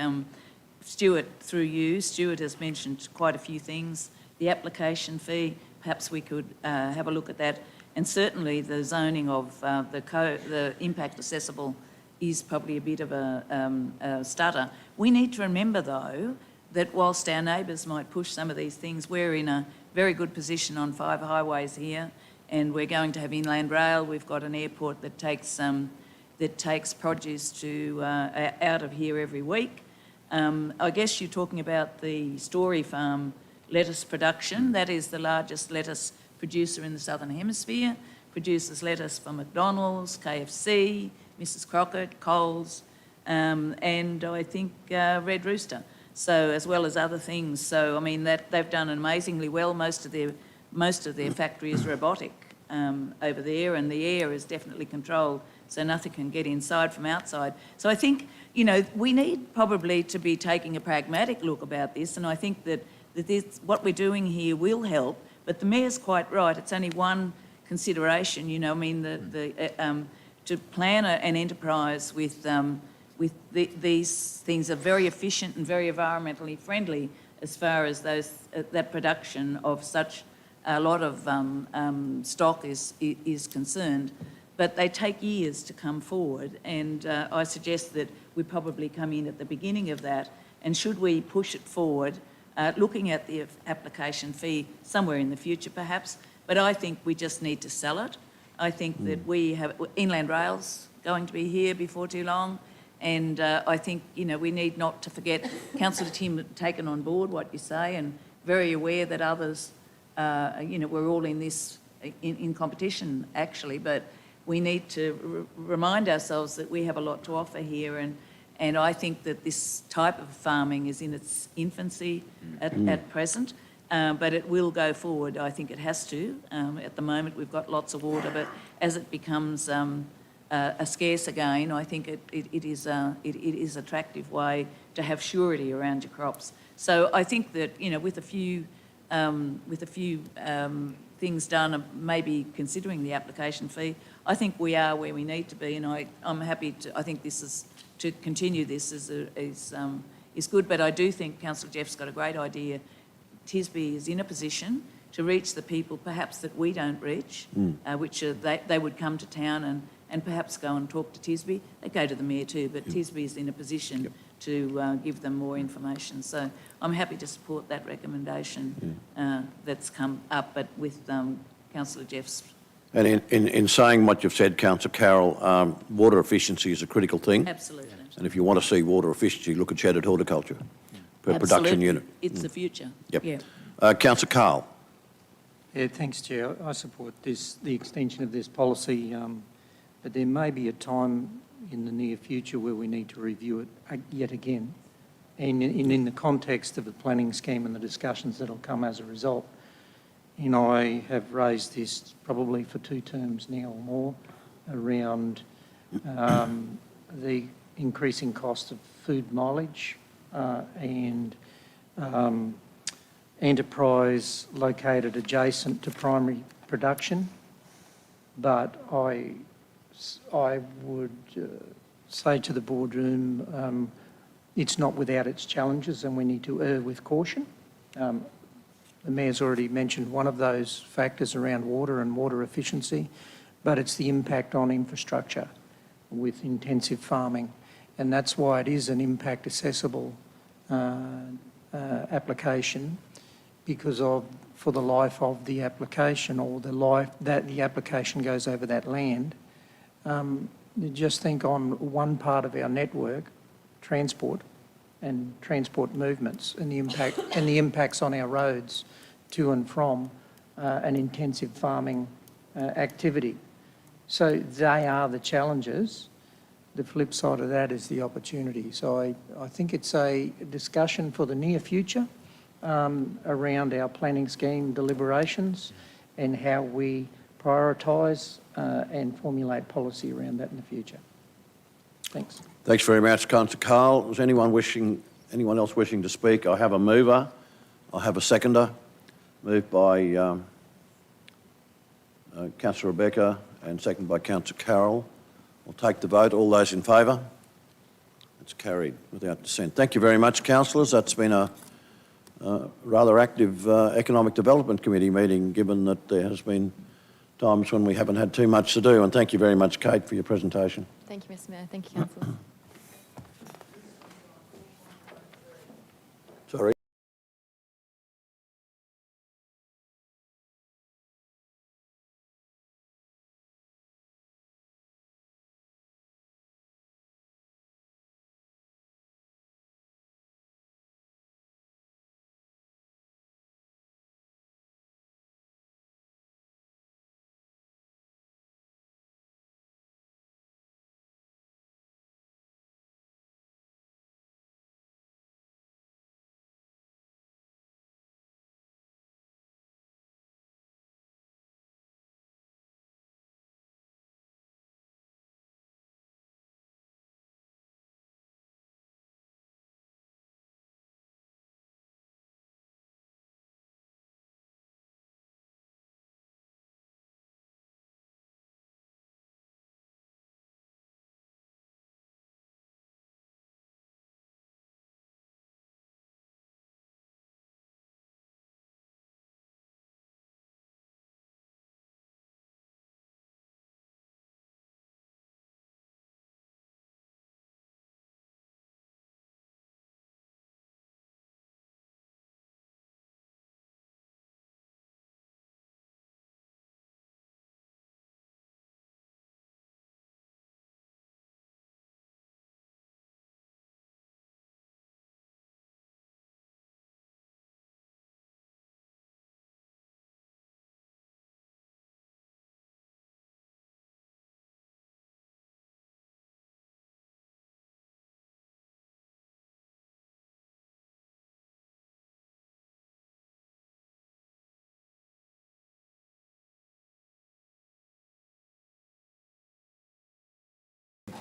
Stuart, through you, Stuart has mentioned quite a few things. The application fee, perhaps we could have a look at that. And certainly the zoning of the impact accessible is probably a bit of a stutter. We need to remember, though, that whilst our neighbours might push some of these things, we're in a very good position on 5 highways here, and we're going to have inland rail. We've got an airport that takes produce to out of here every week. I guess you're talking about the Story Farm lettuce production. That is the largest lettuce producer in the Southern Hemisphere. Produces lettuce for McDonald's, KFC, Mrs Crockett, Coles, and I think Red Rooster. So as well as other things. So I mean that they've done amazingly well. Most of their factory is robotic over there, and the air is definitely controlled, so nothing can get inside from outside. So I think, you know, we need probably to be taking a pragmatic look about this, and I think that this, what we're doing here will help. But the Mayor's quite right. It's only one consideration. You know, I mean, to plan an enterprise with these things are very efficient and very environmentally friendly as far as that production of such a lot of stock is concerned. But they take years to come forward, and I suggest that we probably come in at the beginning of that, and should we push it forward, looking at the application fee somewhere in the future perhaps, but I think we just need to sell it. I think that we have Inland Rail's going to be here before too long, and I think, you know, we need not to forget Councillor Tim taken on board what you say, and very aware that others, you know, we're all in this in competition actually, but we need to remind ourselves that we have a lot to offer here, and I think that this type of farming is in its infancy at present, but it will go forward. I think it has to. At the moment we've got lots of water, but as it becomes a scarce again, I think it is an attractive way to have surety around your crops. So I think that, you know, with a few things done, maybe considering the application fee, I think we are where we need to be, and I'm happy to. I think this is to continue. This is good, but I do think Councillor Jeff's got a great idea. Tisby is in a position to reach the people perhaps that we don't reach, which they would come to town and perhaps go and talk to Tisby. They go to the Mayor too, but Tisby is in a position to give them more information. So I'm happy to support that recommendation that's come up, but with Councillor Jeff's. And in saying what you've said, Councillor Carroll, water efficiency is a critical thing. Absolutely. And if you want to see water efficiency, look at shaded horticulture per production unit. It's the future. Yep. Yeah. Councillor Carl. Yeah, thanks, Chair. I support the extension of this policy, but there may be a time in the near future where we need to review it yet again. And in the context of the planning scheme and the discussions that will come as a result. And I have raised this probably for 2 terms now or more around the increasing cost of food mileage and enterprise located adjacent to primary production. But I would say to the boardroom, it's not without its challenges, and we need to err with caution. The Mayor's already mentioned one of those factors around water and water efficiency. but it's the impact on infrastructure with intensive farming. And that's why it is an impact assessable application, because for the life of the application, or the life that the application goes over that land. Just think on one part of our network, transport and transport movements, and the impacts on our roads to and from an intensive farming activity. So they are the challenges. The flip side of that is the opportunity. So I think it's a discussion for the near future around our planning scheme deliberations and how we prioritise and formulate policy around that in the future. Thanks. Thanks very much, Councillor Carl. Is anyone else wishing to speak? I have a mover. I have a seconder. Moved by Councillor Rebecca and seconded by Councillor Carroll. We'll take the vote. All those in favour? It's carried without dissent. Thank you very much, councillors. That's been a rather active Economic Development Committee meeting, given that there has been times when we haven't had too much to do. And thank you very much, Kate, for your presentation. Thank you, Mr Mayor. Thank you, Councillor. Sorry.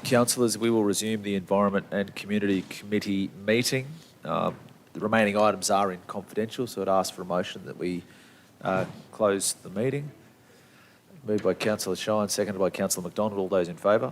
Councillors, we will resume the Environment and Community Committee meeting. The remaining items are in confidential, so I'd ask for a motion that we close the meeting. Moved by Councillor Shine, seconded by Councillor McDonald. All those in favour?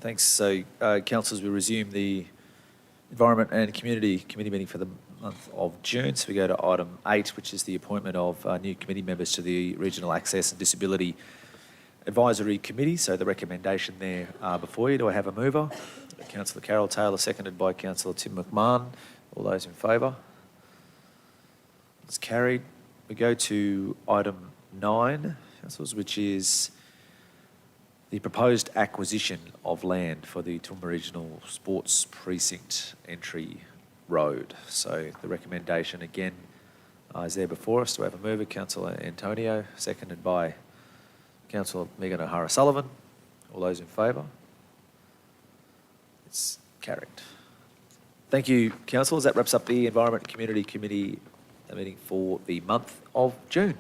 Thanks. So, councillors, we resume the Environment and Community Committee meeting for the month of June. So we go to item 8, which is the appointment of new committee members to the Regional Access and Disability Advisory Committee. So the recommendation there before you. Do I have a mover? Councillor Carol Taylor, seconded by Councillor Tim McMahon. All those in favour? It's carried. We go to item 9, councillors, which is the proposed acquisition of land for the Toowoomba Regional Sports Precinct entry road. So the recommendation again is there before us. Do I have a mover? Councillor Antonio, seconded by Councillor Megan O'Hara-Sullivan. All those in favour? It's carried. Thank you, councillors. That wraps up the Environment Community Committee meeting for the month of June.